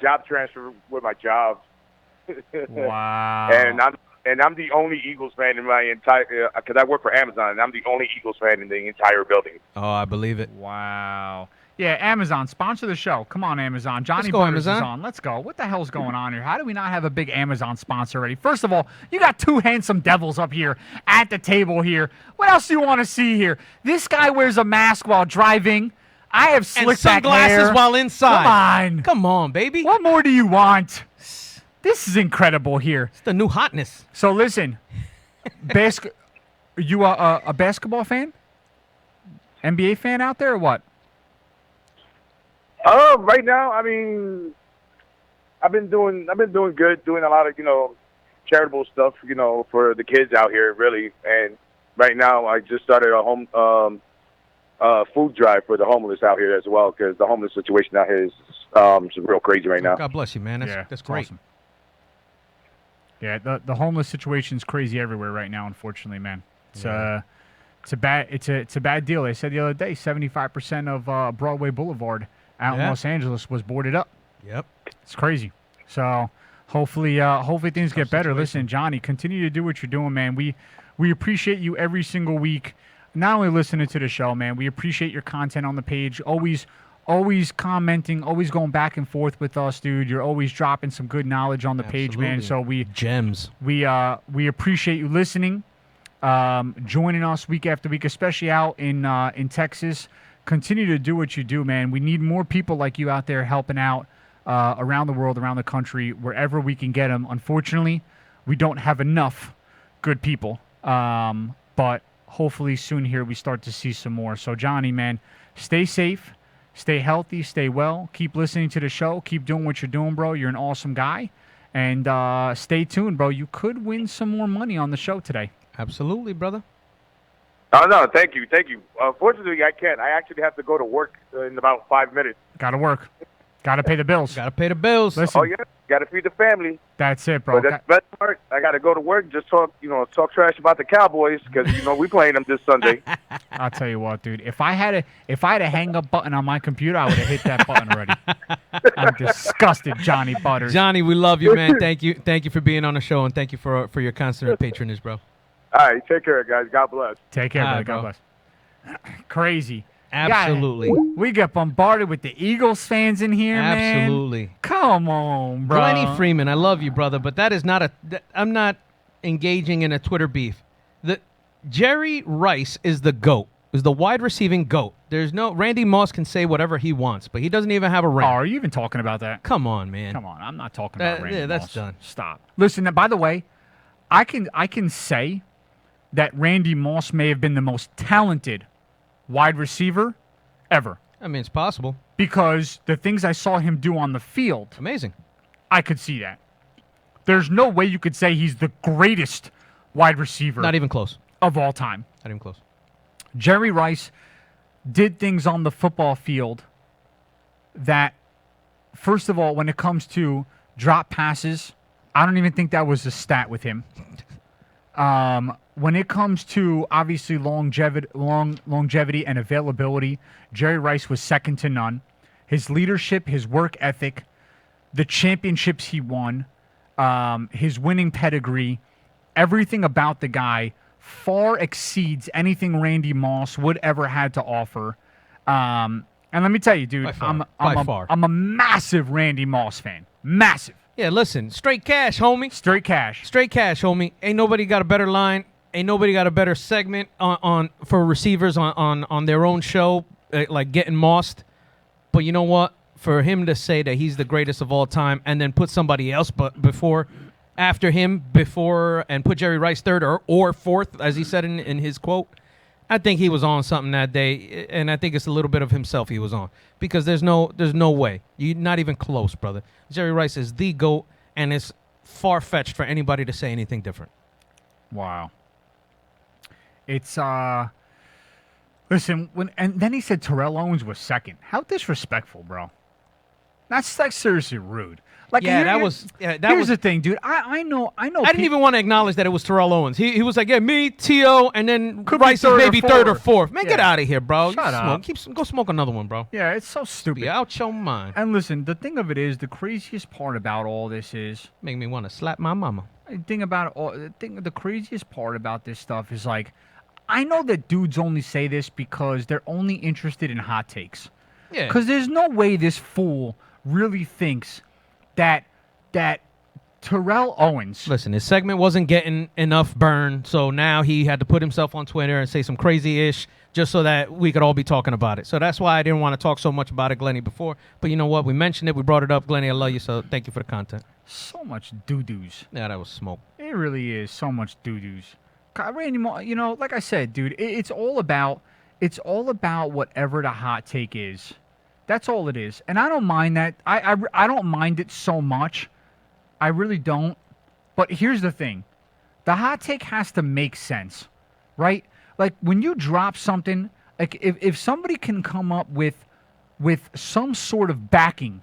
[SPEAKER 8] Job transfer with my job.
[SPEAKER 4] Wow.
[SPEAKER 8] And I'm the only Eagles fan in my entire, because I work for Amazon, and I'm the only Eagles fan in the entire building.
[SPEAKER 5] Oh, I believe it.
[SPEAKER 4] Wow. Yeah, Amazon, sponsor the show. Come on, Amazon. Johnny
[SPEAKER 5] Let's go,
[SPEAKER 4] Butters
[SPEAKER 5] Amazon.
[SPEAKER 4] is on. Let's go. What the hell's going on here? How do we not have a big Amazon sponsor already? First of all, you got two handsome devils up here at the table here. What else do you want to see here? This guy wears a mask while driving. I have
[SPEAKER 5] And
[SPEAKER 4] slick back
[SPEAKER 5] sunglasses
[SPEAKER 4] hair.
[SPEAKER 5] while inside.
[SPEAKER 4] Come on.
[SPEAKER 5] Come on, baby.
[SPEAKER 4] What more do you want? This is incredible here.
[SPEAKER 5] It's the new hotness.
[SPEAKER 4] So listen, you a basketball fan? NBA fan out there or what?
[SPEAKER 8] Right now, I mean, I've been doing good, doing a lot of, charitable stuff, for the kids out here, really. And right now, I just started a home food drive for the homeless out here as well, because the homeless situation out here is real crazy right now.
[SPEAKER 5] God bless you, man. That's great.
[SPEAKER 4] Awesome. Yeah, the homeless situation is crazy everywhere right now. Unfortunately, man, it's a bad deal. They said the other day 75% of Broadway Boulevard out in Los Angeles was boarded up.
[SPEAKER 5] Yep.
[SPEAKER 4] It's crazy. So hopefully things get better. Listen, Johnny, continue to do what you're doing, man. We appreciate you every single week. Not only listening to the show, man, we appreciate your content on the page. Always commenting, always going back and forth with us, dude. You're always dropping some good knowledge on the page, man. So
[SPEAKER 5] gems.
[SPEAKER 4] We appreciate you listening, joining us week after week, especially out in Texas. Continue to do what you do, man. We need more people like you out there helping out around the world, around the country, wherever we can get them. Unfortunately, we don't have enough good people, but hopefully soon here we start to see some more. So, Johnny, man, stay safe. Stay healthy, stay well. Keep listening to the show. Keep doing what you're doing, bro. You're an awesome guy. And stay tuned, bro. You could win some more money on the show today.
[SPEAKER 5] Absolutely, brother.
[SPEAKER 8] Oh, no, thank you. Unfortunately, I can't. I actually have to go to work in about 5 minutes.
[SPEAKER 4] Got to work. Got to pay the bills.
[SPEAKER 5] Got to pay the bills.
[SPEAKER 4] Listen,
[SPEAKER 8] Oh, yeah, got to feed the family.
[SPEAKER 4] that's it, bro.
[SPEAKER 8] But that's the best part. I got to go to work and just talk trash about the Cowboys, because, we playing them this Sunday.
[SPEAKER 4] I'll tell you what, dude. If I had a hang up button on my computer, I would have hit that button already. I'm disgusted, Johnny Butters.
[SPEAKER 5] Johnny, we love you, man. Thank you for being on the show, and thank you for your constant patronage, bro.
[SPEAKER 8] All right, take care, guys. God bless.
[SPEAKER 4] Take care,
[SPEAKER 5] All
[SPEAKER 4] brother.
[SPEAKER 5] right,
[SPEAKER 4] God
[SPEAKER 5] bro.
[SPEAKER 4] bless. Crazy.
[SPEAKER 5] Absolutely.
[SPEAKER 4] We get bombarded with the Eagles fans in here, man.
[SPEAKER 5] Absolutely.
[SPEAKER 4] Come on, bro.
[SPEAKER 5] Glennie Freeman, I love you, brother, but that is not I'm not engaging in a Twitter beef. Jerry Rice is the GOAT. Is the wide receiving GOAT. There's no Randy Moss can say whatever he wants, but he doesn't even have a ring.
[SPEAKER 4] Oh, are you even talking about that?
[SPEAKER 5] Come on, man.
[SPEAKER 4] Come on, I'm not talking about Randy
[SPEAKER 5] that's
[SPEAKER 4] Moss.
[SPEAKER 5] done.
[SPEAKER 4] Stop. Listen, by the way, I can say that Randy Moss may have been the most talented wide receiver ever,
[SPEAKER 5] I mean, it's possible.
[SPEAKER 4] because the things I saw him do on the field,
[SPEAKER 5] Amazing.
[SPEAKER 4] I could see that. There's no way you could say he's the greatest wide receiver
[SPEAKER 5] Not even close.
[SPEAKER 4] of all time.
[SPEAKER 5] Not even close.
[SPEAKER 4] Jerry Rice did things on the football field that, first of all, when it comes to drop passes, I don't even think that was a stat with him. When it comes to, obviously, longevity and availability, Jerry Rice was second to none. His leadership, his work ethic, the championships he won, his winning pedigree, everything about the guy far exceeds anything Randy Moss would ever had to offer. And let me tell you, dude,
[SPEAKER 5] By far.
[SPEAKER 4] I'm a massive Randy Moss fan. Massive.
[SPEAKER 5] Yeah, listen, straight cash, homie.
[SPEAKER 4] Straight cash.
[SPEAKER 5] Straight cash, homie. Ain't nobody got a better line. Ain't nobody got a better segment on for receivers on their own show, like getting mossed. But you know what? For him to say that he's the greatest of all time and then put somebody else after him, and put Jerry Rice third or fourth, as he said in his quote, I think he was on something that day, and I think it's a little bit of himself he was on, because there's no way. You're not even close, brother. Jerry Rice is the GOAT, and it's far-fetched for anybody to say anything different.
[SPEAKER 4] Wow. It's listen, and then he said Terrell Owens was second. How disrespectful, bro. That's like seriously rude. Like, here's the thing, dude. I know.
[SPEAKER 5] I didn't even want to acknowledge that it was Terrell Owens. He was like, yeah, me, T.O., and then Rice is maybe third or fourth. Man, get out of here, bro.
[SPEAKER 4] Shut up.
[SPEAKER 5] Go smoke another one, bro.
[SPEAKER 4] Yeah, it's so stupid.
[SPEAKER 5] Be out your mind.
[SPEAKER 4] And listen, the thing of it is, the craziest part about all this is,
[SPEAKER 5] make me want to slap my mama.
[SPEAKER 4] The craziest part about this stuff is, like, I know that dudes only say this because they're only interested in hot takes.
[SPEAKER 5] Yeah.
[SPEAKER 4] Because there's no way this fool really thinks that Terrell Owens.
[SPEAKER 5] Listen, his segment wasn't getting enough burn, so now he had to put himself on Twitter and say some crazy-ish just so that we could all be talking about it. So that's why I didn't want to talk so much about it, Glenny, before. But you know what? We mentioned it. We brought it up. Glenny, I love you, so thank you for the content.
[SPEAKER 4] So much doo-doos.
[SPEAKER 5] Yeah, that was smoke.
[SPEAKER 4] It really is so much doo-doos. Randy Moss, you know, like I said, dude, it's all about whatever the hot take is. That's all it is. And I don't mind that. I don't mind it so much. I really don't. But here's the thing. The hot take has to make sense, right? Like, when you drop something, like if somebody can come up with some sort of backing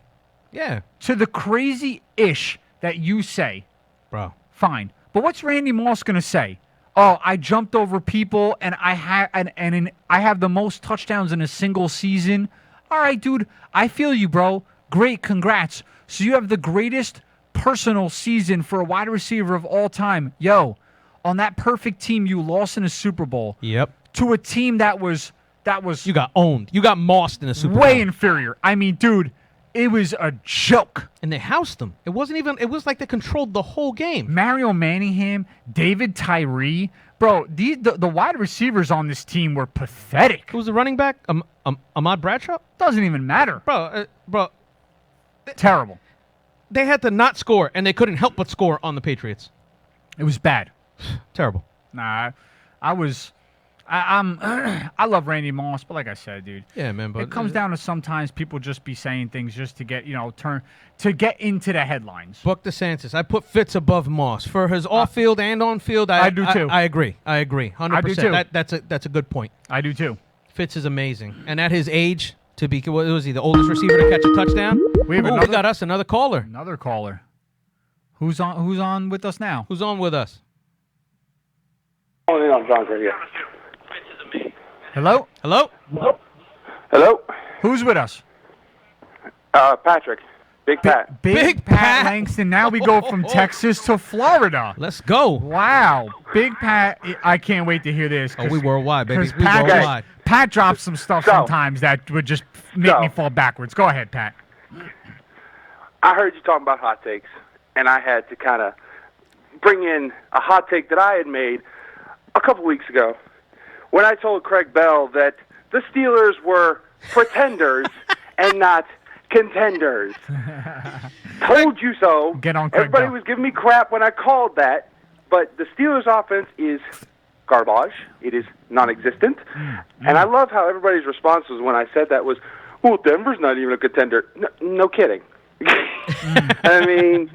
[SPEAKER 4] to the crazy-ish that you say,
[SPEAKER 5] bro,
[SPEAKER 4] fine. But what's Randy Moss going to say? Oh, I jumped over people and I have the most touchdowns in a single season. All right, dude, I feel you, bro. Great, congrats. So you have the greatest personal season for a wide receiver of all time. Yo, on that perfect team, you lost in a Super Bowl.
[SPEAKER 5] Yep.
[SPEAKER 4] To a team that was
[SPEAKER 5] you got owned. You got mossed in a Super Bowl.
[SPEAKER 4] Way inferior. I mean, dude, it was a joke.
[SPEAKER 5] And they housed them. It was like they controlled the whole game.
[SPEAKER 4] Mario Manningham, David Tyree. Bro, the wide receivers on this team were pathetic.
[SPEAKER 5] Who's the running back? Ahmad Bradshaw?
[SPEAKER 4] Doesn't even matter.
[SPEAKER 5] Bro.
[SPEAKER 4] Terrible.
[SPEAKER 5] They had to not score, and they couldn't help but score on the Patriots.
[SPEAKER 4] It was bad.
[SPEAKER 5] Terrible.
[SPEAKER 4] Nah, I love Randy Moss, but like I said, dude.
[SPEAKER 5] Yeah, man. But
[SPEAKER 4] it comes down to sometimes people just be saying things just to get, to get into the headlines.
[SPEAKER 5] Buck DeSantis, I put Fitz above Moss for his off-field and on-field.
[SPEAKER 4] I do too.
[SPEAKER 5] I agree. 100%.
[SPEAKER 4] I do too.
[SPEAKER 5] That's a good point.
[SPEAKER 4] I do too.
[SPEAKER 5] Fitz is amazing, and at his age, to be what was he, the oldest receiver to catch a touchdown?
[SPEAKER 4] We
[SPEAKER 5] got us another caller.
[SPEAKER 4] Another caller. Who's on with us now?
[SPEAKER 5] Who's on with us?
[SPEAKER 9] Calling in on John here.
[SPEAKER 4] Hello?
[SPEAKER 5] Hello?
[SPEAKER 9] Hello?
[SPEAKER 4] Who's with us?
[SPEAKER 9] Patrick. Big Pat.
[SPEAKER 4] Big Pat Langston. Now we go from Texas to Florida.
[SPEAKER 5] Let's go.
[SPEAKER 4] Wow. Big Pat. I can't wait to hear this.
[SPEAKER 5] Oh, we worldwide, baby. We
[SPEAKER 4] Pat,
[SPEAKER 5] worldwide.
[SPEAKER 4] Pat drops some stuff sometimes that would just make me fall backwards. Go ahead, Pat.
[SPEAKER 9] I heard you talking about hot takes, and I had to kind of bring in a hot take that I had made a couple weeks ago when I told Craig Bell that the Steelers were pretenders and not contenders. Told you so.
[SPEAKER 4] Get on Craig
[SPEAKER 9] Everybody
[SPEAKER 4] Bell.
[SPEAKER 9] was giving me crap when I called that, but the Steelers' offense is garbage. It is non-existent. And I love how everybody's response was when I said that was, well, Denver's not even a contender. No kidding. I mean,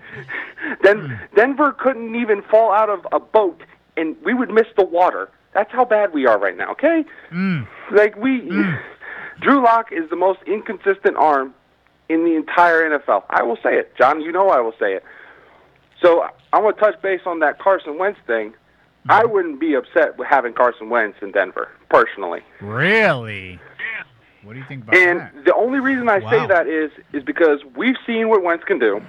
[SPEAKER 9] Denver couldn't even fall out of a boat, and we would miss the water. That's how bad we are right now, okay? Drew Lock is the most inconsistent arm in the entire NFL. I will say it. John, you know I will say it. So I want to touch base on that Carson Wentz thing. I wouldn't be upset with having Carson Wentz in Denver, personally.
[SPEAKER 4] Really? What do you think about that?
[SPEAKER 9] And the only reason I say that is because we've seen what Wentz can do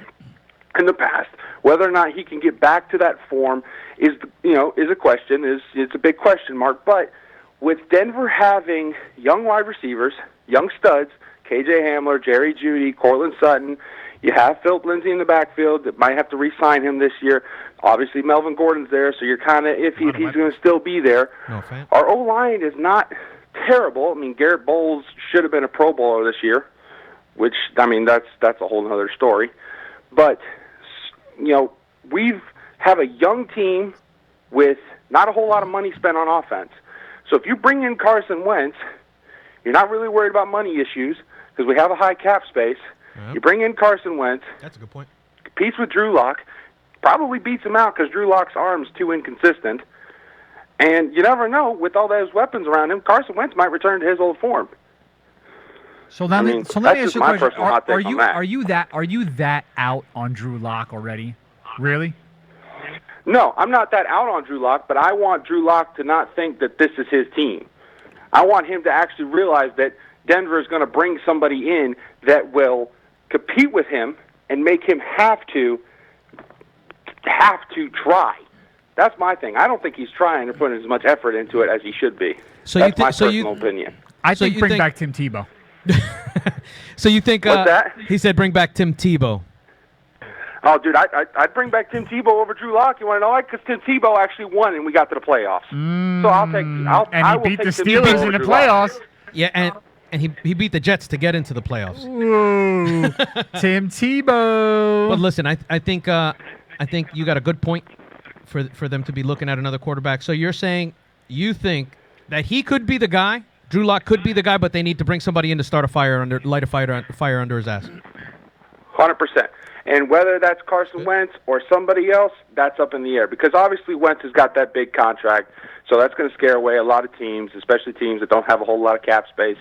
[SPEAKER 9] in the past. Whether or not he can get back to that form is a question. It's a big question mark. But with Denver having young wide receivers, young studs, KJ Hamler, Jerry Jeudy, Cortland Sutton. You have Philip Lindsay in the backfield that might have to re-sign him this year. Obviously, Melvin Gordon's there, so you're kind of iffy if he's going to still be there.
[SPEAKER 5] No fan.
[SPEAKER 9] Our O-line is not terrible. I mean, Garrett Bowles should have been a Pro Bowler this year, which, I mean, that's a whole other story. But, you know, we have a young team with not a whole lot of money spent on offense. So if you bring in Carson Wentz, you're not really worried about money issues because we have a high cap space.
[SPEAKER 5] Yep.
[SPEAKER 9] You bring in Carson Wentz.
[SPEAKER 5] That's a good point.
[SPEAKER 9] Competes with Drew Lock. Probably beats him out because Drew Lock's arm's too inconsistent. And you never know, with all those weapons around him, Carson Wentz might return to his old form.
[SPEAKER 4] So let me
[SPEAKER 9] that's
[SPEAKER 4] ask you
[SPEAKER 9] just
[SPEAKER 4] a
[SPEAKER 9] my
[SPEAKER 4] question.
[SPEAKER 9] personal hot take on that.
[SPEAKER 4] Are you that out on Drew Lock already? Really?
[SPEAKER 9] No, I'm not that out on Drew Lock, but I want Drew Lock to not think that this is his team. I want him to actually realize that Denver is going to bring somebody in that will compete with him and make him have to try. That's my thing. I don't think he's trying to put as much effort into it as he should be.
[SPEAKER 5] So
[SPEAKER 9] That's
[SPEAKER 5] you
[SPEAKER 9] my
[SPEAKER 5] think? So
[SPEAKER 9] personal
[SPEAKER 5] you?
[SPEAKER 9] opinion.
[SPEAKER 4] I
[SPEAKER 5] So
[SPEAKER 4] think
[SPEAKER 5] you
[SPEAKER 4] bring
[SPEAKER 5] think-
[SPEAKER 4] back Tim Tebow.
[SPEAKER 5] So you think?
[SPEAKER 9] What's that?
[SPEAKER 5] He said, "Bring back Tim Tebow."
[SPEAKER 9] Oh, dude, I'd bring back Tim Tebow over Drew Lock. You want to know why? Because Tim Tebow actually won and we got to the playoffs. So
[SPEAKER 4] And
[SPEAKER 9] I
[SPEAKER 4] he
[SPEAKER 9] will
[SPEAKER 4] beat
[SPEAKER 9] take
[SPEAKER 4] the
[SPEAKER 9] Tim Tebow
[SPEAKER 4] Steelers
[SPEAKER 9] over
[SPEAKER 4] in the
[SPEAKER 9] Drew Lock.
[SPEAKER 4] playoffs.
[SPEAKER 5] Yeah, and he beat the Jets to get into the playoffs.
[SPEAKER 4] Ooh, Tim Tebow.
[SPEAKER 5] But listen, I think you got a good point for them to be looking at another quarterback. So you're saying you think that he could be the guy, Drew Lock could be the guy, but they need to bring somebody in to light a fire under his ass.
[SPEAKER 9] 100%. And whether that's Carson Wentz or somebody else, that's up in the air. Because obviously Wentz has got that big contract, so that's going to scare away a lot of teams, especially teams that don't have a whole lot of cap space.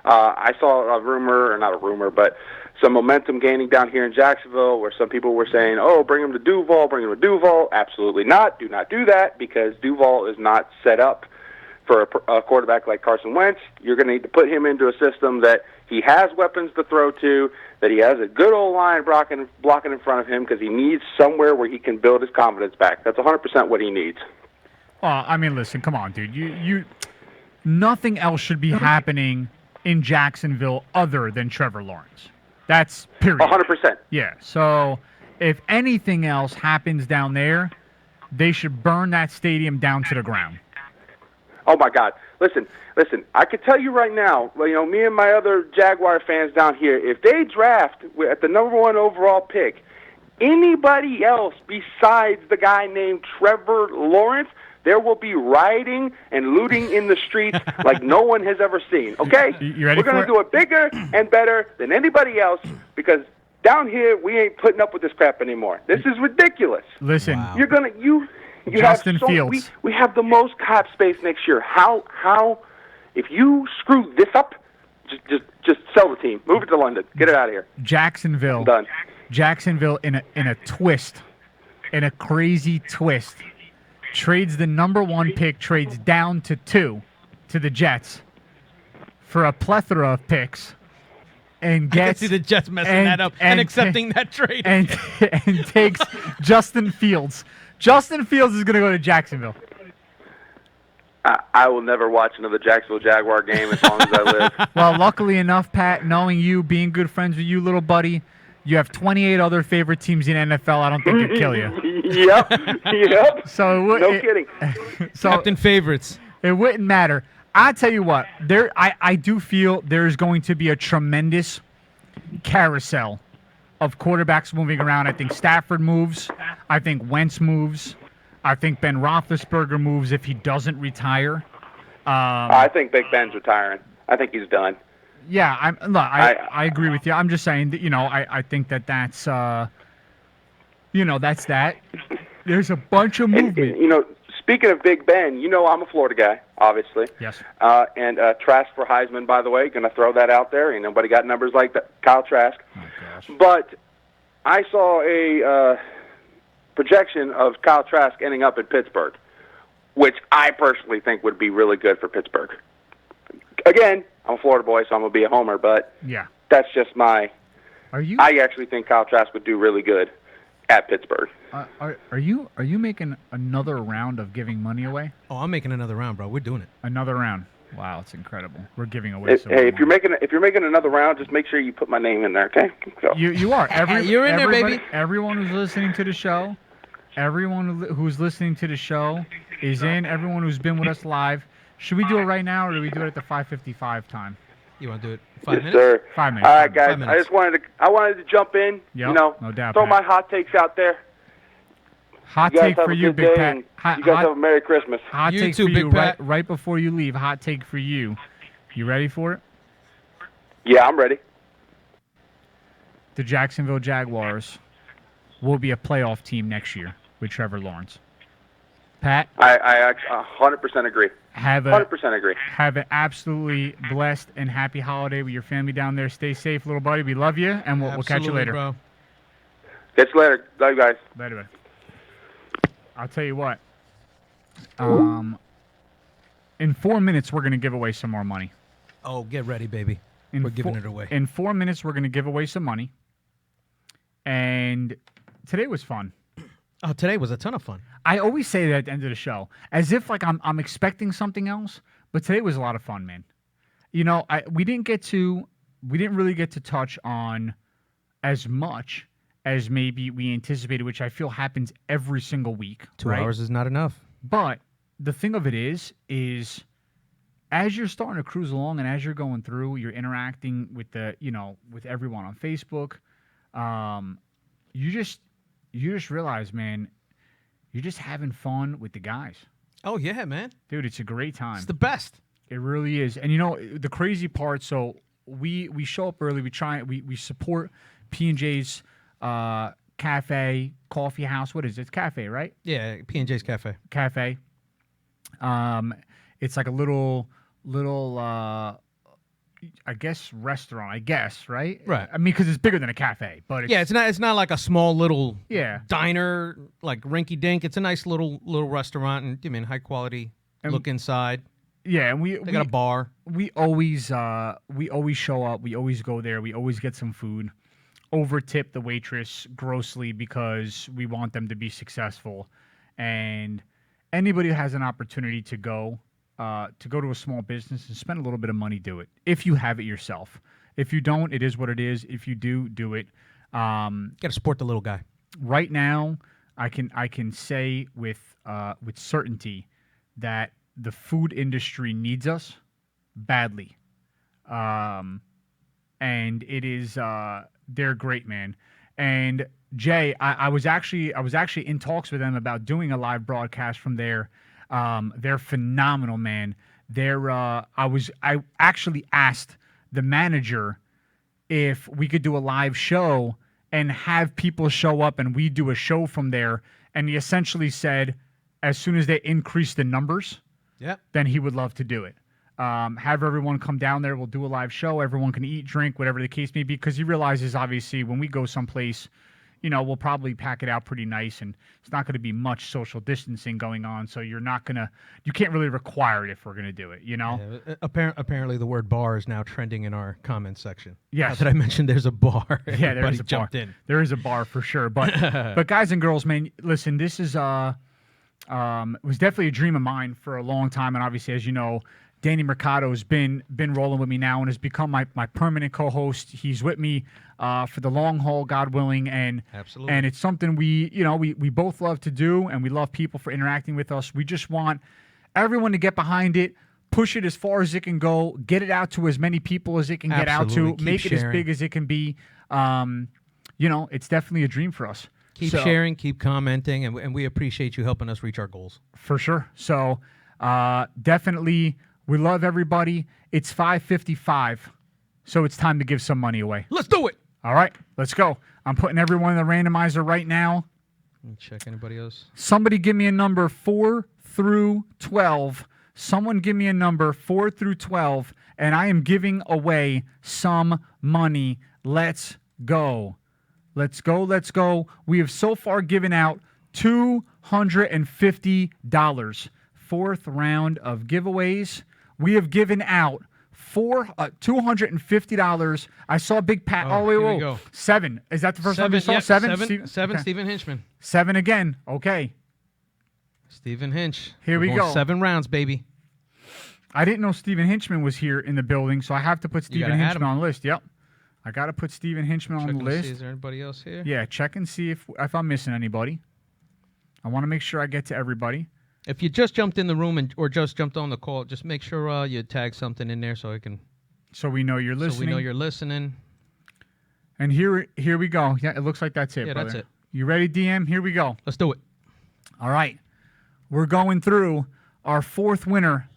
[SPEAKER 9] I saw a rumor, or not a rumor, but some momentum gaining down here in Jacksonville where some people were saying, oh, bring him to Duval. Absolutely not. Do not do that because Duval is not set up for a quarterback like Carson Wentz. You're going to need to put him into a system that he has weapons to throw to, that he has a good old line blocking in front of him because he needs somewhere where he can build his confidence back. That's 100% what he needs.
[SPEAKER 4] Well, I mean, listen, come on, dude. You nothing else should be happening in Jacksonville other than Trevor Lawrence. That's period.
[SPEAKER 9] 100%.
[SPEAKER 4] Yeah. So if anything else happens down there, they should burn that stadium down to the ground.
[SPEAKER 9] Oh, my God. Listen, I can tell you right now, me and my other Jaguar fans down here, if they draft at the number 1 overall pick anybody else besides the guy named Trevor Lawrence, there will be rioting and looting in the streets like no one has ever seen, okay?
[SPEAKER 4] You ready
[SPEAKER 9] We're going
[SPEAKER 4] for
[SPEAKER 9] to do it bigger and better than anybody else because down here we ain't putting up with this crap anymore. This is ridiculous.
[SPEAKER 4] Listen,
[SPEAKER 9] You're going to... You
[SPEAKER 4] Justin
[SPEAKER 9] have
[SPEAKER 4] Fields.
[SPEAKER 9] We have the most cap space next year. How if you screw this up, just sell the team, move it to London, get it out of here.
[SPEAKER 4] Jacksonville.
[SPEAKER 9] I'm done.
[SPEAKER 4] Jacksonville in a twist, in a crazy twist, trades the number 1 pick, trades down to 2 to the Jets for a plethora of picks, and
[SPEAKER 5] I can
[SPEAKER 4] gets
[SPEAKER 5] see the Jets messing that up and accepting that trade.
[SPEAKER 4] and takes Justin Fields. Justin Fields is going to go to Jacksonville.
[SPEAKER 9] I will never watch another Jacksonville Jaguar game as long as I live.
[SPEAKER 4] Well, luckily enough, Pat, knowing you, being good friends with you, little buddy, you have 28 other favorite teams in NFL. I don't think it'd kill you.
[SPEAKER 9] Yep.
[SPEAKER 4] So
[SPEAKER 9] No kidding.
[SPEAKER 4] So
[SPEAKER 5] Captain favorites.
[SPEAKER 4] it wouldn't matter. I tell you what, I do feel there's going to be a tremendous carousel of quarterbacks moving around. I think Stafford moves. I think Wentz moves. I think Ben Roethlisberger moves if he doesn't retire.
[SPEAKER 9] I think Big Ben's retiring. I think he's done.
[SPEAKER 4] Yeah, I agree with you. I'm just saying that, I think that's that's that. There's a bunch of
[SPEAKER 9] And,
[SPEAKER 4] movement.
[SPEAKER 9] speaking of Big Ben, I'm a Florida guy, obviously.
[SPEAKER 4] Yes.
[SPEAKER 9] And Trask for Heisman, by the way, going to throw that out there. Ain't nobody got numbers like that. Kyle Trask.
[SPEAKER 4] Oh, gosh.
[SPEAKER 9] But I saw a projection of Kyle Trask ending up in Pittsburgh, which I personally think would be really good for Pittsburgh. Again, I'm a Florida boy, so I'm going to be a homer, but
[SPEAKER 4] Yeah.
[SPEAKER 9] that's just my...
[SPEAKER 4] Are
[SPEAKER 9] I actually think Kyle Trask would do really good at Pittsburgh.
[SPEAKER 4] are you making another round of giving money away?
[SPEAKER 5] Oh, I'm making another round, bro. We're doing it.
[SPEAKER 4] Another round. Wow, it's incredible. We're giving away so
[SPEAKER 9] Hey,
[SPEAKER 4] much
[SPEAKER 9] if you're making another round, just make sure you put my name in there, okay? Go.
[SPEAKER 4] You are.
[SPEAKER 5] You're in there,
[SPEAKER 4] everybody-
[SPEAKER 5] baby.
[SPEAKER 4] Everyone who's listening to the show, who's listening to the show is in. Everyone who's been with us live. Should we do it right now, or do we do it at the 5:55 time?
[SPEAKER 5] You want to do it 5
[SPEAKER 9] Yes,
[SPEAKER 5] minutes?
[SPEAKER 9] sir.
[SPEAKER 4] 5 minutes.
[SPEAKER 9] All right,
[SPEAKER 4] 5
[SPEAKER 9] guys.
[SPEAKER 5] minutes.
[SPEAKER 9] I just wanted to jump in.
[SPEAKER 4] Yep,
[SPEAKER 9] No
[SPEAKER 4] doubt,
[SPEAKER 9] throw
[SPEAKER 4] Pat.
[SPEAKER 9] my hot takes out there.
[SPEAKER 4] Hot
[SPEAKER 9] You guys
[SPEAKER 4] take
[SPEAKER 9] have
[SPEAKER 4] for
[SPEAKER 9] a
[SPEAKER 4] you,
[SPEAKER 9] good
[SPEAKER 4] Big
[SPEAKER 9] day,
[SPEAKER 4] Pat.
[SPEAKER 9] and
[SPEAKER 4] Hot,
[SPEAKER 9] you guys
[SPEAKER 4] hot-
[SPEAKER 9] have a Merry Christmas.
[SPEAKER 4] hot
[SPEAKER 5] You
[SPEAKER 4] take
[SPEAKER 5] too,
[SPEAKER 4] for
[SPEAKER 5] Big
[SPEAKER 4] you
[SPEAKER 5] Pat.
[SPEAKER 4] right before you leave. Hot take for you. You ready for it?
[SPEAKER 9] Yeah, I'm ready.
[SPEAKER 4] The Jacksonville Jaguars will be a playoff team next year with Trevor Lawrence. Pat,
[SPEAKER 9] I 100% agree.
[SPEAKER 4] have
[SPEAKER 9] 100% agree.
[SPEAKER 4] an absolutely blessed and happy holiday with your family down there. Stay safe, little buddy. We love you, and we'll catch you
[SPEAKER 5] Absolutely,
[SPEAKER 4] later.
[SPEAKER 5] bro.
[SPEAKER 9] Catch you later. Love you guys.
[SPEAKER 4] Later, man. I'll tell you what. In 4 minutes, we're going to give away some more money.
[SPEAKER 5] Oh, get ready, baby.
[SPEAKER 4] In
[SPEAKER 5] We're giving
[SPEAKER 4] four-
[SPEAKER 5] it away.
[SPEAKER 4] In 4 minutes, we're going to give away some money. And today was fun.
[SPEAKER 5] Oh, today was a ton of fun.
[SPEAKER 4] I always say that at the end of the show, as if like I'm expecting something else. But today was a lot of fun, man. You know, we didn't really get to touch on as much as maybe we anticipated, which I feel happens every single week.
[SPEAKER 5] 2
[SPEAKER 4] right?
[SPEAKER 5] hours is not enough.
[SPEAKER 4] But the thing of it is as you're starting to cruise along and as you're going through, you're interacting with with everyone on Facebook. You just realize, man, you're just having fun with the guys.
[SPEAKER 5] Oh, yeah, man.
[SPEAKER 4] Dude, it's a great time.
[SPEAKER 5] It's the best.
[SPEAKER 4] It really is. And you know, the crazy part, so we show up early, we support P&J's cafe, coffee house. What is it? It's cafe, right?
[SPEAKER 5] Yeah, P&J's Cafe.
[SPEAKER 4] Cafe. It's like a little I guess restaurant, right?
[SPEAKER 5] Right.
[SPEAKER 4] I mean, because it's bigger than a cafe, but
[SPEAKER 5] Yeah, it's not like a small little
[SPEAKER 4] Yeah.
[SPEAKER 5] diner like rinky dink. It's a nice little restaurant, and I mean high quality look inside.
[SPEAKER 4] yeah, and
[SPEAKER 5] They got a bar.
[SPEAKER 4] we always show up. We always go there. We always get some food. Overtip the waitress grossly because we want them to be successful. And anybody who has an opportunity to go to a small business and spend a little bit of money, do it. If you have it yourself. If you don't, it is what it is. If you do, do it.
[SPEAKER 5] Got to support the little guy.
[SPEAKER 4] Right now, I can say with certainty that the food industry needs us badly, and it is they're great, man. And Jay, I was actually in talks with them about doing a live broadcast from there. They're phenomenal, man. I actually asked the manager if we could do a live show and have people show up and we do a show from there. And he essentially said, as soon as they increase the numbers,
[SPEAKER 5] Yeah.
[SPEAKER 4] then he would love to do it. Have everyone come down there. We'll do a live show. Everyone can eat, drink, whatever the case may be, because he realizes, obviously, when we go someplace, we'll probably pack it out pretty nice, and it's not going to be much social distancing going on, so you can't really require it if we're going to do it,
[SPEAKER 5] Yeah, apparently the word bar is now trending in our comments section.
[SPEAKER 4] Yes.
[SPEAKER 5] Not that I mentioned there's a bar.
[SPEAKER 4] Yeah, there
[SPEAKER 5] Everybody
[SPEAKER 4] is a bar.
[SPEAKER 5] jumped in.
[SPEAKER 4] There is a bar for sure. But guys and girls, man, listen, this is it was definitely a dream of mine for a long time, and obviously, as you know, Danny Mercado's been rolling with me now and has become my permanent co-host. He's with me for the long haul, God willing, and
[SPEAKER 5] Absolutely.
[SPEAKER 4] And it's something we both love to do, and we love people for interacting with us. We just want everyone to get behind it, push it as far as it can go, get it out to as many people as it can get out
[SPEAKER 5] Absolutely.
[SPEAKER 4] to,
[SPEAKER 5] Keep
[SPEAKER 4] make it as
[SPEAKER 5] sharing.
[SPEAKER 4] big as it can be. It's definitely a dream for us.
[SPEAKER 5] Keep
[SPEAKER 4] So-
[SPEAKER 5] sharing, keep commenting, and we appreciate you helping us reach our goals.
[SPEAKER 4] For sure. So definitely, we love everybody. It's 5:55, so it's time to give some money away.
[SPEAKER 5] Let's do it.
[SPEAKER 4] All right, let's go. I'm putting everyone in the randomizer right now.
[SPEAKER 5] Let me check anybody else.
[SPEAKER 4] Somebody give me a number 4 through 12. Someone give me a number 4 through 12, and I am giving away some money. Let's go. Let's go. Let's go. We have so far given out $250. Fourth round of giveaways. We have given out $250. I saw Big Pat.
[SPEAKER 5] Oh,
[SPEAKER 4] wait,
[SPEAKER 5] here we
[SPEAKER 4] whoa.
[SPEAKER 5] go.
[SPEAKER 4] 7. Is that the first one you saw?
[SPEAKER 5] Yep,
[SPEAKER 4] 7?
[SPEAKER 5] Seven.
[SPEAKER 4] Okay.
[SPEAKER 5] Stephen Hinchman.
[SPEAKER 4] 7 again. Okay.
[SPEAKER 5] Stephen Hinch.
[SPEAKER 4] Here
[SPEAKER 5] We're
[SPEAKER 4] we
[SPEAKER 5] going
[SPEAKER 4] go.
[SPEAKER 5] 7 rounds, baby.
[SPEAKER 4] I didn't know Steven Hinchman was here in the building, so I have to put Steven
[SPEAKER 5] gotta add
[SPEAKER 4] Hinchman
[SPEAKER 5] him.
[SPEAKER 4] on the list. Yep. I got to put Steven Hinchman on
[SPEAKER 5] Check
[SPEAKER 4] the
[SPEAKER 5] and see,
[SPEAKER 4] list.
[SPEAKER 5] is there anybody else here?
[SPEAKER 4] Yeah, check and see if I'm missing anybody. I want to make sure I get to everybody.
[SPEAKER 5] If you just jumped in the room or just jumped on the call, just make sure you tag something in there so
[SPEAKER 4] we know you're listening.
[SPEAKER 5] So we know you're listening.
[SPEAKER 4] And here we go. Yeah, it looks like that's it,
[SPEAKER 5] Yeah,
[SPEAKER 4] brother.
[SPEAKER 5] that's it.
[SPEAKER 4] You ready, DM? Here we go.
[SPEAKER 5] Let's do it.
[SPEAKER 4] All right. We're going through our fourth winner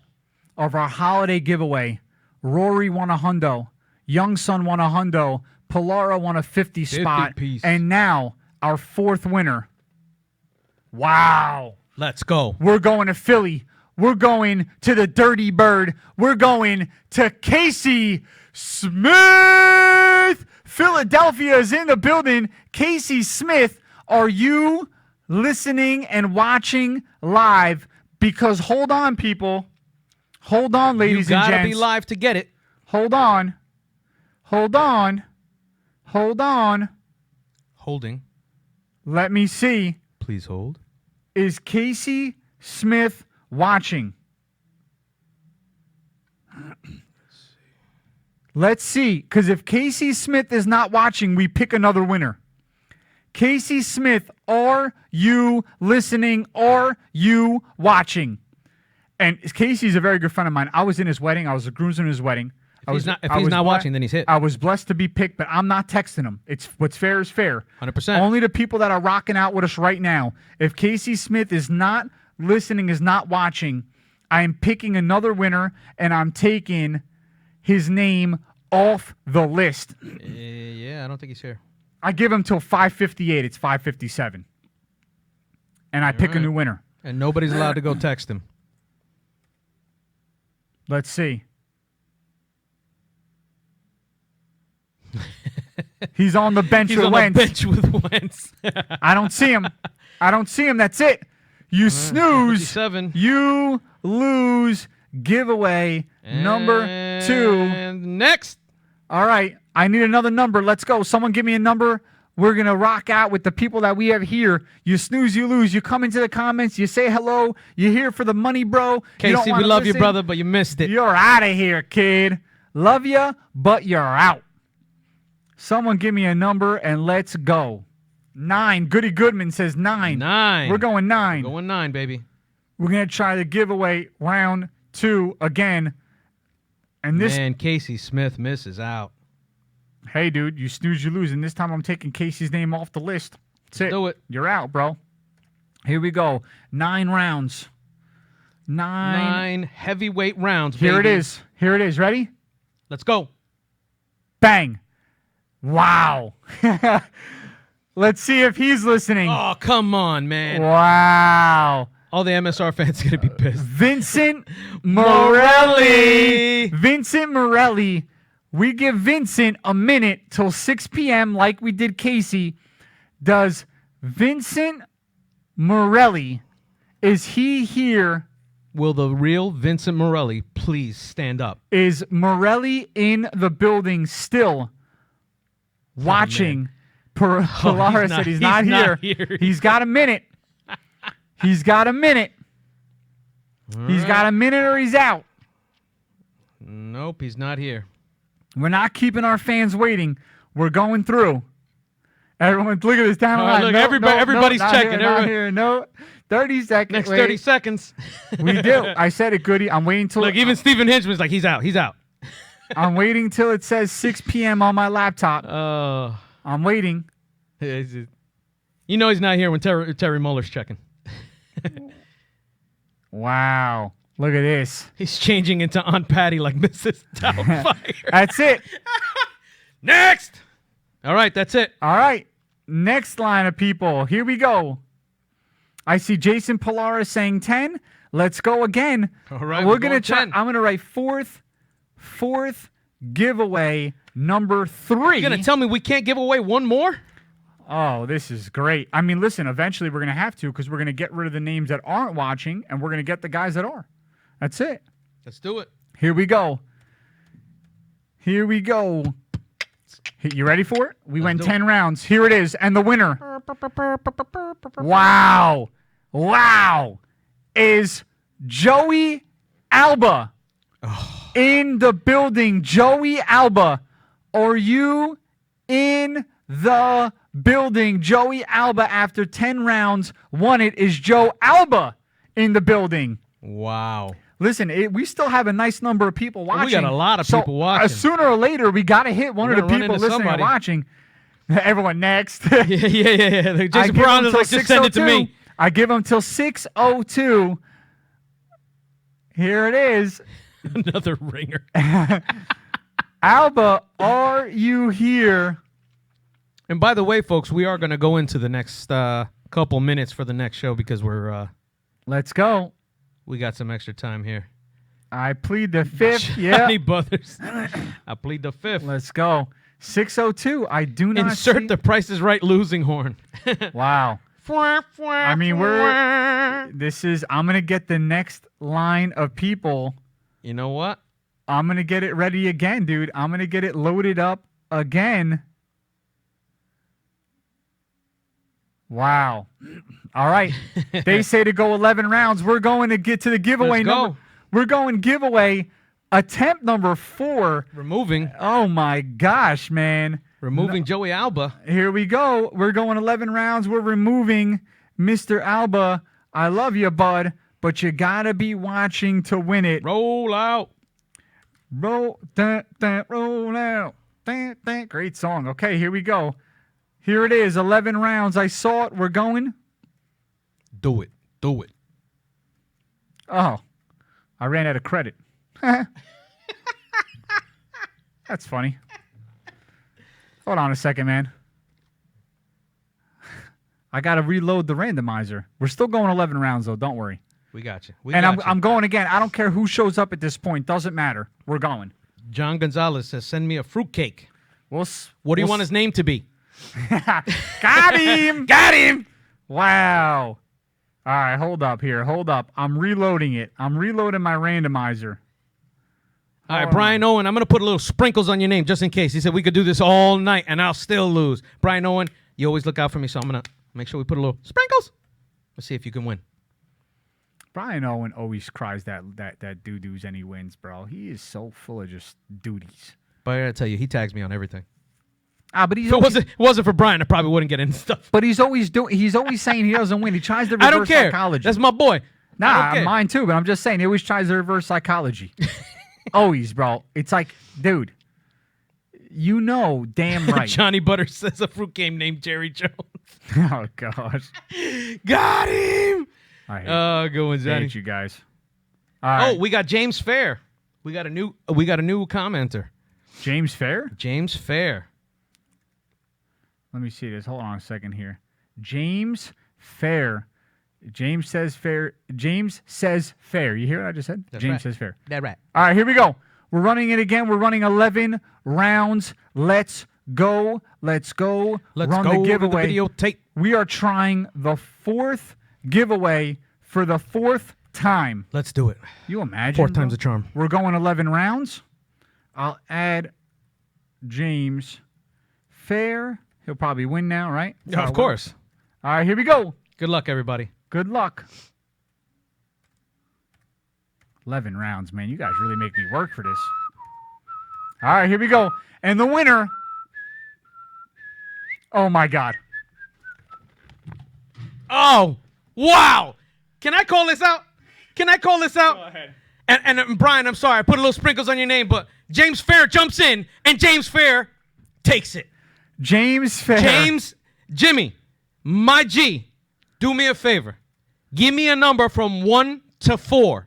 [SPEAKER 4] of our holiday giveaway. Rory won a hundo. Young Son won a hundo. Polara won a 50 spot.
[SPEAKER 5] piece.
[SPEAKER 4] And now our fourth winner. Wow.
[SPEAKER 5] Let's go.
[SPEAKER 4] We're going to Philly. We're going to the Dirty Bird. We're going to Casey Smith. Philadelphia is in the building. Casey Smith, are you listening and watching live? Because hold on, people. Hold on, ladies and
[SPEAKER 5] You gotta
[SPEAKER 4] gents.
[SPEAKER 5] be live to get it.
[SPEAKER 4] Hold on. Hold on. Hold on.
[SPEAKER 5] Holding.
[SPEAKER 4] Let me see.
[SPEAKER 5] Please hold.
[SPEAKER 4] Is Casey Smith watching? Let's see. Because if Casey Smith is not watching, we pick another winner. Casey Smith, are you listening? Are you watching? And Casey's a very good friend of mine. I was in his wedding. I was a groomsman in his wedding.
[SPEAKER 5] If he's not watching, then he's hit.
[SPEAKER 4] I was blessed to be picked, but I'm not texting him. It's what's fair is fair.
[SPEAKER 5] 100%.
[SPEAKER 4] Only the people that are rocking out with us right now. If Casey Smith is not listening, is not watching, I am picking another winner, and I'm taking his name off the list.
[SPEAKER 5] Yeah, I don't think he's here.
[SPEAKER 4] I give him till 5:58. It's 5:57. And I pick a new winner.
[SPEAKER 5] And nobody's allowed to go text him.
[SPEAKER 4] Let's see. He's on the bench
[SPEAKER 5] He's
[SPEAKER 4] with
[SPEAKER 5] on
[SPEAKER 4] Wentz.
[SPEAKER 5] the bench with Wentz.
[SPEAKER 4] I don't see him. I don't see him. That's it. You snooze.
[SPEAKER 5] 57.
[SPEAKER 4] You lose. Giveaway number 2.
[SPEAKER 5] And next.
[SPEAKER 4] All right. I need another number. Let's go. Someone give me a number. We're going to rock out with the people that we have here. You snooze, you lose. You come into the comments. You say hello. You're here for the money, bro. You don't
[SPEAKER 5] Casey, we
[SPEAKER 4] wanna
[SPEAKER 5] love you,
[SPEAKER 4] listen.
[SPEAKER 5] brother, but you missed it.
[SPEAKER 4] You're out of here, kid. Love you, but you're out. Someone give me a number and let's go. 9. Goody Goodman says 9.
[SPEAKER 5] 9.
[SPEAKER 4] We're going 9.
[SPEAKER 5] We're going 9, baby.
[SPEAKER 4] We're going to try the giveaway round 2 again. And this,
[SPEAKER 5] Man, Casey Smith misses out.
[SPEAKER 4] hey, dude, you snooze, you lose. And this time I'm taking Casey's name off the list. That's it.
[SPEAKER 5] Do it.
[SPEAKER 4] You're out, bro. Here we go. 9 rounds.
[SPEAKER 5] 9 heavyweight rounds,
[SPEAKER 4] Here it
[SPEAKER 5] baby.
[SPEAKER 4] is. Here it is. Ready?
[SPEAKER 5] Let's go.
[SPEAKER 4] Bang. Wow. Let's see if he's listening.
[SPEAKER 5] Oh, come on, man.
[SPEAKER 4] Wow.
[SPEAKER 5] All the MSR fans going to be pissed.
[SPEAKER 4] Vincent Morelli. Vincent Morelli. We give Vincent a minute till 6 p.m. like we did Casey. Does Vincent Morelli, is he here?
[SPEAKER 5] Will the real Vincent Morelli please stand up?
[SPEAKER 4] Is Morelli in the building still watching? Polara said he's not here. He's got a minute. He's got a minute. He's got a minute or he's out.
[SPEAKER 5] Nope, he's not here.
[SPEAKER 4] We're not keeping our fans waiting. We're going through. Everyone, look at this down the
[SPEAKER 5] All right,
[SPEAKER 4] line.
[SPEAKER 5] look, everybody's
[SPEAKER 4] not
[SPEAKER 5] checking.
[SPEAKER 4] Here, not here. No, 30 seconds.
[SPEAKER 5] Next
[SPEAKER 4] Wait.
[SPEAKER 5] 30 seconds.
[SPEAKER 4] We do. I said it, Goody. I'm waiting till.
[SPEAKER 5] Look, even Stephen Hinchman's like, he's out. He's out.
[SPEAKER 4] I'm waiting till it says 6 p.m. on my laptop. I'm waiting.
[SPEAKER 5] You know he's not here when Terry Muller's checking.
[SPEAKER 4] Wow. Look at this.
[SPEAKER 5] He's changing into Aunt Patty like Mrs. Doubtfire.
[SPEAKER 4] That's it.
[SPEAKER 5] Next. All right, that's it.
[SPEAKER 4] All right. Next line of people. Here we go. I see Jason Polara saying 10. Let's go again.
[SPEAKER 5] All right,
[SPEAKER 4] We're
[SPEAKER 5] we're
[SPEAKER 4] going to
[SPEAKER 5] going
[SPEAKER 4] try.
[SPEAKER 5] 10.
[SPEAKER 4] I'm going to write fourth giveaway number 3.
[SPEAKER 5] You're going to tell me we can't give away one more?
[SPEAKER 4] Oh, this is great. I mean, listen, eventually we're going to have to because we're going to get rid of the names that aren't watching and we're going to get the guys that are. That's it.
[SPEAKER 5] Let's do it.
[SPEAKER 4] Here we go. Here we go. You ready for it? We went 10 rounds. Here it is. And the winner. Wow. Wow. Is Joey Alba. in the building. Joey Alba, are you in the building? Joey Alba, after 10 rounds, won it. Is Joe Alba in the building?
[SPEAKER 5] Wow.
[SPEAKER 4] Listen, we still have a nice number of people watching.
[SPEAKER 5] We got a lot of people watching.
[SPEAKER 4] Sooner or later, we got to hit one of the
[SPEAKER 5] run
[SPEAKER 4] people
[SPEAKER 5] into
[SPEAKER 4] listening
[SPEAKER 5] somebody.
[SPEAKER 4] and watching. Everyone next.
[SPEAKER 5] Yeah. Jason Brown is like, just send it to me.
[SPEAKER 4] I give them till 6:02. Here it is.
[SPEAKER 5] Another ringer.
[SPEAKER 4] Alba, are you here?
[SPEAKER 5] And by the way, folks, we are going to go into the next couple minutes for the next show because
[SPEAKER 4] Let's go.
[SPEAKER 5] we got some extra time here.
[SPEAKER 4] I plead the fifth. Yeah.
[SPEAKER 5] Johnny Brothers. I plead the fifth.
[SPEAKER 4] Let's go. 6:02. I do not
[SPEAKER 5] Insert
[SPEAKER 4] see.
[SPEAKER 5] the Price is Right losing horn.
[SPEAKER 4] Wow. I mean, I'm going to get the next line of people.
[SPEAKER 5] You know what?
[SPEAKER 4] I'm going to get it ready again, dude. I'm going to get it loaded up again. Wow. All right. They say to go 11 rounds. We're going to get to the giveaway
[SPEAKER 5] Let's go.
[SPEAKER 4] number. We're going giveaway attempt number 4.
[SPEAKER 5] Removing
[SPEAKER 4] Oh, my gosh, man.
[SPEAKER 5] Joey Alba.
[SPEAKER 4] Here we go. We're going 11 rounds. We're removing Mr. Alba. I love you, bud, but you got to be watching to win it.
[SPEAKER 5] Roll out.
[SPEAKER 4] Roll, roll out. Great song. Okay, here we go. Here it is, 11 rounds. I saw it. We're going.
[SPEAKER 5] Do it. Do it.
[SPEAKER 4] Oh, I ran out of credit. That's funny. Hold on a second, man. I got to reload the randomizer. We're still going 11 rounds, though. Don't worry.
[SPEAKER 5] We got you.
[SPEAKER 4] I'm going again. I don't care who shows up at this point. Doesn't matter. We're going.
[SPEAKER 5] John Gonzalez says, send me a fruitcake.
[SPEAKER 4] What
[SPEAKER 5] do you want his name to be?
[SPEAKER 4] Got him! Got him! Wow. All right, hold up here. Hold up. I'm reloading it. I'm reloading my randomizer.
[SPEAKER 5] All right, Brian Owen, I'm going to put a little sprinkles on your name just in case. He said we could do this all night and I'll still lose. Brian Owen, you always look out for me, so I'm going to make sure we put a little sprinkles. Let's see if you can win.
[SPEAKER 4] Brian Owen always cries that doo-doos and he wins, bro. He is so full of just duties.
[SPEAKER 5] But I got to tell you, he tags me on everything.
[SPEAKER 4] But he's
[SPEAKER 5] If it wasn't for Brian, I probably wouldn't get into stuff.
[SPEAKER 4] But he's always saying he doesn't win. He tries to reverse
[SPEAKER 5] I don't care.
[SPEAKER 4] psychology.
[SPEAKER 5] That's my boy. I
[SPEAKER 4] Nah,
[SPEAKER 5] don't care.
[SPEAKER 4] mine too, but I'm just saying he always tries to reverse psychology. Always, bro. It's like, dude, you know damn right.
[SPEAKER 5] Johnny Butter says a fruit game named Jerry Jones.
[SPEAKER 4] Oh, gosh.
[SPEAKER 5] Got him.
[SPEAKER 4] I hate,
[SPEAKER 5] Oh, good one, Johnny.
[SPEAKER 4] hate you guys. All right.
[SPEAKER 5] Oh, we got James Fair. We got a new commenter.
[SPEAKER 4] James Fair?
[SPEAKER 5] James Fair.
[SPEAKER 4] Let me see this. Hold on a second here. James Fair. James says fair. James says fair. You hear what I just said?
[SPEAKER 5] That's
[SPEAKER 4] James
[SPEAKER 5] right.
[SPEAKER 4] says fair.
[SPEAKER 5] That right.
[SPEAKER 4] All right, here we go. We're running it again. We're running 11 rounds. Let's go. Let's go.
[SPEAKER 5] Let's
[SPEAKER 4] Run
[SPEAKER 5] go
[SPEAKER 4] the
[SPEAKER 5] to the
[SPEAKER 4] giveaway.
[SPEAKER 5] videotape.
[SPEAKER 4] We are trying the 4th giveaway for the 4th time.
[SPEAKER 5] Let's do it.
[SPEAKER 4] You imagine?
[SPEAKER 5] 4th time's
[SPEAKER 4] bro?
[SPEAKER 5] a charm.
[SPEAKER 4] We're going 11 rounds. I'll add James Fair. He'll probably win now, right? That's
[SPEAKER 5] Yeah,
[SPEAKER 4] how
[SPEAKER 5] of
[SPEAKER 4] it
[SPEAKER 5] course.
[SPEAKER 4] works. All right, here we go.
[SPEAKER 5] Good luck, everybody.
[SPEAKER 4] Good luck. 11 rounds, man. You guys really make me work for this. All right, here we go. And the winner. Oh, my God.
[SPEAKER 5] Oh, wow. Can I call this out? Can I call this out? Go ahead. And Brian, I'm sorry. I put a little sprinkles on your name, but James Fair jumps in, and James Fair takes it.
[SPEAKER 4] James Fair.
[SPEAKER 5] Jimmy, my G, do me a favor. Give me a number from 1 to 4.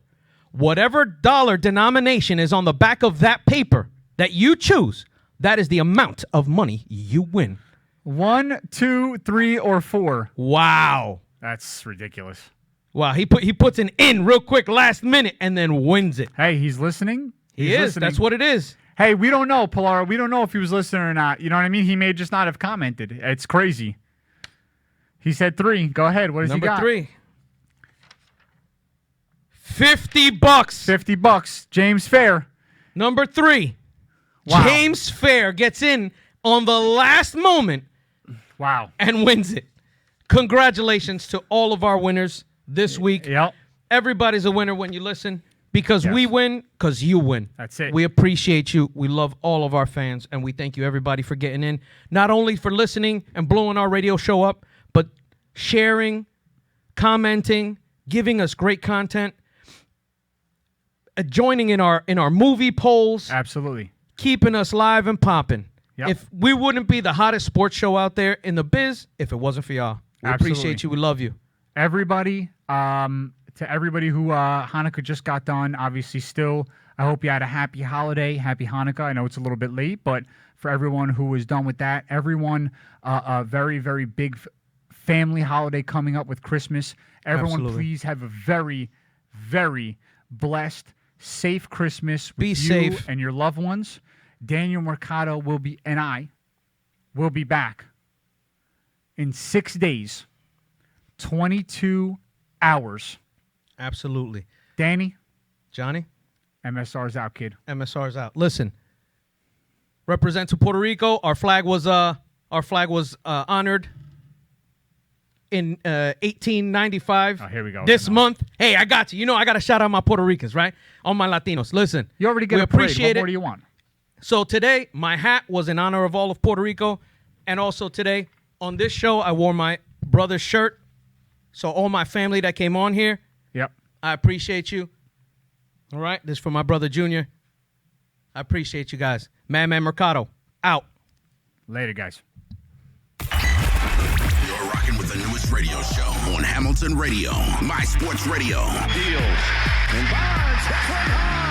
[SPEAKER 5] Whatever dollar denomination is on the back of that paper that you choose, that is the amount of money you win.
[SPEAKER 4] 1, 2, 3, or 4.
[SPEAKER 5] Wow.
[SPEAKER 4] That's ridiculous.
[SPEAKER 5] Wow, he puts an in real quick last minute and then wins it.
[SPEAKER 4] Hey, he's listening.
[SPEAKER 5] He
[SPEAKER 4] He's
[SPEAKER 5] is.
[SPEAKER 4] listening.
[SPEAKER 5] That's what it is.
[SPEAKER 4] Hey, we don't know, Pilar. We don't know if he was listening or not. You know what I mean? He may just not have commented. It's crazy. He said 3. Go ahead. What does
[SPEAKER 5] Number
[SPEAKER 4] he got?
[SPEAKER 5] 3. $50.
[SPEAKER 4] $50. James Fair.
[SPEAKER 5] Number 3.
[SPEAKER 4] Wow.
[SPEAKER 5] James Fair gets in on the last moment
[SPEAKER 4] Wow.
[SPEAKER 5] and wins it. Congratulations to all of our winners this week.
[SPEAKER 4] Yep.
[SPEAKER 5] Everybody's a winner when you listen. Because
[SPEAKER 4] Yes.
[SPEAKER 5] we win, because you win.
[SPEAKER 4] That's it.
[SPEAKER 5] We appreciate you. We love all of our fans, and we thank you, everybody, for getting in. Not only for listening and blowing our radio show up, but sharing, commenting, giving us great content, joining in our movie polls,
[SPEAKER 4] Absolutely.
[SPEAKER 5] keeping us live and popping.
[SPEAKER 4] Yep.
[SPEAKER 5] If we wouldn't be the hottest sports show out there in the biz if it wasn't for y'all. We
[SPEAKER 4] Absolutely.
[SPEAKER 5] appreciate you. We love you.
[SPEAKER 4] Everybody, to everybody who Hanukkah just got done, obviously still, I hope you had a happy holiday, happy Hanukkah. I know it's a little bit late, but for everyone who is done with that, everyone, a very, very big family holiday coming up with Christmas. Everyone,
[SPEAKER 5] Absolutely.
[SPEAKER 4] please have a very, very blessed, safe Christmas with
[SPEAKER 5] Be
[SPEAKER 4] you
[SPEAKER 5] safe.
[SPEAKER 4] and your loved ones. Daniel Mercado and I will be back in 6 days, 22 hours.
[SPEAKER 5] Absolutely.
[SPEAKER 4] Danny,
[SPEAKER 5] Johnny,
[SPEAKER 4] MSR's out, kid.
[SPEAKER 5] MSR's out. Listen, represent to Puerto Rico. Our flag was honored in 1895.
[SPEAKER 4] Oh, here we go.
[SPEAKER 5] This
[SPEAKER 4] No.
[SPEAKER 5] month. Hey, I got you. You know I got to shout out my Puerto Ricans, right? All my Latinos. Listen.
[SPEAKER 4] You already get
[SPEAKER 5] we
[SPEAKER 4] a parade.
[SPEAKER 5] appreciate
[SPEAKER 4] What more
[SPEAKER 5] it.
[SPEAKER 4] do you want?
[SPEAKER 5] So today, my hat was in honor of all of Puerto Rico. And also today, on this show, I wore my brother's shirt. So all my family that came on here,
[SPEAKER 4] Yep.
[SPEAKER 5] I appreciate you. All right? This is for my brother, Junior. I appreciate you guys. Madman Mercado, out.
[SPEAKER 4] Later, guys.
[SPEAKER 1] You're rocking with the newest radio show on Hamilton Radio, My Sports Radio.
[SPEAKER 2] Deals. And Bonds hits right high.